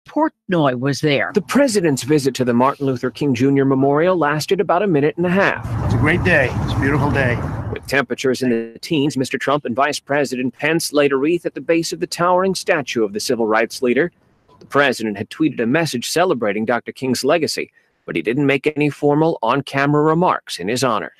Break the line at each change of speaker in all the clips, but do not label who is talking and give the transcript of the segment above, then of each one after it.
Portnoy was there.
The president's visit to the Martin Luther King Jr. Memorial lasted about a minute and a half.
It's a great day. It's a beautiful day.
With temperatures in the teens, Mr. Trump and Vice President Pence laid a wreath at the base of the towering statue of the civil rights leader. The president had tweeted a message celebrating Dr. King's legacy, but he didn't make any formal on-camera remarks in his honor.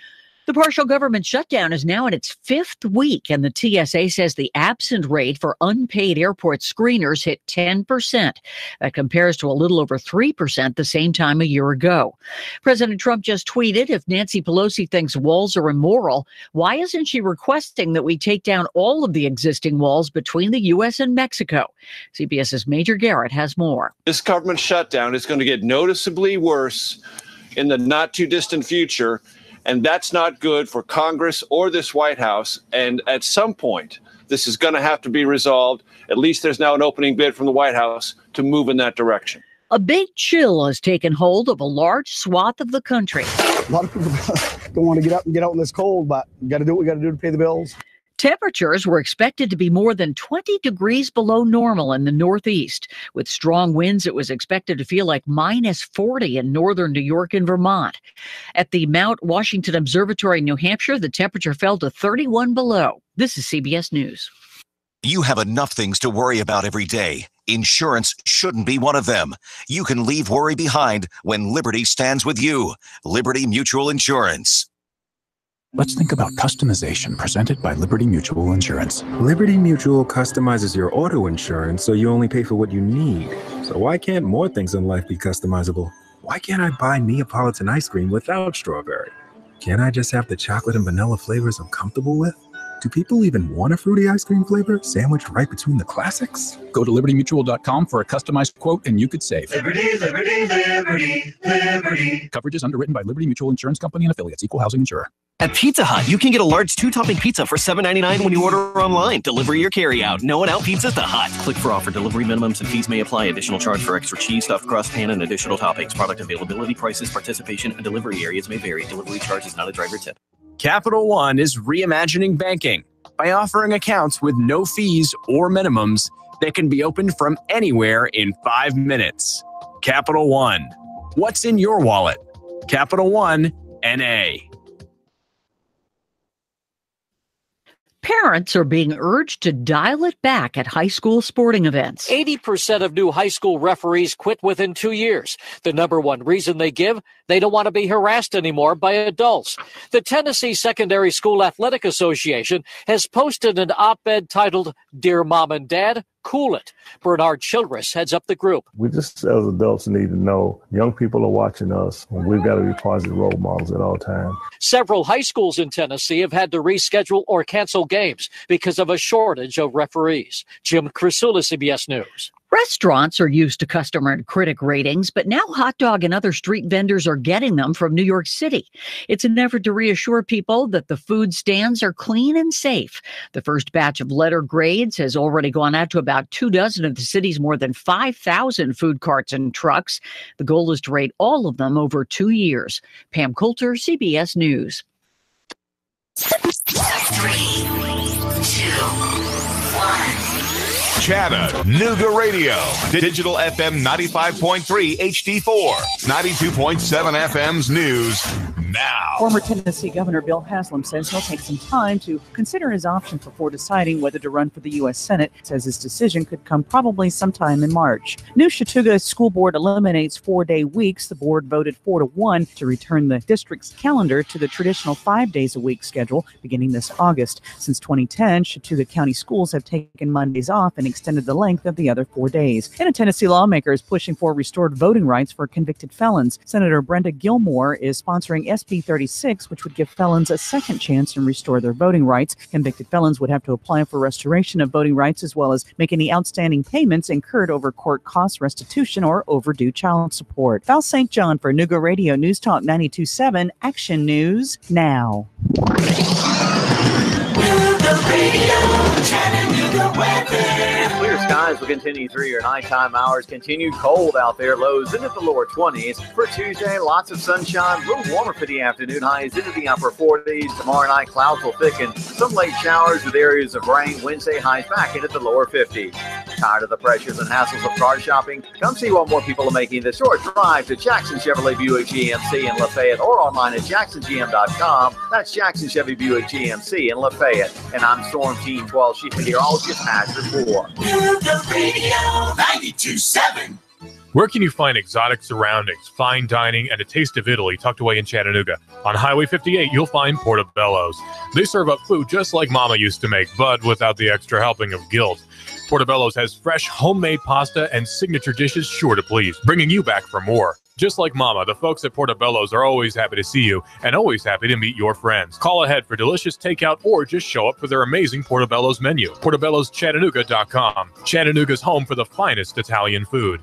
The partial government shutdown is now in its 5th week, and the TSA says the absent rate for unpaid airport screeners hit 10%. That compares to a little over 3% the same time a year ago. President Trump just tweeted, if Nancy Pelosi thinks walls are immoral, why isn't she requesting that we take down all of the existing walls between the U.S. and Mexico? CBS's Major Garrett has more.
This government shutdown is going to get noticeably worse in the not too distant future. And that's not good for Congress or this White House. And at some point, this is going to have to be resolved. At least there's now an opening bid from the White House to move in that direction.
A big chill has taken hold of a large swath of the country.
A lot of people don't want to get out in this cold, but we got to do what we got to do to pay the bills.
Temperatures were expected to be more than 20 degrees below normal in the Northeast. With strong winds, it was expected to feel like minus 40 in northern New York and Vermont. At the Mount Washington Observatory in New Hampshire, the temperature fell to 31 below. This is CBS News.
You have enough things to worry about every day. Insurance shouldn't be one of them. You can leave worry behind when Liberty stands with you. Liberty Mutual Insurance.
Let's think about customization presented by Liberty Mutual Insurance.
Liberty Mutual customizes your auto insurance so you only pay for what you need. So why can't more things in life be customizable? Why can't I buy Neapolitan ice cream without strawberry? Can't I just have the chocolate and vanilla flavors I'm comfortable with? Do people even want a fruity ice cream flavor sandwiched right between the classics?
Go to libertymutual.com for a customized quote and you could save.
Liberty, liberty, liberty, liberty.
Coverage is underwritten by Liberty Mutual Insurance Company and affiliates. Equal housing insurer.
At Pizza Hut, you can get a large 2-topping pizza for $7.99 when you order online. Delivery or carry out. No one out Pizza's the Hut. Click for offer. Delivery minimums and fees may apply. Additional charge for extra cheese, stuffed crust, pan, and additional toppings. Product availability, prices, participation, and delivery areas may vary. Delivery charge is not a driver tip.
Capital One is reimagining banking by offering accounts with no fees or minimums that can be opened from anywhere in 5 minutes. Capital One. What's in your wallet? Capital One, N.A.
Parents are being urged to dial it back at high school sporting events.
80% of new high school referees quit within 2 years. The number one reason they give, they don't want to be harassed anymore by adults. The Tennessee Secondary School Athletic Association has posted an op-ed titled, Dear Mom and Dad, Cool It. Bernard Childress heads up the group.
We just, as adults, need to know young people are watching us, and we've got to be positive role models at all times.
Several high schools in Tennessee have had to reschedule or cancel games because of a shortage of referees. Jim Crisula, CBS News.
Restaurants are used to customer and critic ratings, but now hot dog and other street vendors are getting them from New York City. It's an effort to reassure people that the food stands are clean and safe. The first batch of letter grades has already gone out to about 24 of the city's more than 5,000 food carts and trucks. The goal is to rate all of them over 2 years. Pam Coulter, CBS News.
3, 2, 1.
Chattanooga Radio. Digital FM 95.3 HD4. 92.7 FM's news now.
Former Tennessee Governor Bill Haslam says he'll take some time to consider his options before deciding whether to run for the U.S. Senate. Says his decision could come probably sometime in March. New Chattooga School Board eliminates 4-day weeks. The board voted 4-1 to return the district's calendar to the traditional 5 days a week schedule beginning this August. Since 2010, Chattooga County schools have taken Mondays off and extended the length of the other 4 days. And a Tennessee lawmaker is pushing for restored voting rights for convicted felons. Senator Brenda Gilmore is sponsoring SB 36, which would give felons a second chance and restore their voting rights. Convicted felons would have to apply for restoration of voting rights as well as make any outstanding payments incurred over court costs, restitution, or overdue child support. Val St. John for Nooga Radio News Talk 92.7 Action News Now.
Nooga Radio, Chattanooga weather.
Clear skies Highs will continue through your nighttime hours. Continued cold out there. Lows into the lower 20s. For Tuesday, lots of sunshine. A little warmer for the afternoon. Highs into the upper 40s. Tomorrow night, clouds will thicken. Some late showers with areas of rain. Wednesday, highs back into the lower 50s. Tired of the pressures and hassles of car shopping? Come see what more people are making the short drive to Jackson Chevrolet Buick GMC in Lafayette or online at jacksongm.com. That's Jackson Chevy Buick GMC in Lafayette. And I'm Storm Team 12 Sheep here. All just past report.
Radio 92.7.
Where can you find exotic surroundings, fine dining, and a taste of Italy tucked away in Chattanooga? On Highway 58, you'll find Portobello's. They serve up food just like Mama used to make, but without the extra helping of guilt. Portobello's has fresh, homemade pasta and signature dishes sure to please, bringing you back for more. Just like Mama, the folks at Portobello's are always happy to see you and always happy to meet your friends. Call ahead for delicious takeout or just show up for their amazing Portobello's menu. Portobello'sChattanooga.com, Chattanooga's home for the finest Italian food.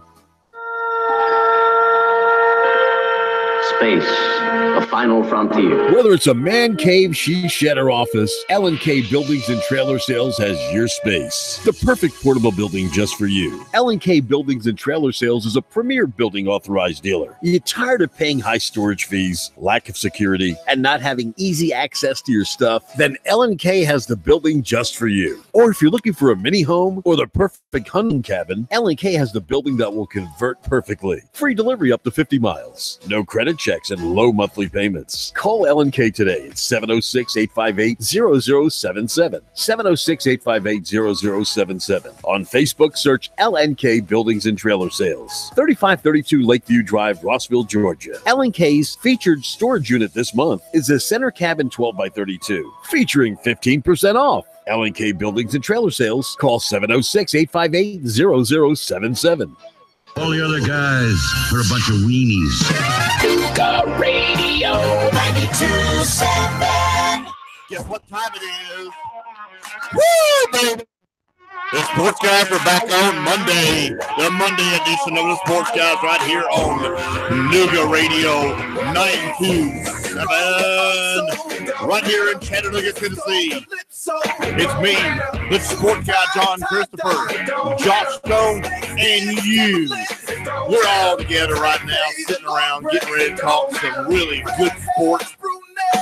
Space, the final frontier.
Whether it's a man cave, she shed, or office, L&K Buildings and Trailer Sales has your space. The perfect portable building just for you. L&K Buildings and Trailer Sales is a premier building authorized dealer. You tired of paying high storage fees, lack of security, and not having easy access to your stuff? Then L&K has the building just for you. Or if you're looking for a mini home or the perfect hunting cabin, L&K has the building that will convert perfectly. Free delivery up to 50 miles. No credit checks and low monthly payments. Call L&K today at 706-858-0077. 706-858-0077. On Facebook, search L&K Buildings and Trailer Sales. 3532 Lakeview Drive, Rossville, Georgia. L&K's featured storage unit this month is a center cabin 12x32, featuring 15% off. L&K Buildings and Trailer Sales. Call 706-858-0077.
All the other guys are a bunch of weenies.
Nuga Radio 92.7.
Guess what time it is? Woo, baby! The Sportz Guys are back on Monday. The Monday edition of the Sportz Guys right here on Nuga Radio 92.7. Right here in Chattanooga, Tennessee. It's me, the Sportz Guy, John Christopher, Josh Stone, and you. We're all together right now, sitting around, getting ready to talk some really good sports.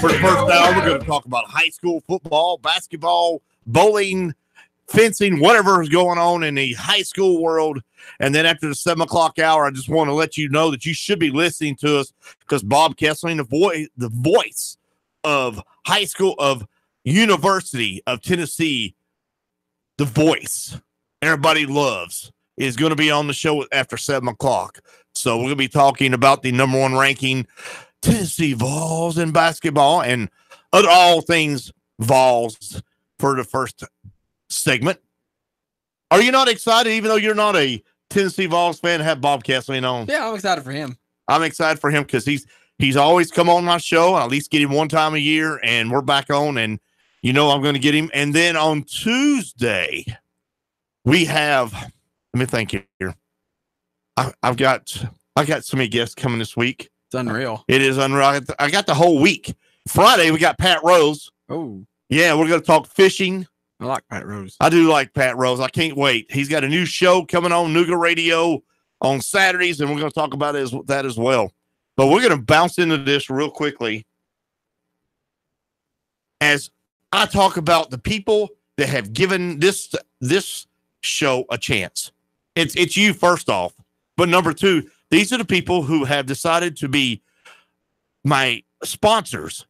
For the first hour, we're going to talk about high school football, basketball, bowling, fencing, whatever is going on in the high school world. And then after the 7 o'clock hour, I just want to let you know that you should be listening to us because Bob Kessling, the voice of high school, of University of Tennessee, the voice everybody loves, is going to be on the show after 7 o'clock. So we're going to be talking about the number one ranking Tennessee Vols in basketball and all things Vols for the first segment. Are you not excited, even though you're not a Tennessee Vols fan, to have Bob Kessling on?
Yeah, I'm excited for him.
I'm excited for him because he's always come on my show. I at least get him one time a year, and we're back on, and you know I'm going to get him. And then on Tuesday, we have, let me think here. I've got so many guests coming this week.
It's unreal.
It is unreal. I got the whole week. Friday, we got Pat Rose.
Oh.
Yeah, we're going to talk fishing.
I like Pat Rose.
I do like Pat Rose. I can't wait. He's got a new show coming on Nuga Radio on Saturdays, and we're going to talk about that as well. But we're going to bounce into this real quickly as I talk about the people that have given this show a chance. It's you, first off. But number two, these are the people who have decided to be my sponsors.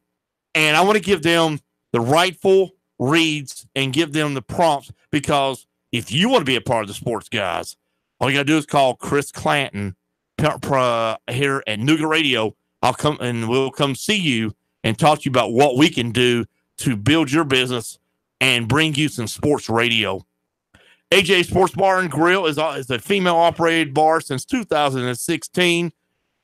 And I want to give them the rightful reads and give them the prompts, because if you want to be a part of the Sportz Guys, all you got to do is call Chris Clanton here at Nuga Radio. We'll come see you and talk to you about what we can do to build your business and bring you some sports radio. AJ Sports Bar and Grill is a female-operated bar since 2016.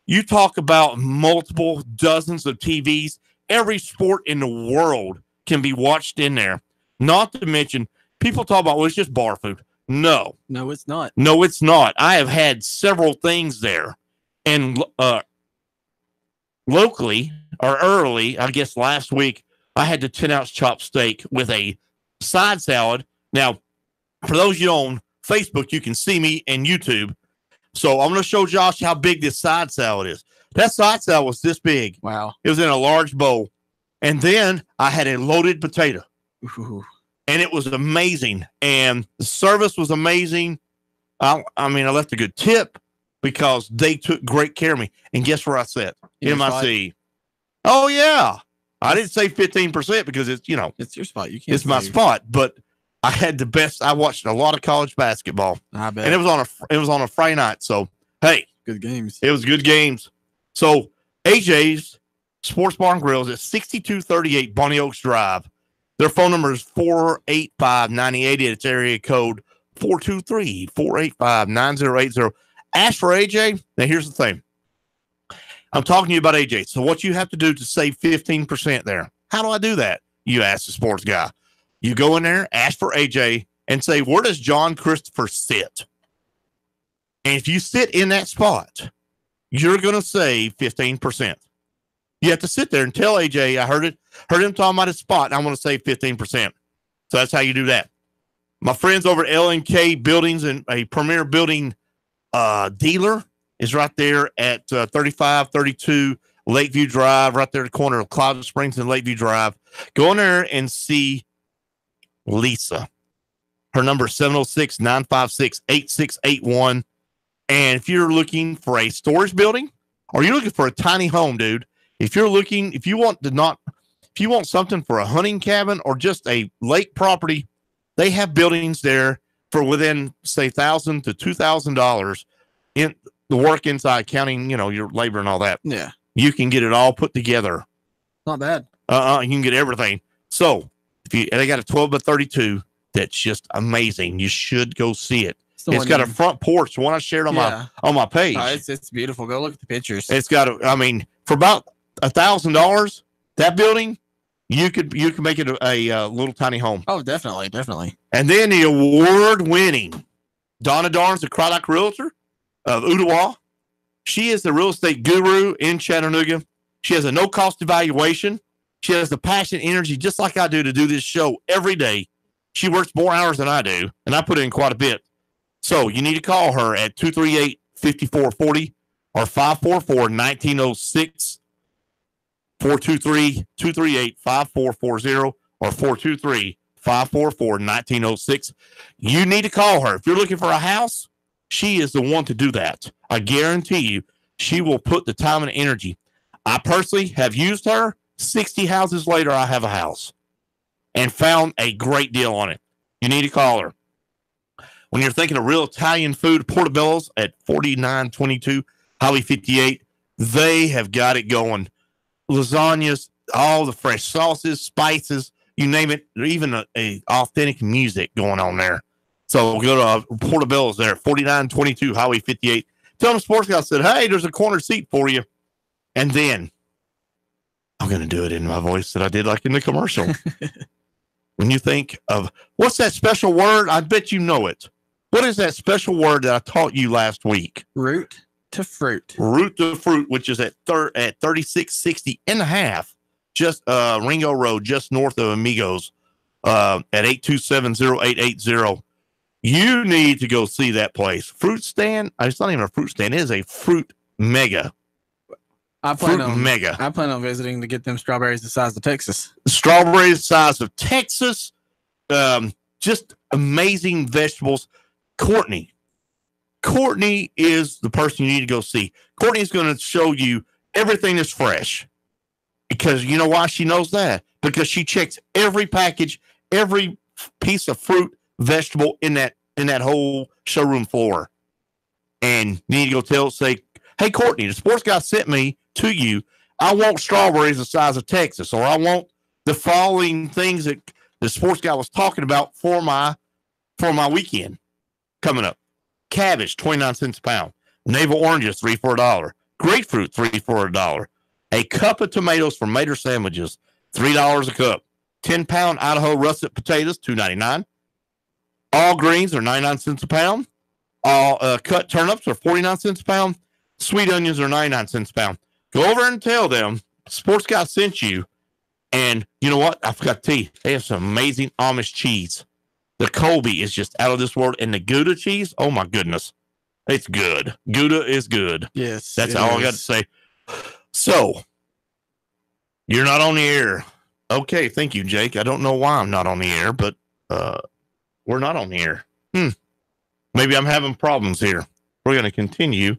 You talk about multiple dozens of TVs. Every sport in the world can be watched in there. Not to mention, people talk about, well, it's just bar food. No.
No, it's not.
No, it's not. I have had several things there. And locally, or early, I guess last week, I had the 10-ounce chopped steak with a side salad. Now, for those you don't Facebook, you can see me and YouTube. So I'm going to show Josh how big this side salad is. That side salad was this big.
Wow.
It was in a large bowl. And then I had a loaded potato.
Ooh.
And it was amazing. And the service was amazing. I left a good tip because they took great care of me. And guess where I sat? In my seat. Oh, yeah. I didn't say 15% because it's
your spot. You can't.
It's my spot. But I had the best. I watched a lot of college basketball.
I bet.
And it was on a Friday night. So, hey.
Good games.
It was good games. So, AJ's Sports Bar and Grill is at 6238 Bonnie Oaks Drive. Their phone number is 485-9080. It's area code 423-485-9080. Ask for AJ. Now, here's the thing. I'm talking to you about AJ. So what you have to do to save 15% there. How do I do that? You ask the sports guy. You go in there, ask for AJ, and say, where does John Christopher sit? And if you sit in that spot, you're going to save 15%. You have to sit there and tell AJ, I heard him talking about his spot, and I want to save 15%. So that's how you do that. My friends over at L&K Buildings, and a premier building dealer, is right there at 3532 Lakeview Drive, right there at the corner of Cloud Springs and Lakeview Drive. Go in there and see Lisa. Her number is 706-956-8681. And if you're looking for a storage building or you're looking for a tiny home, dude, if you want something for a hunting cabin or just a lake property, they have buildings there for within, say, $1,000 to $2,000 in the work inside, counting, your labor and all that.
Yeah.
You can get it all put together.
Not bad.
You can get everything. So they got a 12 by 32 that's just amazing. You should go see it. It's got a front porch. The one I shared on my page.
It's beautiful. Go look at the pictures.
It's got for about $1,000, that building, you could make it a little tiny home.
Oh, definitely.
And then the award-winning Donna Darns, the Craddock Realtor of Ottawa. She is the real estate guru in Chattanooga. She has a no-cost evaluation. She has the passion, energy, just like I do, to do this show every day. She works more hours than I do, and I put in quite a bit. So you need to call her at 238-5440 or 544-1906, 423-238-5440 or 423-544-1906. You need to call her. If you're looking for a house, she is the one to do that. I guarantee you, she will put the time and energy. I personally have used her. 60 houses later, I have a house and found a great deal on it. You need to call her. When you're thinking of real Italian food, Portobello's at 4922 Highway 58, they have got it going. Lasagnas, all the fresh sauces, spices, you name it. There's even a authentic music going on there. So go to Portobello's there, 4922 Highway 58. Tell them Sports Guy said, hey, there's a corner seat for you. And then I'm going to do it in my voice that I did like in the commercial. When you think of, what's that special word? I bet you know it. What is that special word that I taught you last week?
Root to fruit.
Root to fruit, which is at 3660 and a half, just Ringo Road, just north of Amigos, at 827-0880. You need to go see that place. Fruit stand. It's not even a fruit stand. It is a fruit mega.
I plan on visiting to get them strawberries the size of Texas.
Strawberries the size of Texas. Just amazing vegetables. Courtney is the person you need to go see. Courtney is going to show you everything that's fresh. Because you know why she knows that? Because she checks every package, every piece of fruit, vegetable in that whole showroom floor. And you need to go say, hey, Courtney, the Sports Guy sent me to you. I want strawberries the size of Texas, or I want the following things that the Sports Guy was talking about for my weekend coming up. Cabbage, 29 cents a pound. Navel oranges, 3 for $1. Grapefruit, 3 for $1. A cup of tomatoes for Mater sandwiches, $3 a cup. 10-pound Idaho russet potatoes, $2.99. All greens are 99 cents a pound. All cut turnips are 49 cents a pound. Sweet onions are 99 cents a pound. Go over and tell them Sports Guy sent you. And you know what? I forgot to tell you, they have some amazing Amish cheese. The Colby is just out of this world. And the Gouda cheese, oh my goodness. It's good. Gouda is good.
Yes.
That's all I got to say. So, you're not on the air. Okay, thank you, Jake. I don't know why I'm not on the air, but we're not on the air. Maybe I'm having problems here. We're going to continue.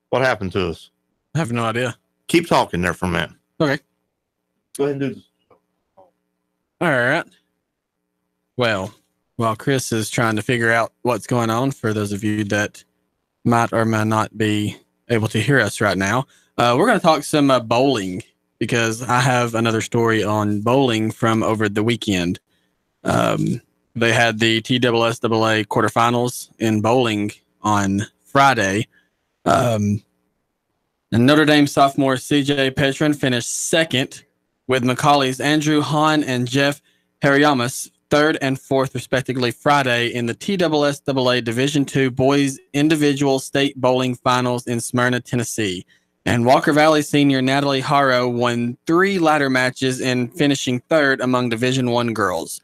What happened to us?
I have no idea.
Keep talking there for a minute.
Okay.
Go ahead and do this.
All right. Well, while Chris is trying to figure out what's going on, for those of you that might or might not be able to hear us right now, we're going to talk some bowling, because I have another story on bowling from over the weekend. They had the TSSAA quarterfinals in bowling on Friday. And Notre Dame sophomore CJ Petrin finished second, with Macaulay's Andrew Hahn and Jeff Harayamas third and fourth, respectively, Friday in the TSSAA Division II Boys Individual State Bowling Finals in Smyrna, Tennessee. And Walker Valley senior Natalie Haro won 3 ladder matches in finishing third among Division I girls.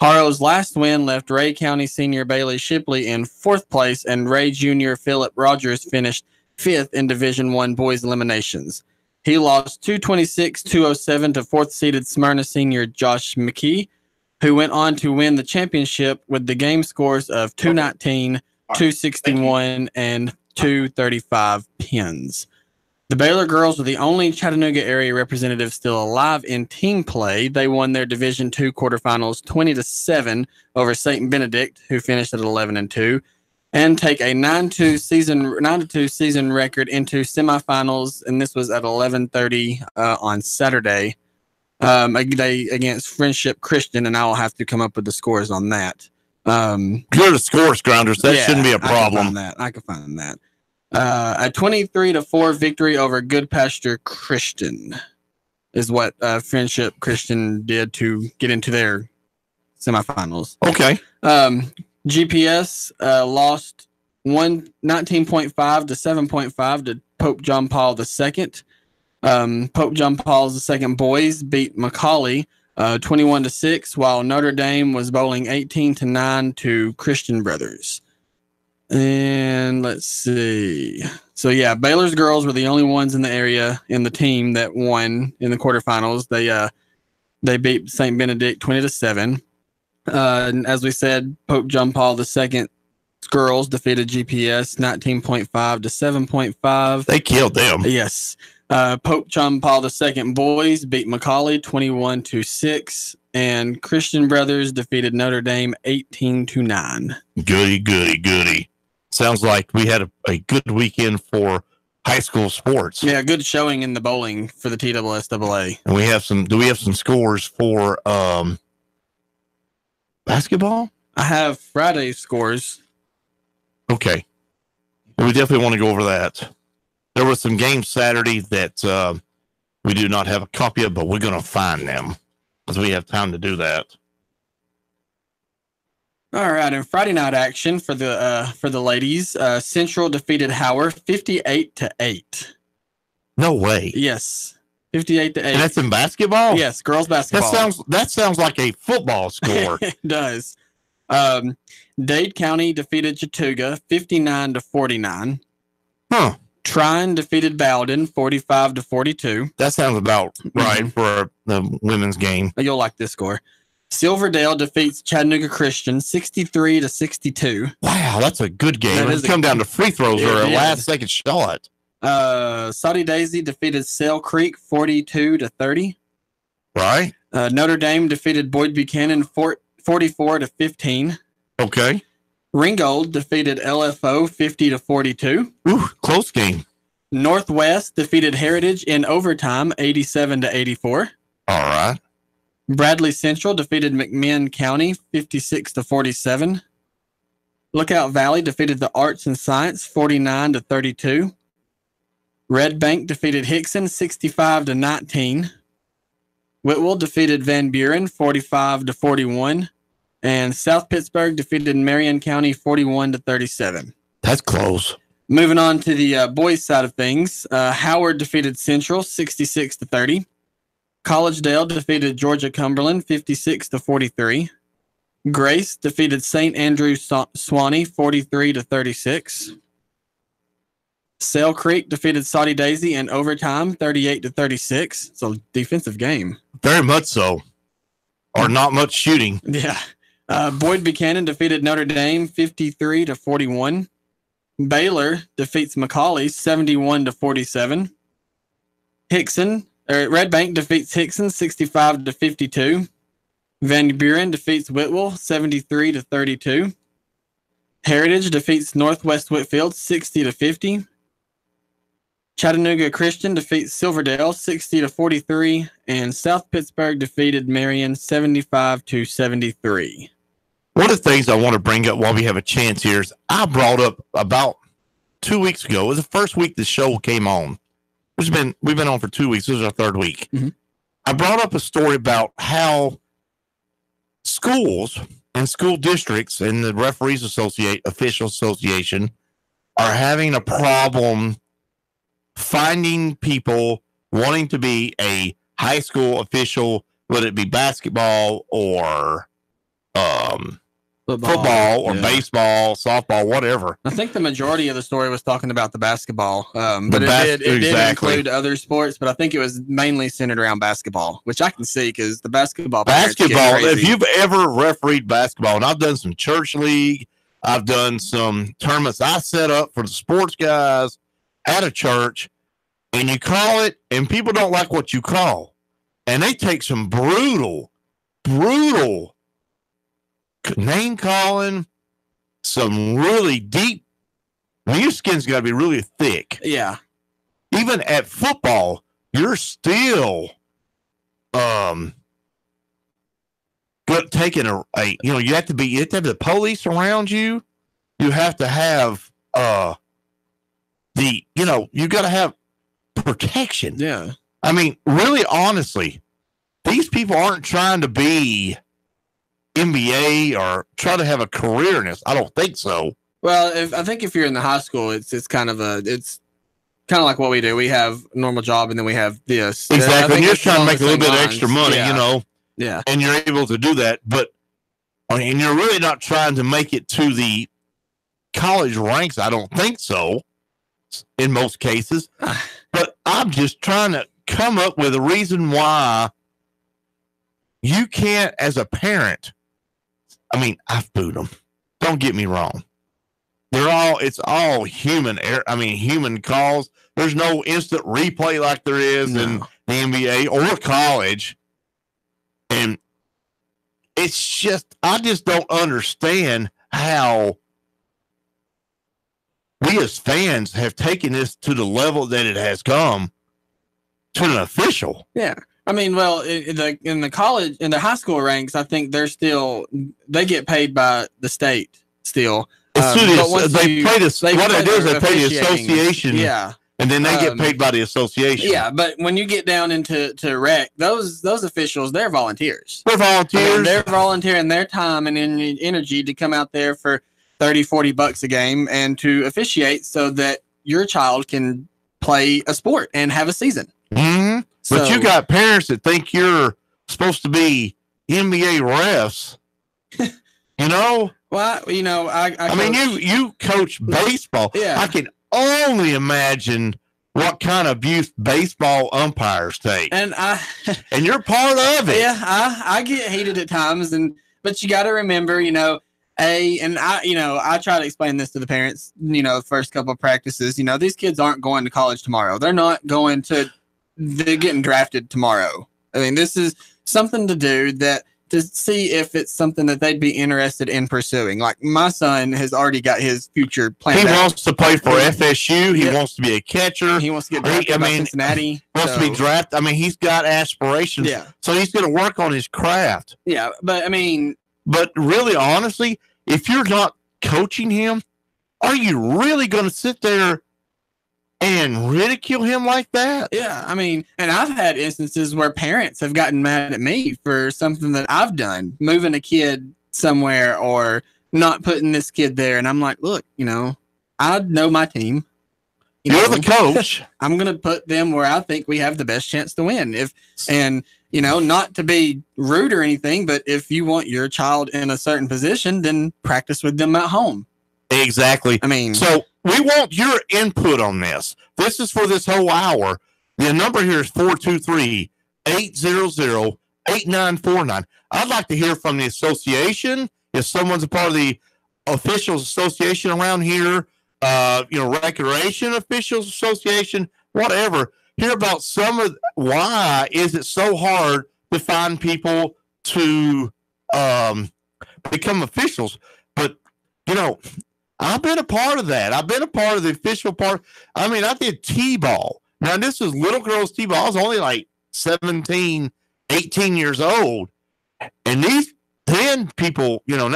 Haro's last win left Ray County senior Bailey Shipley in 4th place, and Ray junior Philip Rogers finished 5th in Division I boys eliminations. He lost 226-207 to 4th seeded Smyrna senior Josh McKee, who went on to win the championship with the game scores of 219, 261, and 235 pins. The Baylor girls were the only Chattanooga area representatives still alive in team play. They won their Division II quarterfinals 20-7 over St. Benedict, who finished at 11-2, and take a 9-2 season record into semifinals, and this was at 11:30 on Saturday. Against Friendship Christian, and I'll have to come up with the scores on that.
You're the scores grounders. That shouldn't be a problem.
I can find that. A 23-4 victory over Good Pasture Christian is what Friendship Christian did to get into their semifinals.
Okay.
GPS lost 19.5 to 7.5 to Pope John Paul II. Pope John Paul II boys beat Macaulay 21-6, while Notre Dame was bowling 18-9 to Christian Brothers. And let's see. So yeah, Baylor's girls were the only ones in the area in the team that won in the quarterfinals. They beat St. Benedict 20-7. And as we said, Pope John Paul II girls defeated GPS 19.5 to 7.5.
They killed them.
Yes. Pope John Paul II boys beat Macaulay 21-6, and Christian Brothers defeated Notre Dame 18-9.
Goody. Sounds like we had a good weekend for high school sports.
Yeah, good showing in the bowling for the TSSAA.
And we have some. Do we have some scores for basketball?
I have Friday's scores.
Okay. We definitely want to go over that. There were some games Saturday that we do not have a copy of, but we're going to find them because we have time to do that.
All right, and Friday night action for the ladies. Central defeated Howard 58-8.
No way.
Yes, 58-8.
And that's in basketball?
Yes, girls basketball.
That sounds like a football score.
It does. Dade County defeated Chattooga 59-49.
Huh.
Trine defeated Bowden 45-42.
That sounds about right for the women's game.
You'll like this score. Silverdale defeats Chattanooga Christian 63-62.
Wow, that's a good game. It's come down to free throws or a last second shot.
Saudi Daisy defeated Sail Creek 42-30.
Right.
Notre Dame defeated Boyd Buchanan 44-15.
Okay.
Ringgold defeated LFO 50-42.
Ooh, close game.
Northwest defeated Heritage in overtime 87-84.
All right.
Bradley Central defeated McMinn County 56-47. Lookout Valley defeated the Arts and Science 49-32. Red Bank defeated Hickson 65-19. Whitwell defeated Van Buren 45-41. And South Pittsburgh defeated Marion County 41-37.
That's close.
Moving on to the boys side of things, Howard defeated Central 66-30. Collegedale defeated Georgia Cumberland 56-43. Grace defeated St. Andrew Swanee 43-36. Sail Creek defeated Saudi Daisy in overtime 38-36. It's a defensive game.
Very much so. Or not much shooting.
Yeah. Boyd Buchanan defeated Notre Dame 53-41. Baylor defeats Macaulay 71-47. Red Bank defeats Hickson 65-52. Van Buren defeats Whitwell 73-32. Heritage defeats Northwest Whitfield 60-50. Chattanooga Christian defeats Silverdale 60-43, and South Pittsburgh defeated Marion 75-73.
One of the things I want to bring up while we have a chance here is I brought up about 2 weeks ago. It was the first week the show came on. We've been on for 2 weeks. This is our third week.
Mm-hmm.
I brought up a story about how schools and school districts and the Referees Official Association are having a problem finding people wanting to be a high school official, whether it be basketball or football or baseball, softball, whatever.
I think the majority of the story was talking about the basketball, but it did include other sports, but I think it was mainly centered around basketball, which I can see because the basketball.
If you've ever refereed basketball, and I've done some church league, I've done some tournaments I set up for the Sportz Guys at a church, and you call it, and people don't like what you call, and they take some brutal name calling, some really deep. Your skin's got to be really thick.
Yeah.
Even at football, you're still taking you have to have the police around you. You have to have you got to have protection.
Yeah.
I mean, really, honestly, these people aren't trying to be NBA or try to have a career in this. I don't think so.
Well, I think if you're in the high school, it's kind of like what we do. We have a normal job and then we have this.
Exactly. And you're trying to make a little bit of extra money,
Yeah.
And you're able to do that. But and you're really not trying to make it to the college ranks. I don't think so in most cases. But I'm just trying to come up with a reason why you can't, as a parent. I mean, I've booed them. Don't get me wrong. It's all human error. I mean, human calls. There's no instant replay like there is in the NBA or college. And it's just, I just don't understand how we as fans have taken this to the level that it has come to an official.
Yeah. I mean, well, in the college, in the high school ranks, I think they get paid by the state still.
They pay the association.
Yeah.
And then they get paid by the association.
Yeah, but when you get down into rec, those officials, they're volunteers.
They're volunteers.
I mean, they're volunteering their time and energy to come out there for $30-$40 a game and to officiate so that your child can play a sport and have a season.
Mm-hmm. But you got parents that think you're supposed to be NBA refs. Well,
I
mean, you coach baseball.
Yeah.
I can only imagine what kind of abuse baseball umpires take.
And
you're part of it.
Yeah, I get heated at times, but you got to remember, I try to explain this to the parents, the first couple of practices, these kids aren't going to college tomorrow. They're getting drafted tomorrow. I mean, this is something to do to see if it's something that they'd be interested in pursuing. Like my son has already got his future planned out.
He wants to play for FSU. He wants to be a catcher.
He wants to get drafted by Cincinnati.
Wants to be drafted. I mean, he's got aspirations.
Yeah.
So he's going to work on his craft.
Yeah, but I mean.
But really, honestly, if you're not coaching him, are you really going to sit there and ridicule him like that?
Yeah, I mean, and I've had instances where parents have gotten mad at me for something that I've done, moving a kid somewhere or not putting this kid there. And I'm like, look, I know my team.
You're the coach.
I'm going to put them where I think we have the best chance to win. Not to be rude or anything, but if you want your child in a certain position, then practice with them at home.
Exactly.
I mean,
so we want your input on this. This is for this whole hour. The number here is 423-800-8949. I'd like to hear from the association. If someone's a part of the officials association around here, recreation officials association, whatever, hear about why is it so hard to find people to become officials. But, I've been a part of that. I've been a part of the official part. I mean, I did T-ball. Now, this is little girls T-ball. I was only like 17, 18 years old. And these 10 people, I'm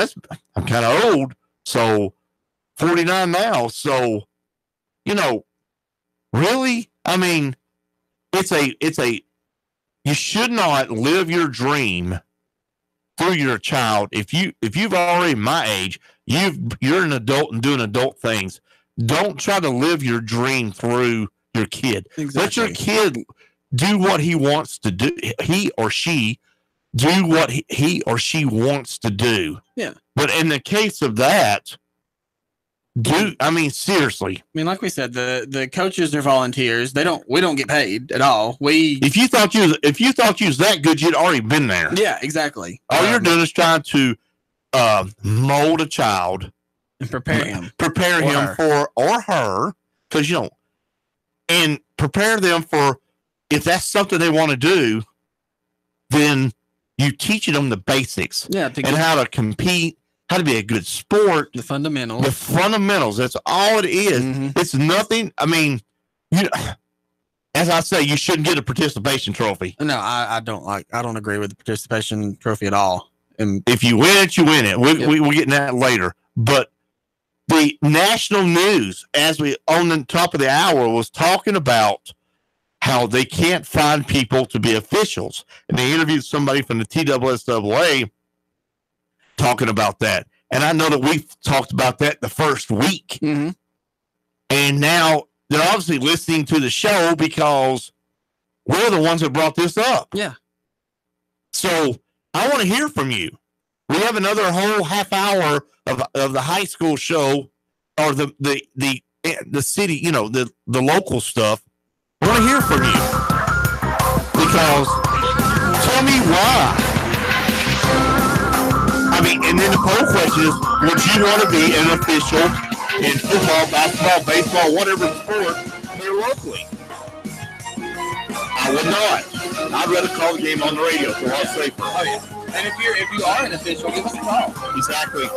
kind of old, so 49 now. So, really, I mean, you should not live your dream through your child. If you've already my age, you're an adult and doing adult things. Don't try to live your dream through your kid. Exactly. Let your kid do what he wants to do. He or she do what he or she wants to do.
Yeah.
But in the case of that, seriously.
I mean, like we said, the coaches are volunteers. We don't get paid at all.
If you thought you was that good, you'd already been there.
Yeah, exactly.
All you're doing is trying to mold a child
and prepare him
for or her, because and prepare them for, if that's something they want to do, then you teach them the basics.
Yeah,
and how to compete, how to be a good sport.
The fundamentals.
The fundamentals. That's all it is. Mm-hmm. It's nothing. I mean, as I say, you shouldn't get a participation trophy.
No, I don't agree with the participation trophy at all.
And if you win it, you win it. We'll get in that later. But the national news, as we on the top of the hour, was talking about how they can't find people to be officials. And they interviewed somebody from the TSSAA talking about that. And I know that we've talked about that the first week.
Mm-hmm.
And now they're obviously listening to the show because we're the ones that brought this up.
Yeah.
So I want to hear from you. We have another whole half hour of the high school show, or the city, the local stuff. I want to hear from you, because tell me why. I mean, and then the poll question is, would you want to be an official in football, basketball, baseball, whatever sport here locally? I would not. I'd rather call the game on the radio, so I'll say for.
Oh, yeah. And if you are an official, give us a call.
Exactly.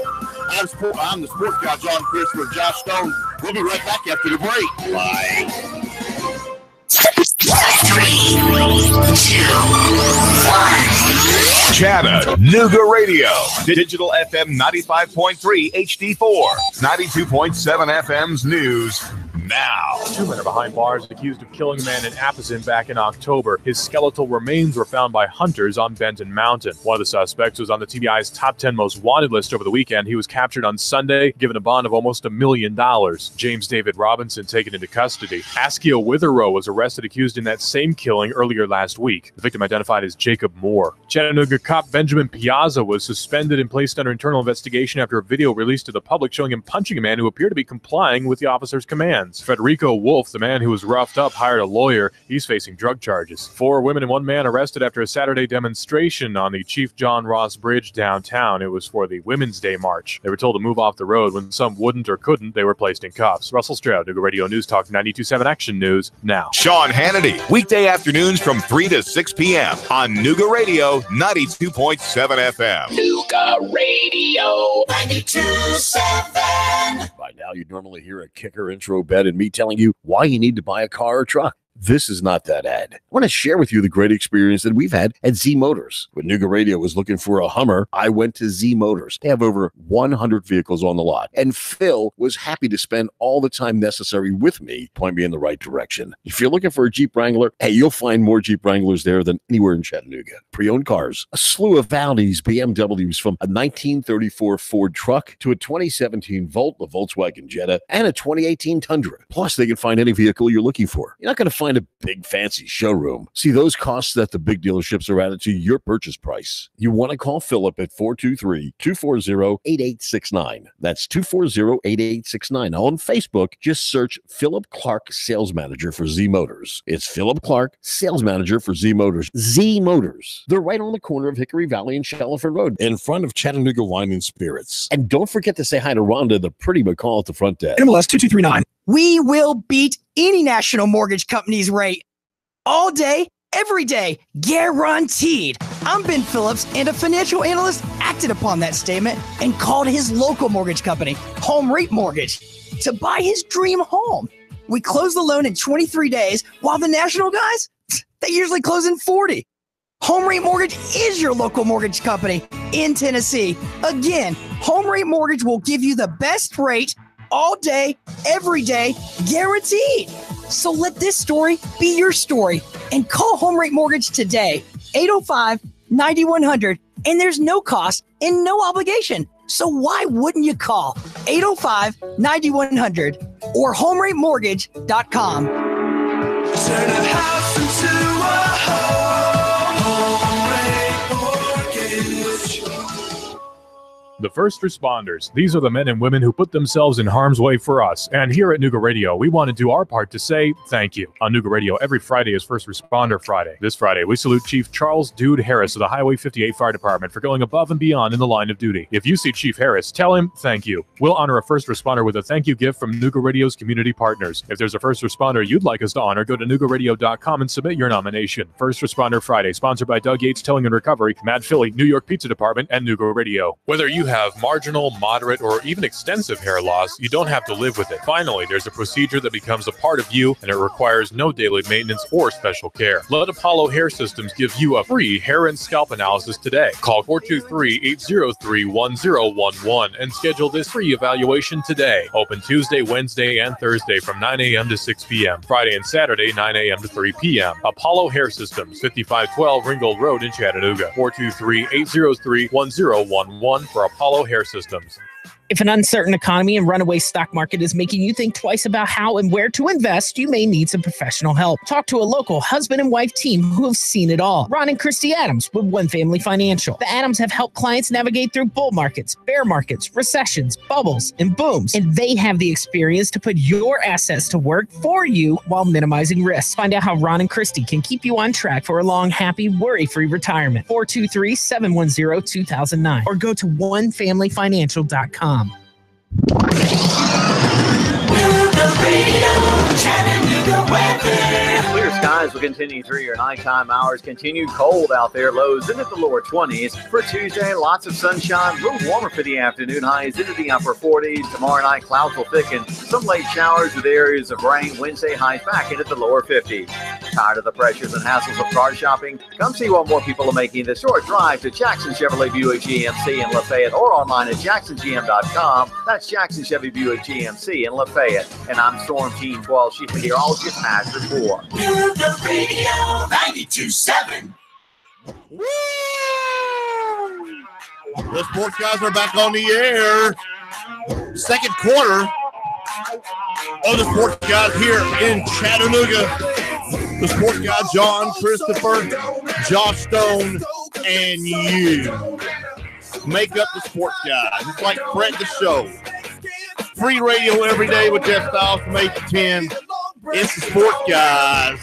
I'm the sports guy, John Christopher, Josh Stone. We'll be right back after the break. Bye.
3, 2, 1.
Chattanooga Radio. Digital FM 95.3 HD4. 92.7 FM's news now.
2 men are behind bars accused of killing a man in Appleton back in October. His skeletal remains were found by hunters on Benton Mountain. One of the suspects was on the TBI's top 10 most wanted list over the weekend. He was captured on Sunday, given a bond of almost $1 million. James David Robinson taken into custody. Askia Witherow was arrested accused in that same killing earlier last week. The victim identified as Jacob Moore. Chattanooga cop Benjamin Piazza was suspended and placed under internal investigation after a video released to the public showing him punching a man who appeared to be complying with the officer's commands. Federico Wolf, the man who was roughed up, hired a lawyer. He's facing drug charges. 4 women and 1 man arrested after a Saturday demonstration on the Chief John Ross Bridge downtown. It was for the Women's Day March. They were told to move off the road. When some wouldn't or couldn't, they were placed in cuffs. Russell Stroud, Nooga Radio News Talk 92.7 Action News now.
Sean Hannity, weekday afternoons from 3 to 6 p.m. on Nooga Radio 92.7 FM.
Nooga Radio 92.7.
By now, you'd normally hear a kicker intro bed and me telling you why you need to buy a car or truck.
this is not that ad. I want to share with you the great experience that we've had at Z Motors. When Nuga Radio was looking for a Hummer, I went to Z Motors. They have over 100 vehicles on the lot, and Phil was happy to spend all the time necessary with me, point me in the right direction. If you're looking for a Jeep Wrangler, hey, you'll find more Jeep Wranglers there than anywhere in Chattanooga. Pre-owned cars, a slew of Audis, BMWs, from a 1934 Ford truck to a 2017 Volt, a Volkswagen Jetta, and a 2018 Tundra. Plus, they can find any vehicle you're looking for. You're not going to find a big fancy showroom. See, those costs at the big dealerships are added to your purchase price. You want to call Philip at 423-240-8869. That's 240-8869. On Facebook, just search Philip Clark, Sales Manager for Z Motors. It's Philip Clark, Sales Manager for Z Motors. Z Motors. They're right on the corner of Hickory Valley and Shallowford Road, in front of Chattanooga Wine and Spirits. And don't forget to say hi to Rhonda, the pretty McCall at the front desk.
MLS 2239. We will beat any national mortgage company's rate all day, every day, guaranteed. I'm Ben Phillips, and a financial analyst acted upon that statement and called his local mortgage company, Home Rate Mortgage, to buy his dream home. We close the loan in 23 days, while the national guys, they usually close in 40. Home Rate Mortgage is your local mortgage company in Tennessee. Again, Home Rate Mortgage will give you the best rate all day, every day, guaranteed. So let this story be your story and call Home Rate Mortgage today, 805-9100, and there's no cost and no obligation. So why wouldn't you call 805-9100 or HomeRateMortgage.com?
Turn a house into a home rate mortgage.
The first responders. These are the men and women who put themselves in harm's way for us. And here at Nuga Radio, we want to do our part to say thank you. On Nuga Radio, every Friday is First Responder Friday. This Friday, we salute Chief Charles Dude Harris of the Highway 58 Fire Department for going above and beyond in the line of duty. If you see Chief Harris, tell him thank you. We'll honor a first responder with a thank you gift from Nuga Radio's community partners. If there's a first responder you'd like us to honor, go to NugaRadio.com and submit your nomination. First Responder Friday, sponsored by Doug Yates Towing and Recovery, Mad Philly, New York Pizza Department, and Nuga Radio. Whether you have marginal, moderate, or even extensive hair loss, you don't have to live with it. Finally, there's a procedure that becomes a part of you, and it requires no daily maintenance or special care. Let Apollo Hair Systems give you a free hair and scalp analysis today. Call 423-803-1011 and schedule this free evaluation today. Open Tuesday, Wednesday, and Thursday from 9 a.m. to 6 p.m. Friday and Saturday, 9 a.m. to 3 p.m. Apollo Hair Systems, 5512 Ringgold Road in Chattanooga. 423-803-1011 for Apollo Hair Systems.
If an uncertain economy and runaway stock market is making you think twice about how and where to invest, you may need some professional help. Talk to a local husband and wife team who have seen it all. Ron and Christy Adams with One Family Financial. The Adams have helped clients navigate through bull markets, bear markets, recessions, bubbles, and booms. And they have the experience to put your assets to work for you while minimizing risks. Find out how Ron and Christy can keep you on track for a long, happy, worry-free retirement. 423-710-2009 or go to onefamilyfinancial.com.
Clear skies will continue through your nighttime hours. Continued cold out there. Lows into the lower 20s. For Tuesday, lots of sunshine. A little warmer for the afternoon. Highs into the upper 40s. Tomorrow night, clouds will thicken. Some late showers with areas of rain. Wednesday, highs back into the lower 50s. Tired of the pressures and hassles of car shopping? Come see what more people are making the short drive to Jackson Chevrolet Buick GMC in Lafayette or online at jacksongm.com. That's Jackson Chevy Buick GMC in Lafayette. And I'm Storm Team 12. She's been here all just past before.
Nuga Radio 92.7.
The Sportz Guys are back on the air. Second quarter of the Sportz Guys here in Chattanooga. The Sportz Guys, John, Christopher, Josh Stone, and you make up the Sportz Guys. It's like Fred the Show. Free radio every day with Jeff Styles from 8 to 10. It's the Sportz Guys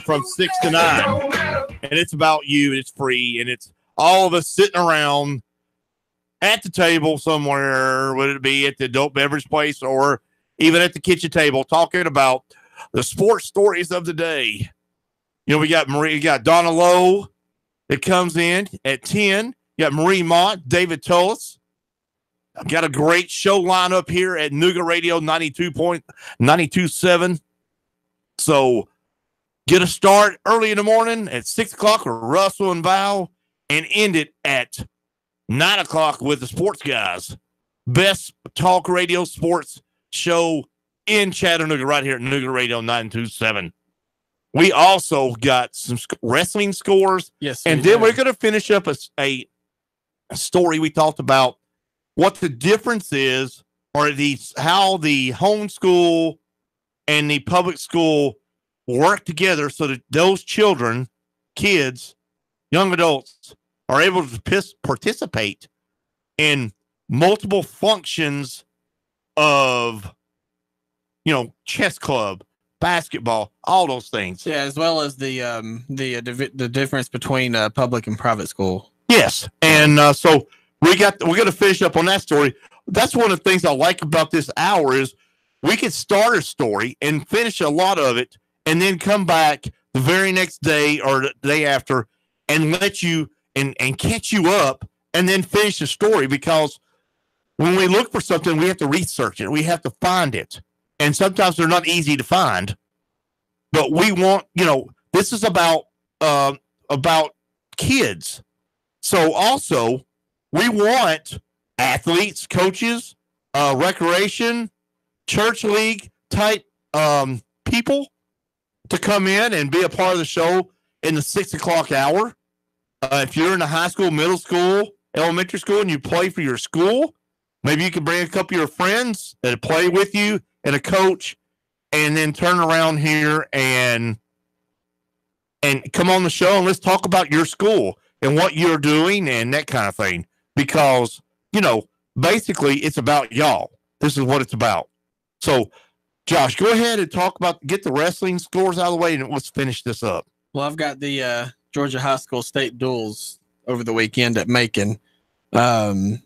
from 6 to 9. And it's about you, and it's free, and it's all of us sitting around at the table somewhere, would it be at the adult beverage place or even at the kitchen table, talking about the sports stories of the day. You know, we got Donna Lowe that comes in at 10. You got Marie Mott, David Tullis. I've got a great show lineup here at Nuga Radio 92.7. So Get a start early in the morning at 6 o'clock with Russell and Val, and end it at 9 o'clock with the Sportz Guys. Best talk radio sports show in Chattanooga right here at Nooga Radio 927. We also got some wrestling scores.
Yes.
And then we're going to finish up a story we talked about what the difference is, or how the homeschool and the public school work together so that those children, kids, young adults are able to participate in multiple functions of, chess club, basketball, all those things.
Yeah, as well as the difference between public and private school.
Yes, and so we're going to finish up on that story. That's one of the things I like about this hour is we could start a story and finish a lot of it, and then come back the very next day or the day after and let you and catch you up, and then finish the story. Because when we look for something, we have to research it. We have to find it. And sometimes they're not easy to find, but we want, this is about kids. So also we want athletes, coaches, recreation, church league type people to come in and be a part of the show in the 6 o'clock hour. If you're in the high school, middle school, elementary school, and you play for your school, maybe you can bring a couple of your friends that play with you and a coach, and then turn around here and come on the show and let's talk about your school and what you're doing and that kind of thing. Because, basically it's about y'all. This is what it's about. So, Josh, go ahead and get the wrestling scores out of the way, and let's finish this up.
Well, I've got the Georgia High School State Duels over the weekend at Macon. The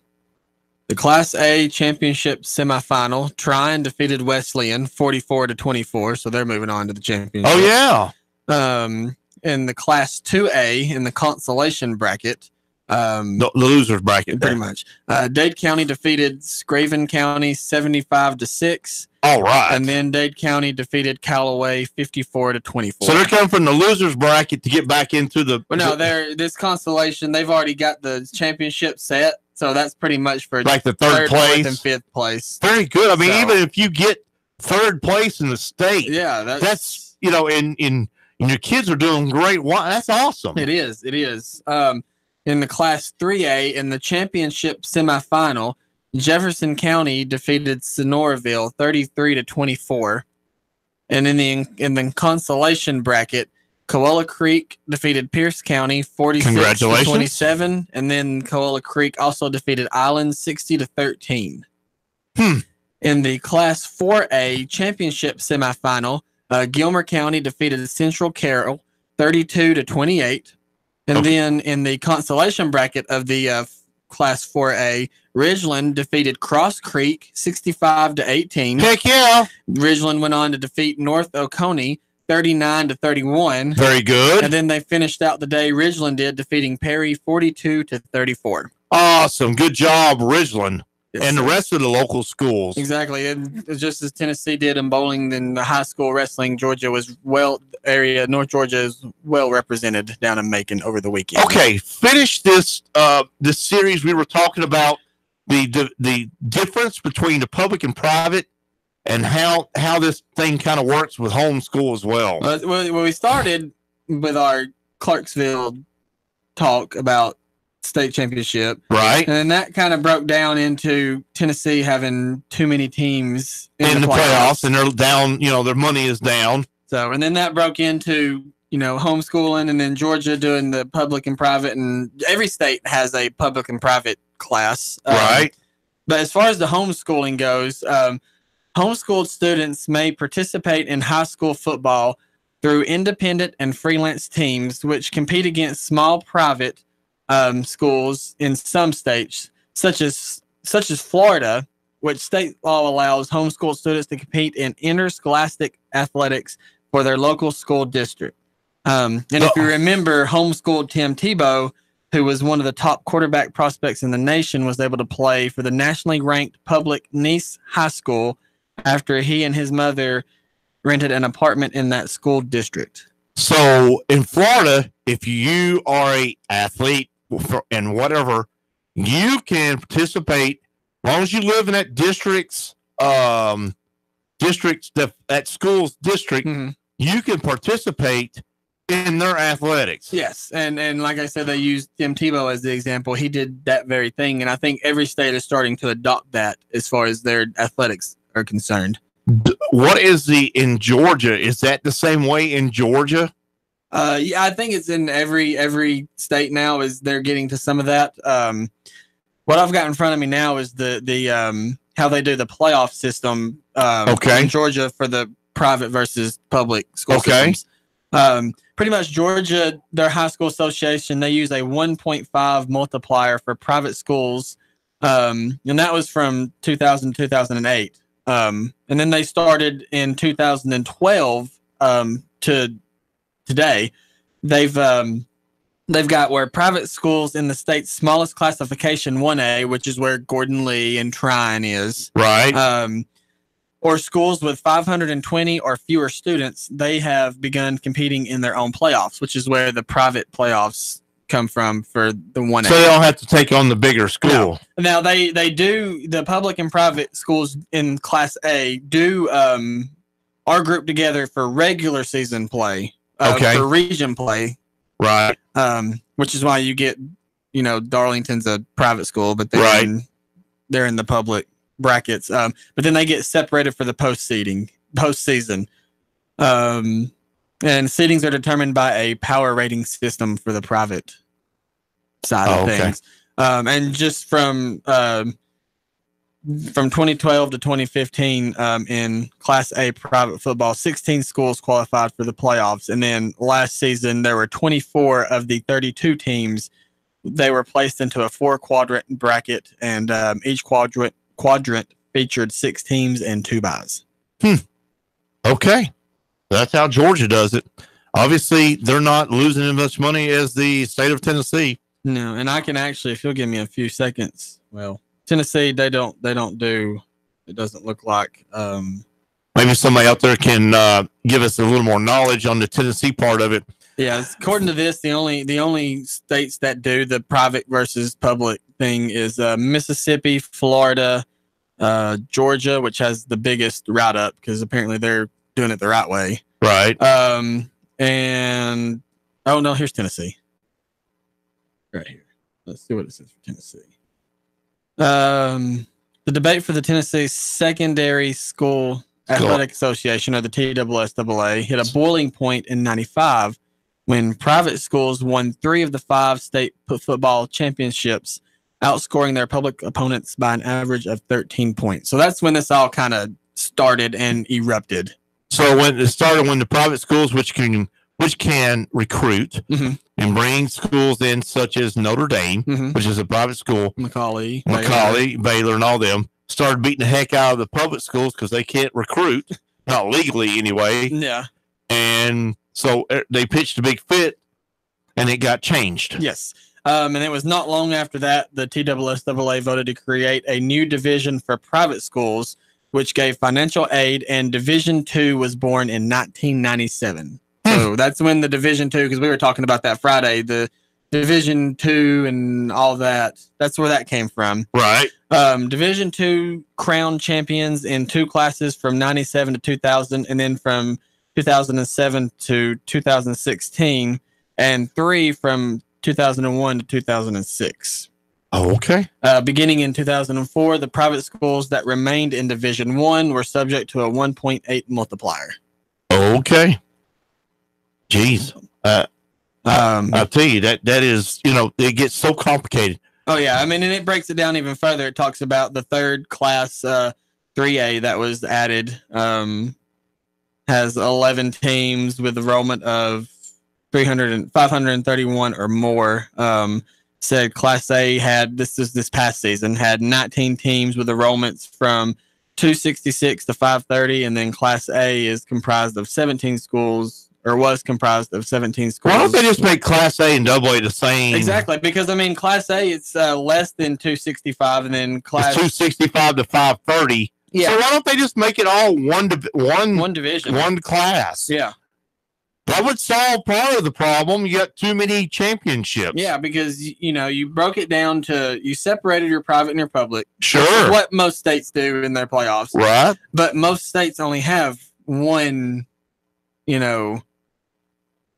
Class A championship semifinal, Tryon defeated Wesleyan 44-24, so they're moving on to the championship.
Oh yeah.
In the Class 2A in the consolation bracket,
the losers bracket,
pretty much. Dade County defeated Scraven County 75-6.
All right.
And then Dade County defeated Callaway 54-24.
So they're coming from the losers bracket to get back into the.
Well, no, this consolation, they've already got the championship set. So that's pretty much for
like the third place,
fourth, and fifth place.
Very good. I mean, even if you get third place in the state,
yeah, that's
and your kids are doing great. That's awesome.
It is. It is. In the Class 3A in the championship semifinal, Jefferson County defeated Sonoraville 33-24, and in the consolation bracket, Coala Creek defeated Pierce County 46-27, and then Coala Creek also defeated Island 60-13. In the Class 4A championship semifinal, Gilmer County defeated Central Carroll 32-28, and then in the consolation bracket of the Class 4A, Ridgeland defeated Cross Creek 65-18.
Heck yeah!
Ridgeland went on to defeat North Oconee 39-31.
Very good.
And then they finished out the day, Ridgeland did, defeating Perry 42-34.
Awesome. Good job, Ridgeland.
Yes,
and the rest of the local schools.
Exactly. And just as Tennessee did in bowling and the high school wrestling, Georgia was North Georgia is well represented down in Macon over the weekend.
Okay, finish this this series. We were talking about the difference between the public and private, and how this thing kind of works with homeschool as well.
Well, we started with our Clarksville talk about state championship,
right?
And that kind of broke down into Tennessee having too many teams in the playoffs,
and they're down. Their money is down.
So, and then that broke into homeschooling, and then Georgia doing the public and private, and every state has a public and private class,
right?
But as far as the homeschooling goes, homeschooled students may participate in high school football through independent and freelance teams, which compete against small private schools in some states, such as Florida, which state law allows homeschool students to compete in interscholastic athletics for their local school district. And if you remember, homeschooled Tim Tebow, who was one of the top quarterback prospects in the nation, was able to play for the nationally ranked public Nice High School after he and his mother rented an apartment in that school district.
So in Florida, if you are an athlete and whatever, you can participate as long as you live in that district's that school's district. You can participate in their athletics.
Yes, and like I said, they used Tim Tebow as the example. He did that very thing, and I think every state is starting to adopt that as far as their athletics are concerned.
What is in Georgia? Is that the same way in Georgia?
Yeah, I think it's in every state now. Is they're getting to some of that. What I've got in front of me now is the how they do the playoff system. In Georgia for the private versus public school systems. Pretty much Georgia, their high school association, they use a 1.5 multiplier for private schools. And that was from 2000 to 2008. And then they started in 2012 to today. They've got where private schools in the state's smallest classification, 1A, which is where Gordon Lee and Trine is.
Right.
Or schools with 520 or fewer students, they have begun competing in their own playoffs, which is where the private playoffs come from for the 1A.
So they don't have to take on the bigger school.
No. Now they do, the public and private schools in Class A do are grouped together for regular season play, for region play.
Right.
Which is why you get, Darlington's a private school, but they're in the public brackets. But then they get separated for the postseason. And seedings are determined by a power rating system for the private side of things. And just from 2012 to 2015, in Class A private football, 16 schools qualified for the playoffs. And then last season, there were 24 of the 32 teams. They were placed into a 4-quadrant bracket, and each quadrant featured 6 teams and 2 byes.
Okay. That's how Georgia does it. Obviously, they're not losing as much money as the state of Tennessee.
No, and I can actually, if you'll give me a few seconds, Tennessee, they don't do, it doesn't look like.
Maybe somebody out there can give us a little more knowledge on the Tennessee part of it.
Yeah, according to this, the only states that do the private versus public thing is Mississippi, Florida, Georgia, which has the biggest route up because apparently they're doing it the right way.
Right.
And here's Tennessee. Right here. Let's see what it says for Tennessee. The debate for the Tennessee Secondary School Athletic Association, or the TSSAA, hit a boiling point in '95 when private schools won 3 of the 5 state football championships, outscoring their public opponents by an average of 13 points. So that's when this all kind of started and erupted.
So when it started, when the private schools, which can recruit and bring schools in, such as Notre Dame, which is a private school,
Macaulay,
Baylor, and all them, started beating the heck out of the public schools because they can't recruit, not legally anyway.
Yeah.
And so they pitched a big fit, and it got changed.
Yes. And it was not long after that the TSSAA voted to create a new division for private schools, which gave financial aid, and Division II was born in 1997. So that's when the Division II, because we were talking about that Friday, the Division II and all that, that's where that came from.
Right.
Division II crowned champions in 2 classes from 97 to 2000, and then from 2007 to 2016, and 3 from 2001 to 2006.
Oh, okay.
Beginning in 2004, the private schools that remained in Division I were subject to a 1.8 multiplier.
Okay. Jeez. I'll tell you, that is, it gets so complicated.
Oh, yeah. I mean, and it breaks it down even further. It talks about the 3rd class 3A that was added, has 11 teams with enrollment of 531 or more. Said Class A had, this past season, had 19 teams with enrollments from 266 to 530, and then Class A is comprised of 17 schools, or was comprised of 17 schools.
Why don't they just make Class A and Double A the same?
Exactly, because, I mean, Class A, it's less than 265, and then Class...
It's 265 to 530.
Yeah.
So why don't they just make it all one division?
One class.
Yeah. That would solve part of the problem. You got too many championships.
Yeah, because you broke it down to you separated your private and your public.
Sure.
Which is what most states do in their playoffs.
Right.
But most states only have one,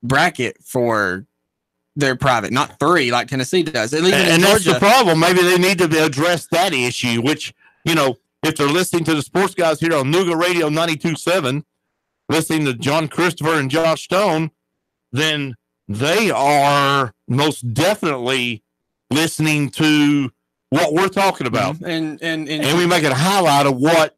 bracket for their private, not three like Tennessee does. And
that's the problem. Maybe they need to address that issue, which, if they're listening to the Sports Guys here on Nuga Radio 92.7, listening to John Christopher and Josh Stone, then they are most definitely listening to what we're talking about.
And
we make it a highlight of what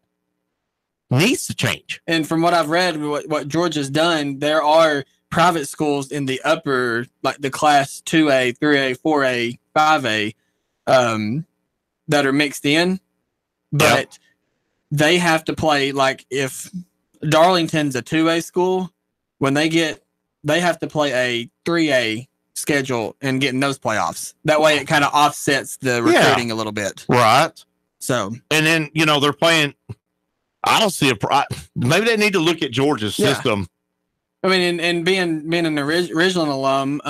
needs to change.
And from what I've read, what Georgia's done, there are private schools in the upper, like the class 2A, 3A, 4A, 5A, that are mixed in, but they have to play, like if Darlington's a 2A school, when they have to play a 3A schedule and get in those playoffs. That way it kind of offsets the recruiting a little bit.
Right.
So,
and then, they're playing, I don't see maybe they need to look at Georgia's system.
I mean, and being an Ridgeland alum,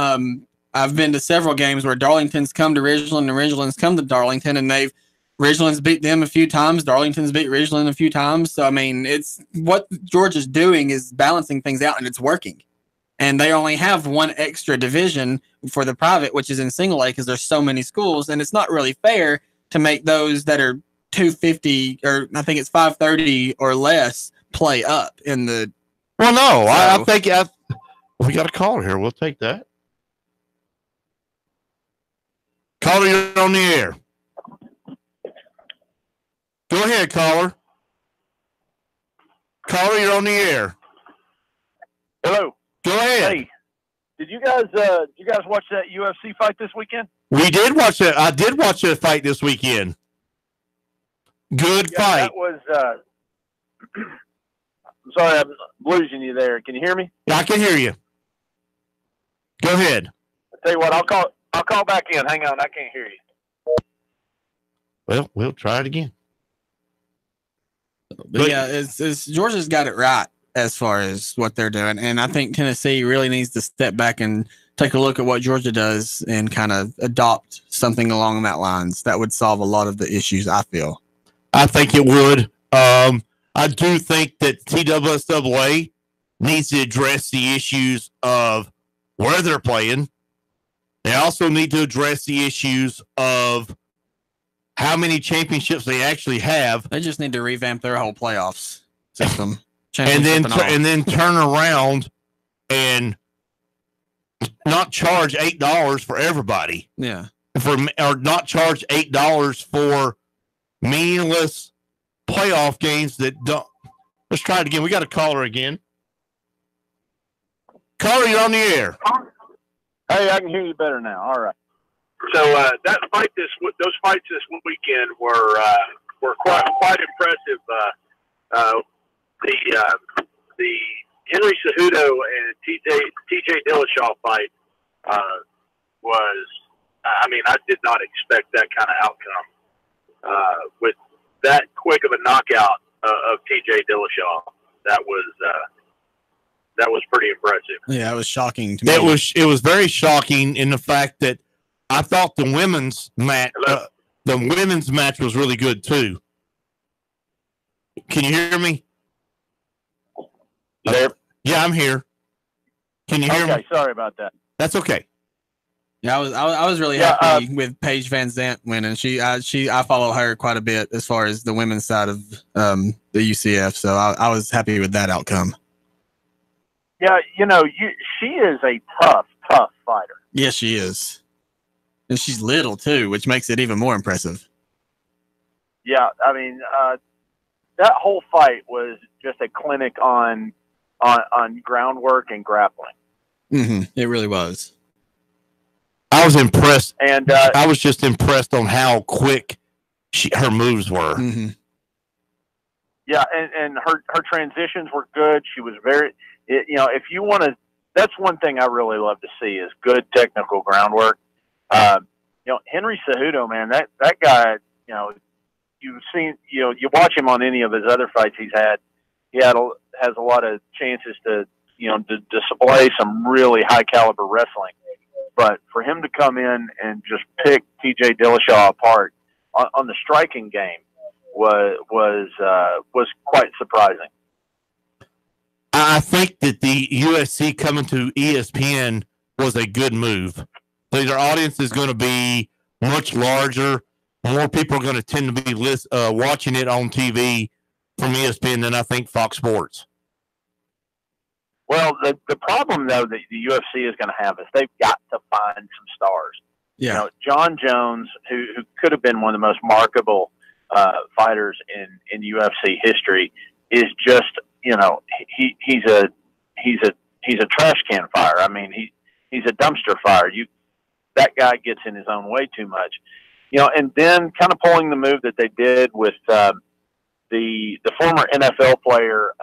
I've been to several games where Darlington's come to Ridgeland and Ridgeland's come to Darlington, and Ridgeland's beat them a few times. Darlington's beat Ridgeland a few times. So, I mean, it's what Georgia's doing is balancing things out, and it's working. And they only have one extra division for the private, which is in single A, because there's so many schools, and it's not really fair to make those that are 250 or I think it's 530 or less play up in the.
Well, no, I think we got a caller here. We'll take that. Caller, you're on the air. Go ahead, caller. Caller, you're on the air.
Hello.
Go ahead.
Hey, did you guys watch that UFC fight this weekend?
We did watch it. I did watch that fight this weekend. Good fight.
That was. I'm sorry, I'm losing you there. Can you hear me?
Yeah, I can hear you. Go ahead.
I'll tell you what, I'll call back in. Hang on, I can't hear you.
Well, we'll try it again.
But yeah, it's Georgia's got it right as far as what they're doing, and I think Tennessee really needs to step back and take a look at what Georgia does and kind of adopt something along that lines. That would solve a lot of the issues, I feel.
I think it would. I do think that TSSAA needs to address the issues of where they're playing. They also need to address the issues of how many championships they actually have.
They just need to revamp their whole playoffs system.
and then turn around and not charge $8 for everybody.
Yeah.
Or not charge $8 for meaningless playoff games that don't. Let's try it again. We got a caller again. Caller, you're on the air.
Hey, I can hear you better now. All right.
So those fights this weekend were quite impressive. The Henry Cejudo and TJ Dillashaw fight was. I mean, I did not expect that kind of outcome with that quick of a knockout of TJ Dillashaw. That was pretty impressive.
Yeah, it was shocking to me.
It was very shocking in the fact that I thought the women's match was really good too. Can you hear me?
There.
Yeah, I'm here. Can you hear me?
Okay, sorry about that.
That's okay.
Yeah, I was really happy with Paige Van Zandt winning. I follow her quite a bit as far as the women's side of the UCF, so I was happy with that outcome.
Yeah, she is a tough fighter.
Yes, she is, and she's little too, which makes it even more impressive.
Yeah, I mean, that whole fight was just a clinic on groundwork and grappling.
Mm-hmm. It really was.
I was impressed,
and
I was just impressed on how quick her moves were.
Mm-hmm.
Yeah, and her transitions were good. She was very, if you want to, that's one thing I really love to see is good technical groundwork. Henry Cejudo, man, that guy, you've seen, you watch him on any of his other fights he's had. He has a lot of chances to to display some really high caliber wrestling. But for him to come in and just pick T.J. Dillashaw apart on the striking game was quite surprising.
I think that the UFC coming to ESPN was a good move. So their audience is going to be much larger. More people are going to tend to be watching it on TV from ESPN than I think Fox Sports.
Well, the problem, though, that the UFC is going to have is they've got to find some stars.
Yeah.
John Jones, who could have been one of the most marketable fighters in UFC history, is just he's a trash can fire. I mean, he's a dumpster fire. That guy gets in his own way too much. And then kind of pulling the move that they did with the former NFL player.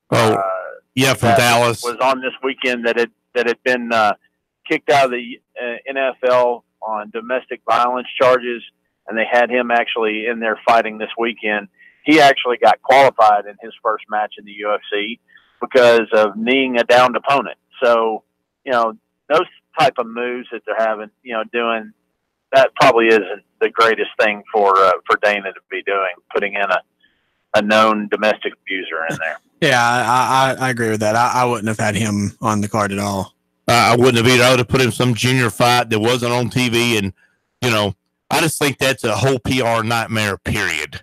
From Dallas
was on this weekend that had been kicked out of the NFL on domestic violence charges, and they had him actually in there fighting this weekend. He actually got qualified in his first match in the UFC because of kneeing a downed opponent. So, those type of moves that they're having, doing, that probably isn't the greatest thing for Dana to be doing, putting in a known domestic abuser in there.
Yeah, I agree with that. I wouldn't have had him on the card at all.
I wouldn't have either. I would have put in some junior fight that wasn't on TV. And, I just think that's a whole PR nightmare, period.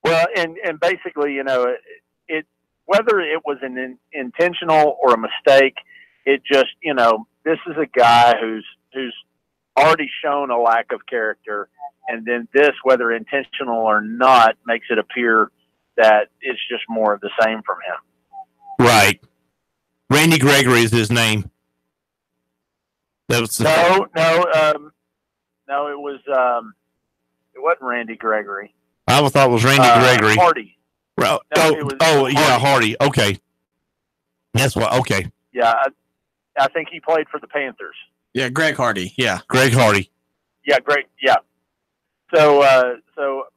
Well, and basically, whether it was an intentional or a mistake, it just, this is a guy who's already shown a lack of character. And then this, whether intentional or not, makes it appear that it's just more of the same from him.
Right. Randy Gregory is his name. That was
No, it wasn't Randy Gregory.
I thought it was Randy Gregory.
Hardy.
Well,
Hardy.
Hardy. Okay. That's what. Okay.
Yeah, I think he played for the Panthers.
Yeah, Greg Hardy. Yeah,
Greg Hardy.
Yeah, great. Yeah. So,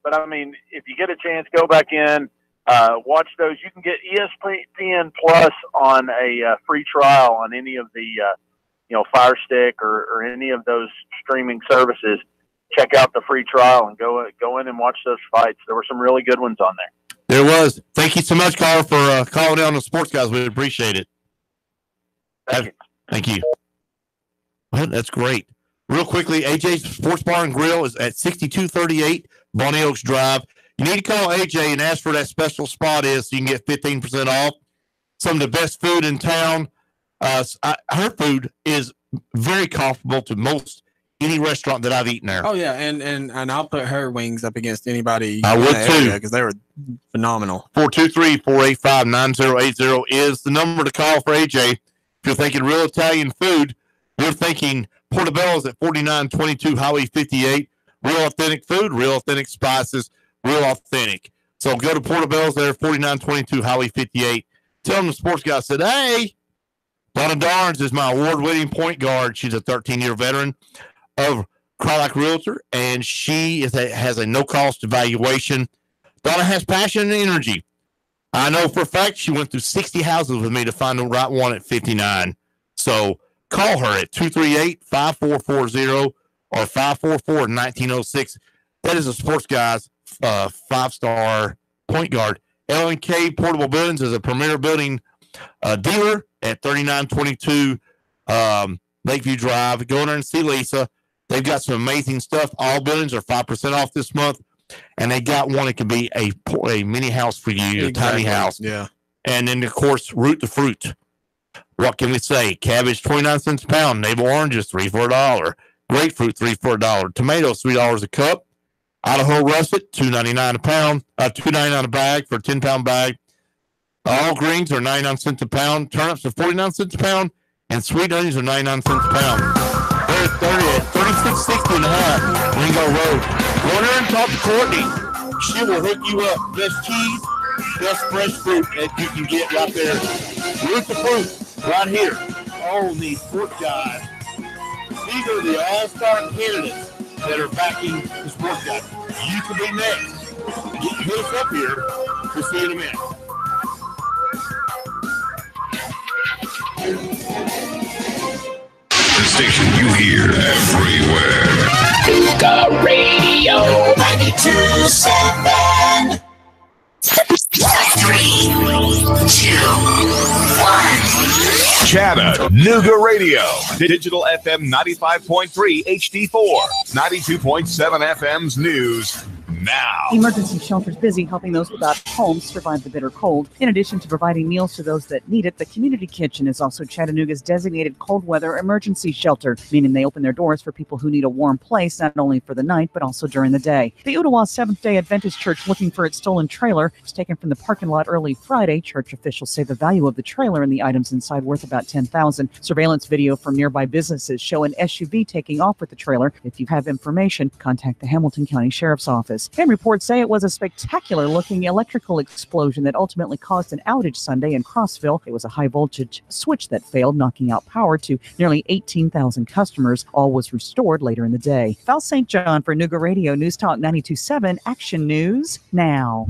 but I mean, if you get a chance, go back in, watch those. You can get ESPN Plus on a free trial on any of the, Fire Stick or any of those streaming services. Check out the free trial and go in and watch those fights. There were some really good ones on there.
There was. Thank you so much, Carl, for calling down the Sports Guys. We appreciate it. Thank you. Well, that's great. Real quickly, AJ's Sports Bar and Grill is at 6238 Bonnie Oaks Drive. You need to call AJ and ask for that special spot so you can get 15% off. Some of the best food in town. Her food is very comparable to most any restaurant that I've eaten there.
Oh yeah, and I'll put her wings up against anybody.
I would too,
because they were phenomenal.
423-485-9080 is the number to call for AJ. If you're thinking real Italian food, you're thinking Portobello's at 4922 Highway 58. Real authentic food, real authentic spices, real authentic. So go to Portobello's there, 4922 Highway 58. Tell them the Sports Guy said, hey, Donna Darns is my award-winning point guard. She's a 13-year veteran of Crawlike Realtor, and she has a no-cost evaluation. Donna has passion and energy. I know for a fact she went through 60 houses with me to find the right one at 59. So call her at 238-5440 or 544-1906. That is a Sports Guys 5-star point guard. L&K Portable Buildings is a premier building dealer at 3922 Lakeview Drive. Go in there and see Lisa. They've got some amazing stuff. All buildings are 5% off this month, and they got one that can be a mini house for you, a tiny house.
Yeah.
And then, of course, Root the Fruit. What can we say? Cabbage, 29 cents a pound. Navel oranges, 3 for $1. Grapefruit, 3 for $1. Tomatoes, $3 a cup. Idaho russet, $2.99 a pound. $2.99 a bag for a 10-pound bag. All greens are 99 cents a pound. Turnips are 49 cents a pound. And sweet onions are 99 cents a pound. They're at 36.60 and a half. Ringo Road. Go in there and talk to Courtney. She will hook you up. Best cheese, best fresh fruit that you can get right there. Root the fruit right here. All these Sports Guys. These are the all-star candidates that are backing the Sports Guys. You could be next. Hit us up here to see in a minute.
station you hear everywhere.
Nuga Radio 92.7. 3, 2, 1.
Chattanooga Radio. Digital FM 95.3 HD4. 92.7 FM's news now.
Emergency shelters busy helping those without homes survive the bitter cold. In addition to providing meals to those that need it, the Community Kitchen is also Chattanooga's designated cold weather emergency shelter, meaning they open their doors for people who need a warm place, not only for the night, but also during the day. The Ottawa Seventh-day Adventist Church looking for its stolen trailer was taken from the parking lot early Friday. Church officials say the value of the trailer and the items inside worth about $10,000. Surveillance video from nearby businesses show an SUV taking off with the trailer. If you have information, contact the Hamilton County Sheriff's Office. And reports say it was a spectacular-looking electrical explosion that ultimately caused an outage Sunday in Crossville. It was a high-voltage switch that failed, knocking out power to nearly 18,000 customers. All was restored later in the day. Val St. John for Nuga Radio News Talk 92.7 Action News now.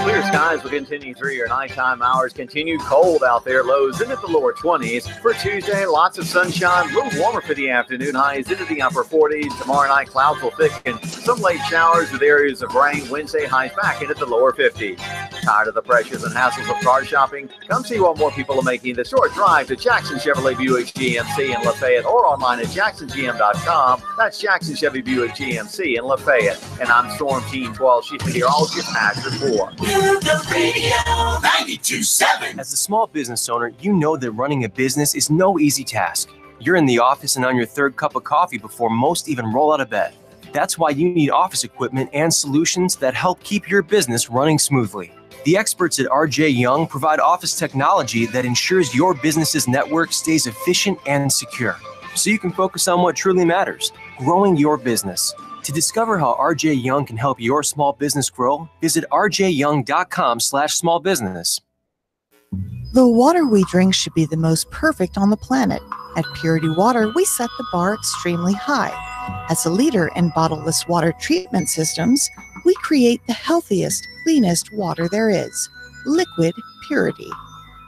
Clear skies will continue through your nighttime hours. Continued cold out there. Lows into the lower 20s. For Tuesday, lots of sunshine. A little warmer for the afternoon. Highs into the upper 40s. Tomorrow night, clouds will thicken. Some late showers with areas of rain. Wednesday, highs back into the lower 50s. Tired of the pressures and hassles of car shopping? Come see what more people are making the short drive to Jackson Chevrolet Buick GMC in Lafayette or online at jacksongm.com. That's Jackson Chevy Buick GMC in Lafayette. And I'm Storm Team 12. She's been here all your past before.
Nuga Radio 92.7.
As a small business owner, you know that running a business is no easy task. You're in the office and on your third cup of coffee before most even roll out of bed. That's why you need office equipment and solutions that help keep your business running smoothly. The experts at RJ Young provide office technology that ensures your business's network stays efficient and secure, so you can focus on what truly matters, growing your business. To discover how RJ Young can help your small business grow, visit rjyoung.com/smallbusiness.
The water we drink should be the most perfect on the planet. At Purity Water, we set the bar extremely high. As a leader in bottleless water treatment systems, we create the healthiest, cleanest water there is, liquid purity.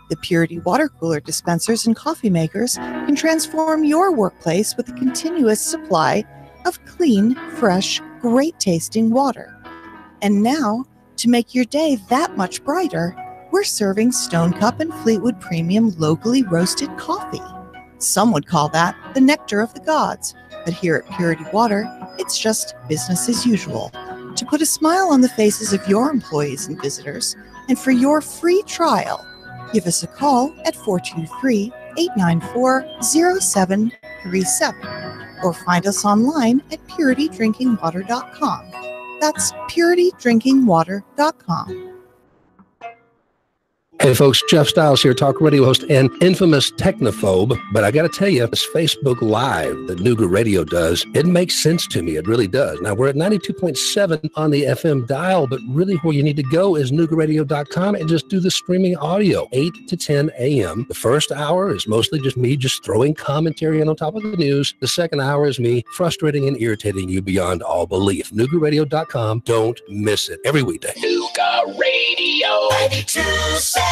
The Purity water cooler dispensers and coffee makers can transform your workplace with a continuous supply of clean, fresh, great-tasting water. And now, to make your day that much brighter, we're serving Stone Cup and Fleetwood Premium locally roasted coffee. Some would call that the nectar of the gods, but here at Purity Water, it's just business as usual. To put a smile on the faces of your employees and visitors, and for your free trial, give us a call at 423-894-0737 or find us online at puritydrinkingwater.com. That's puritydrinkingwater.com.
Hey folks, Jeff Stiles here, talk radio host and infamous technophobe. But I got to tell you, this Facebook Live that Nuga Radio does, it makes sense to me. It really does. Now, we're at 92.7 on the FM dial, but really where you need to go is nugaradio.com and just do the streaming audio, 8 to 10 a.m. The first hour is mostly just me just throwing commentary in on top of the news. The second hour is me frustrating and irritating you beyond all belief. nugaradio.com. Don't miss it. Every weekday.
Nuga Radio 92.7.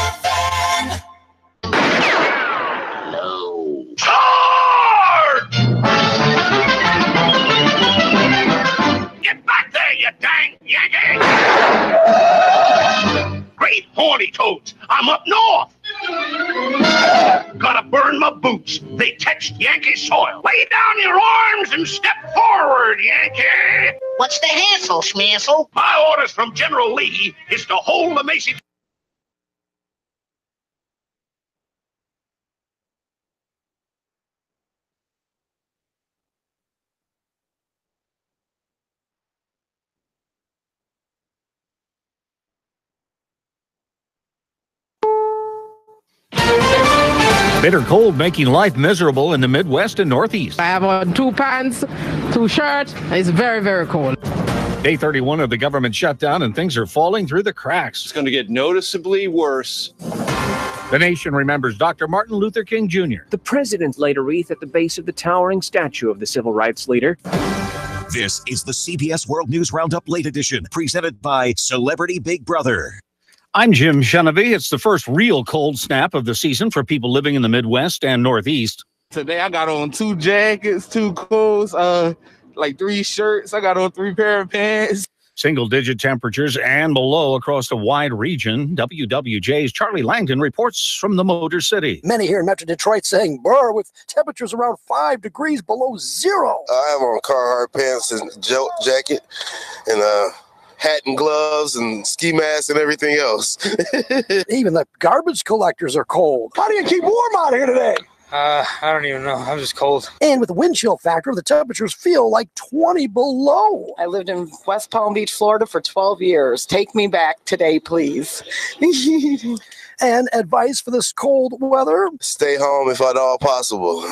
Low.
Charge! Get back there, you dang Yankee! Great horny toads, I'm up north. Gotta burn my boots. They touched Yankee soil. Lay down your arms and step forward, Yankee!
What's the hassle, Schmassel?
My orders from General Lee is to hold the Macy...
Bitter cold making life miserable in the Midwest and Northeast.
I have on 2 pants, 2 shirts. It's very, very cold.
Day 31 of the government shutdown, and things are falling through the cracks.
It's going to get noticeably worse.
The nation remembers Dr. Martin Luther King Jr.
The president laid a wreath at the base of the towering statue of the civil rights leader.
This is the CBS World News Roundup Late Edition, presented by Celebrity Big Brother.
I'm Jim Chenevy. It's the first real cold snap of the season for people living in the Midwest and Northeast.
Today I got on 2 jackets, 2 coats, like 3 shirts. I got on 3 pair of pants.
Single-digit temperatures and below across a wide region. WWJ's Charlie Langton reports from the Motor City.
Many here in Metro Detroit saying, brr, with temperatures around 5 degrees below zero.
I have on Carhartt pants and jacket and hat and gloves and ski mask and everything else.
Even the garbage collectors are cold. How do you keep warm out here today?
I don't even know. I'm just cold.
And with the wind chill factor, the temperatures feel like 20 below.
I lived in West Palm Beach, Florida for 12 years. Take me back today, please.
And advice for this cold weather?
Stay home if at all possible.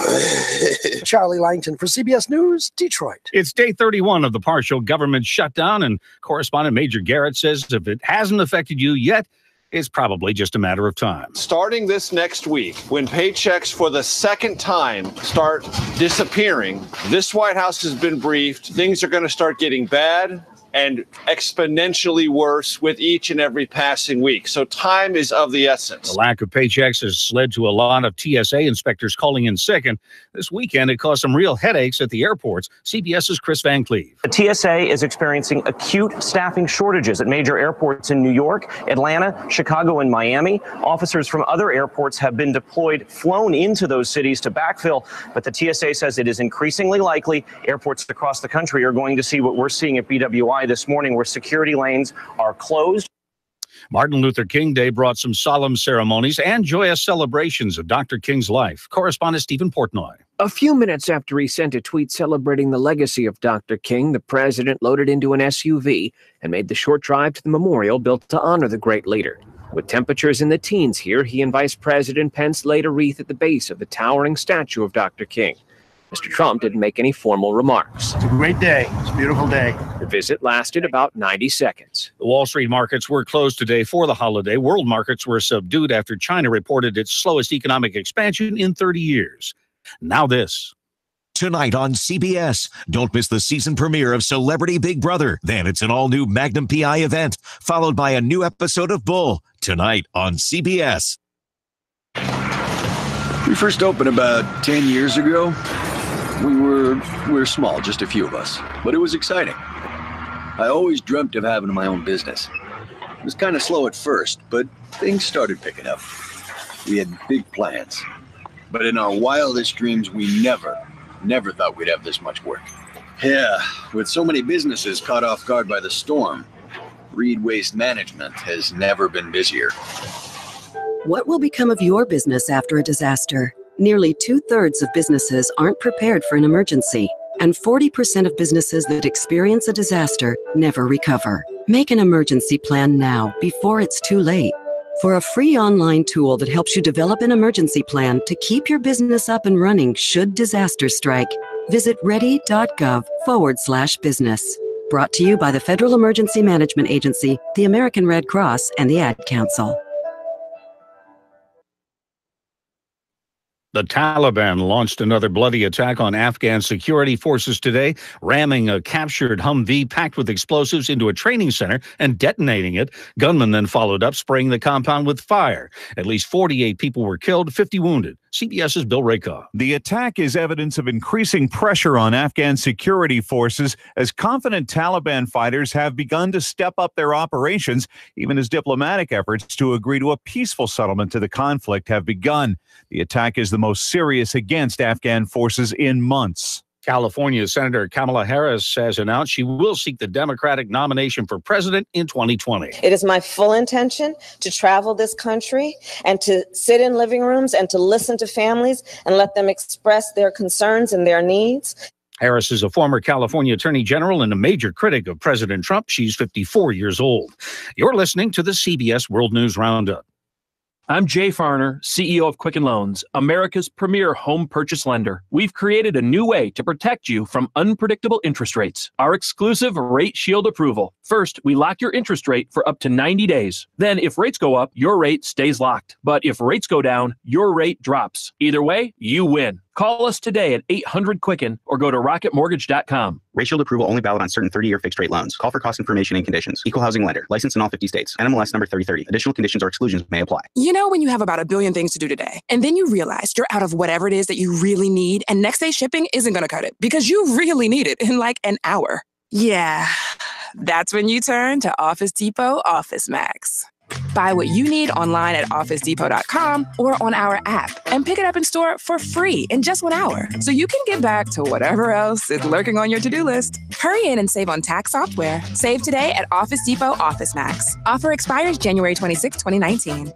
Charlie Langton for CBS News, Detroit.
It's day 31 of the partial government shutdown, and correspondent Major Garrett says if it hasn't affected you yet, it's probably just a matter of time.
Starting this next week, when paychecks for the second time start disappearing, this White House has been briefed. Things are going to start getting bad and exponentially worse with each and every passing week. So time is of the essence.
The lack of paychecks has led to a lot of TSA inspectors calling in sick, and this weekend it caused some real headaches at the airports. CBS's Chris Van Cleve.
The TSA is experiencing acute staffing shortages at major airports in New York, Atlanta, Chicago, and Miami. Officers from other airports have been flown into those cities to backfill, but the TSA says it is increasingly likely airports across the country are going to see what we're seeing at BWI this morning, where security lanes are closed.
Martin Luther King Day brought some solemn ceremonies and joyous celebrations of Dr. King's life. Correspondent Stephen Portnoy.
A few minutes after he sent a tweet celebrating the legacy of Dr. King, the president loaded into an SUV and made the short drive to the memorial built to honor the great leader. With temperatures in the teens here, he and Vice President Pence laid a wreath at the base of the towering statue of Dr. King. Mr. Trump didn't make any formal remarks.
It's a great day. It's a beautiful day.
The visit lasted about 90 seconds.
The Wall Street markets were closed today for the holiday. World markets were subdued after China reported its slowest economic expansion in 30 years. Now this.
Tonight on CBS, don't miss the season premiere of Celebrity Big Brother. Then it's an all-new Magnum PI event, followed by a new episode of Bull. Tonight on CBS.
We first opened about 10 years ago. We were small, just a few of us, but it was exciting. I always dreamt of having my own business. It was kind of slow at first, but things started picking up. We had big plans, but in our wildest dreams, we never thought we'd have this much work. Yeah, with so many businesses caught off guard by the storm, Reed Waste Management has never been busier.
What will become of your business after a disaster? Nearly 2/3 of businesses aren't prepared for an emergency, and 40% of businesses that experience a disaster never recover. Make an emergency plan now, before it's too late. For a free online tool that helps you develop an emergency plan to keep your business up and running should disaster strike, visit ready.gov/business. Brought to you by the Federal Emergency Management Agency, the American Red Cross, and the Ad Council.
The Taliban launched another bloody attack on Afghan security forces today, ramming a captured Humvee packed with explosives into a training center and detonating it. Gunmen then followed up, spraying the compound with fire. At least 48 people were killed, 50 wounded. CBS's Bill Raykaw.
The attack is evidence of increasing pressure on Afghan security forces as confident Taliban fighters have begun to step up their operations, even as diplomatic efforts to agree to a peaceful settlement to the conflict have begun. The attack is the most serious against Afghan forces in months.
California Senator Kamala Harris has announced she will seek the Democratic nomination for president in 2020.
It is my full intention to travel this country and to sit in living rooms and to listen to families and let them express their concerns and their needs.
Harris is a former California Attorney General and a major critic of President Trump. She's 54 years old. You're listening to the CBS World News Roundup.
I'm Jay Farner, CEO of Quicken Loans, America's premier home purchase lender. We've created a new way to protect you from unpredictable interest rates. Our exclusive Rate Shield approval. First, we lock your interest rate for up to 90 days. Then, if rates go up, your rate stays locked. But if rates go down, your rate drops. Either way, you win. Call us today at 800-QUICKEN or go to rocketmortgage.com.
Rate Shield approval only valid on certain 30-year fixed-rate loans. Call for cost information and conditions. Equal housing lender. Licensed in all 50 states. NMLS number 3030. Additional conditions or exclusions may apply.
You know when you have about a billion things to do today, and then you realize you're out of whatever it is that you really need, and next day shipping isn't going to cut it because you really need it in like an hour. Yeah, that's when you turn to Office Depot Office Max. Buy what you need online at OfficeDepot.com or on our app and pick it up in store for free in just 1 hour so you can get back to whatever else is lurking on your to-do list. Hurry in and save on tax software. Save today at Office Depot Office Max. Offer expires January 26, 2019.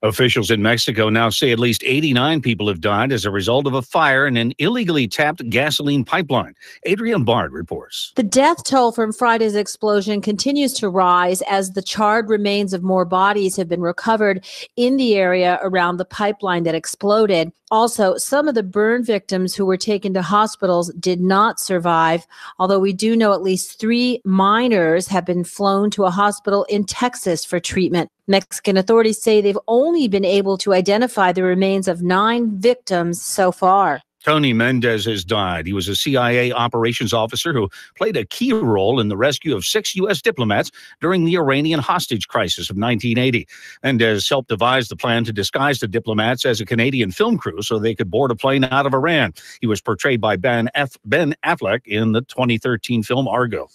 Officials in Mexico now say at least 89 people have died as a result of a fire in an illegally tapped gasoline pipeline. Adrienne Bard reports.
The death toll from Friday's explosion continues to rise as the charred remains of more bodies have been recovered in the area around the pipeline that exploded. Also, some of the burn victims who were taken to hospitals did not survive, although we do know at least 3 minors have been flown to a hospital in Texas for treatment. Mexican authorities say they've only been able to identify the remains of 9 victims so far.
Tony Mendez has died. He was a CIA operations officer who played a key role in the rescue of 6 U.S. diplomats during the Iranian hostage crisis of 1980. Mendez helped devise the plan to disguise the diplomats as a Canadian film crew so they could board a plane out of Iran. He was portrayed by Ben Affleck in the 2013 film Argo.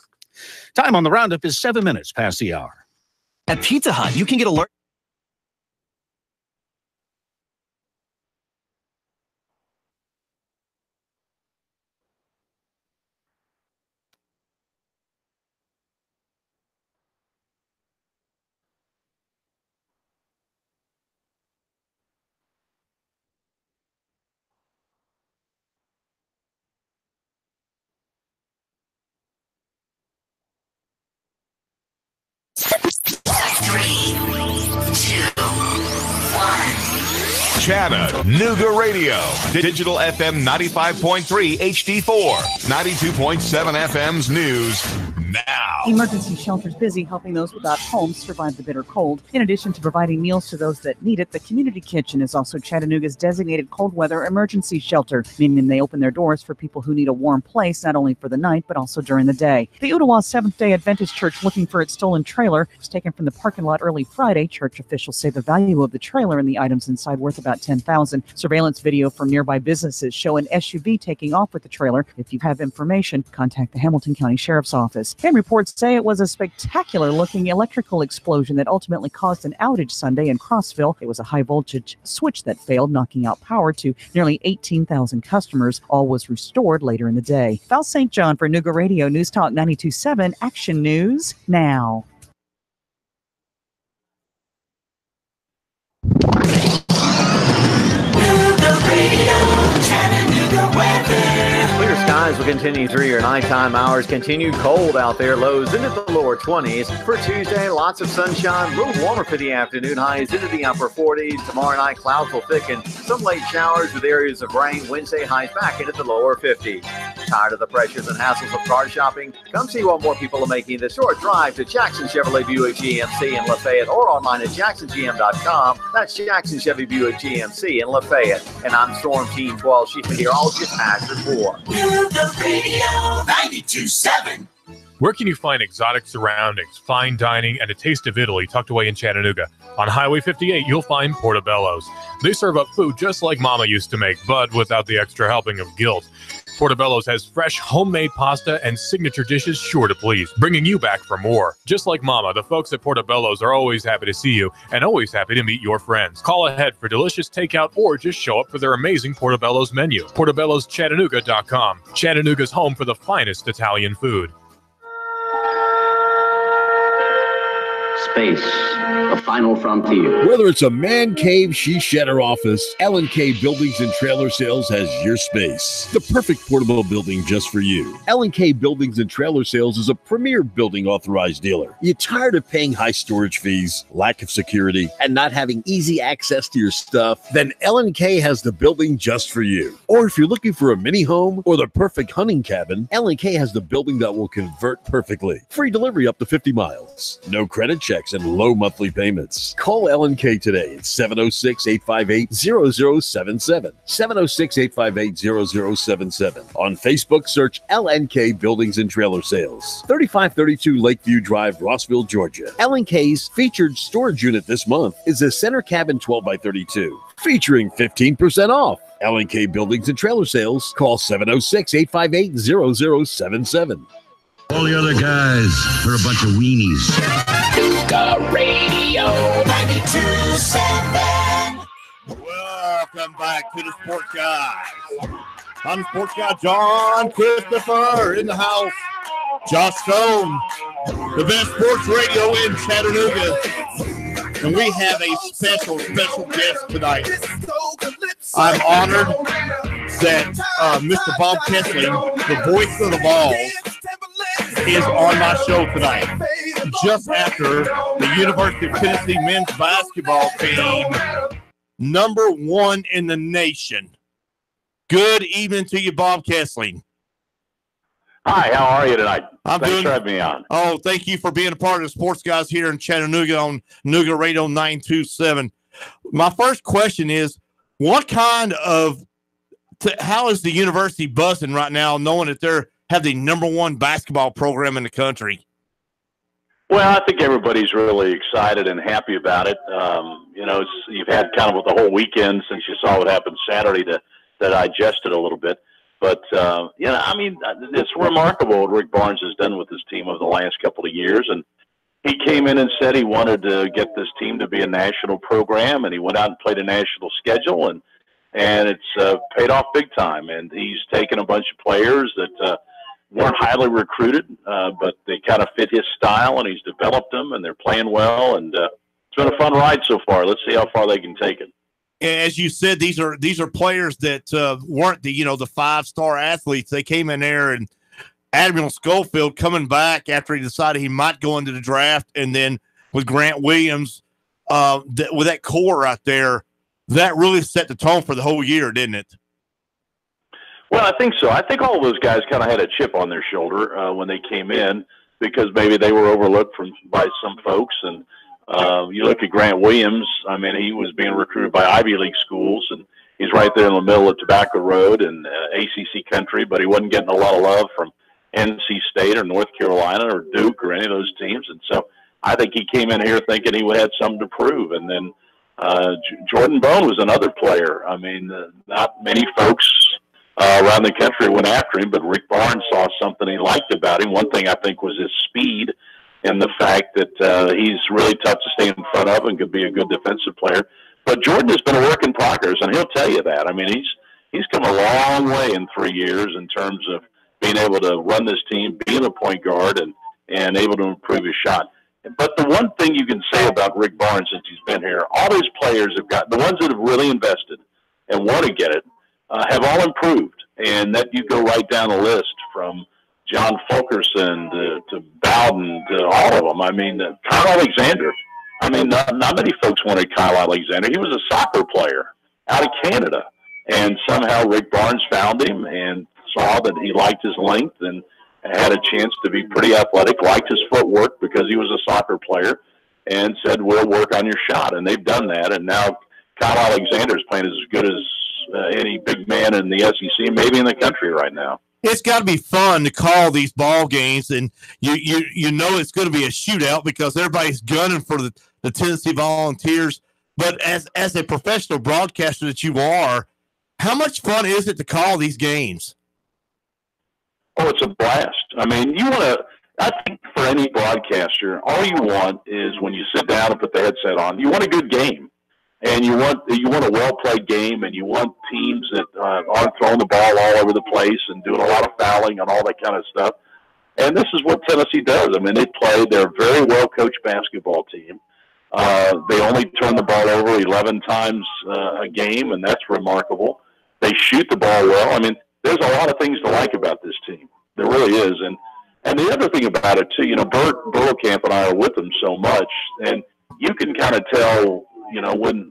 Time on the roundup is 7 minutes past the hour.
At Pizza Hut, you can get alert.
Chattanooga Radio. Digital FM 95.3 HD4. 92.7 FM's news now.
Emergency shelters busy helping those without homes survive the bitter cold. In addition to providing meals to those that need it, the Community Kitchen is also Chattanooga's designated cold weather emergency shelter, meaning they open their doors for people who need a warm place, not only for the night, but also during the day. The Ottawa Seventh-day Adventist Church looking for its stolen trailer was taken from the parking lot early Friday. Church officials say the value of the trailer and the items inside worth about $10,000. Surveillance video from nearby businesses show an SUV taking off with the trailer. If you have information, contact the Hamilton County Sheriff's Office. And reports say it was a spectacular-looking electrical explosion that ultimately caused an outage Sunday in Crossville. It was a high-voltage switch that failed, knocking out power to nearly 18,000 customers. All was restored later in the day. Val St. John for Nooga Radio News Talk 92.7 Action News now.
Clear skies will continue through your nighttime hours. Continued cold out there. Lows into the lower 20s. For Tuesday, lots of sunshine. A little warmer for the afternoon. Highs into the upper 40s. Tomorrow night, clouds will thicken. Some late showers with areas of rain. Wednesday, highs back into the lower 50s. Tired of the pressures and hassles of car shopping? Come see what more people are making the short drive to Jackson Chevrolet Buick GMC in Lafayette or online at jacksongm.com. That's Jackson Chevy Buick GMC in Lafayette. And I'm Storm Team 12. She's here all your past report.
Nooga Radio 92.7.
Where can you find exotic surroundings, fine dining, and a taste of Italy tucked away in Chattanooga? On Highway 58, you'll find Portobello's. They serve up food just like Mama used to make, but without the extra helping of guilt. Portobello's has fresh, homemade pasta and signature dishes sure to please, bringing you back for more. Just like Mama, the folks at Portobello's are always happy to see you and always happy to meet your friends. Call ahead for delicious takeout or just show up for their amazing Portobello's menu. Portobello'sChattanooga.com. Chattanooga's home for the finest Italian food.
Space, the final frontier.
Whether it's a man cave, she shed or office, L&K Buildings and Trailer Sales has your space. The perfect portable building just for you. L&K Buildings and Trailer Sales is a premier building authorized dealer. You tired of paying high storage fees, lack of security, and not having easy access to your stuff? Then L&K has the building just for you. Or if you're looking for a mini home or the perfect hunting cabin, L&K has the building that will convert perfectly. Free delivery up to 50 miles. No credit checks and low monthly monthly payments. Call L&K today at 706-858-0077. 706-858-0077. On Facebook, search L&K Buildings and Trailer Sales. 3532 Lakeview Drive, Rossville, Georgia. L&K's featured storage unit this month is a center cabin 12x32, featuring 15% off. L&K Buildings and Trailer Sales. Call 706-858-0077.
All the other guys are a bunch of weenies.
Nuga Radio 92.7.
Welcome back to the Sportz Guys. I'm Sportz Guy John Christopher in the house. Josh Stone, the best sports radio in Chattanooga. And we have a special guest tonight. I'm honored that Mr. Bob Kessling, the voice of the Vols, is on my show tonight. Just after the University of Tennessee men's basketball team, #1 in the nation. Good evening to you, Bob Kessling.
Hi, how are you tonight?
Thanks
for having me on.
Oh, thank you for being a part of the Sportz Guys here in Chattanooga on Nuga Radio 927. My first question is, how is the university buzzing right now, knowing that they have the #1 basketball program in the country?
Well, I think everybody's really excited and happy about it. You've had kind of the whole weekend since you saw what happened Saturday to digest it a little bit. But, it's remarkable what Rick Barnes has done with this team over the last couple of years. And he came in and said he wanted to get this team to be a national program, and he went out and played a national schedule, and it's paid off big time. And he's taken a bunch of players that weren't highly recruited, but they kind of fit his style, and he's developed them, and they're playing well. And it's been a fun ride so far. Let's see how far they can take it.
As you said, these are players that weren't the 5-star athletes. They came in there, and Admiral Schofield coming back after he decided he might go into the draft, and then with Grant Williams, with that core out there, that really set the tone for the whole year, didn't it?
Well, I think so. I think all of those guys kind of had a chip on their shoulder when they came in, because maybe they were overlooked by some folks. And you look at Grant Williams, he was being recruited by Ivy League schools, and he's right there in the middle of Tobacco Road and ACC country, but he wasn't getting a lot of love from NC State or North Carolina or Duke or any of those teams. And so I think he came in here thinking he had something to prove. And then Jordan Bone was another player. Not many folks around the country went after him, but Rick Barnes saw something he liked about him. One thing I think was his speed and the fact that he's really tough to stay in front of and could be a good defensive player. But Jordan has been a work in progress, and he'll tell you that. He's come a long way in 3 years in terms of being able to run this team, being a point guard, and able to improve his shot. But the one thing you can say about Rick Barnes since he's been here, all his players have got, the ones that have really invested and want to get it, have all improved. And that you go right down the list from John Fulkerson to Bowden to all of them. Kyle Alexander. Not many folks wanted Kyle Alexander. He was a soccer player out of Canada. And somehow Rick Barnes found him and saw that he liked his length and had a chance to be pretty athletic, liked his footwork because he was a soccer player, and said, we'll work on your shot. And they've done that. And now Kyle Alexander is playing as good as any big man in the SEC, maybe in the country right now.
It's got to be fun to call these ball games, and you know it's going to be a shootout because everybody's gunning for the Tennessee Volunteers. But as a professional broadcaster that you are, how much fun is it to call these games?
Oh, it's a blast. I think for any broadcaster, all you want is when you sit down and put the headset on, you want a good game. And you want a well-played game, and you want teams that aren't throwing the ball all over the place and doing a lot of fouling and all that kind of stuff. And this is what Tennessee does. They're a very well-coached basketball team. They only turn the ball over 11 times a game, and that's remarkable. They shoot the ball well. There's a lot of things to like about this team. There really is. And the other thing about it, too, Bert Burlkamp and I are with them so much, and you can kind of tell – when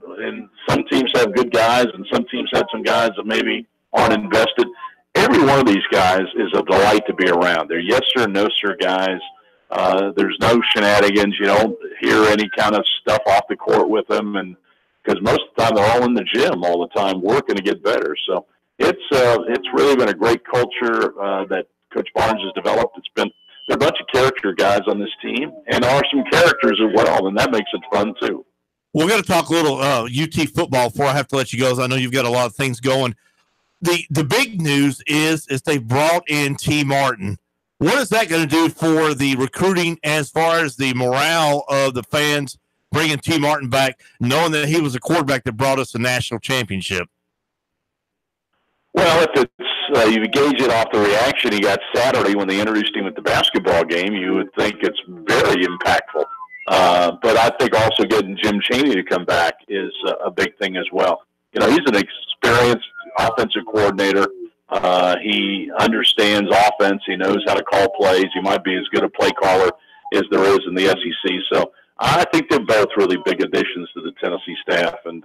some teams have good guys and some teams have some guys that maybe aren't invested. Every one of these guys is a delight to be around. They're yes sir, no sir guys. There's no shenanigans. You don't hear any kind of stuff off the court with them, and because most of the time they're all in the gym all the time working to get better. So it's really been a great culture that Coach Barnes has developed. There are a bunch of character guys on this team, and there are some characters as well, and that makes it fun too.
We're going to talk a little UT football before I have to let you go, as I know you've got a lot of things going. The big news is they brought in T. Martin. What is that going to do for the recruiting as far as the morale of the fans bringing T. Martin back, knowing that he was a quarterback that brought us a national championship?
Well, if it's you gauge it off the reaction he got Saturday when they introduced him at the basketball game, you would think it's very impactful. But I think also getting Jim Chaney to come back is a big thing as well. You know, he's an experienced offensive coordinator. He understands offense. He knows how to call plays. He might be as good a play caller as there is in the SEC. So I think they're both really big additions to the Tennessee staff. And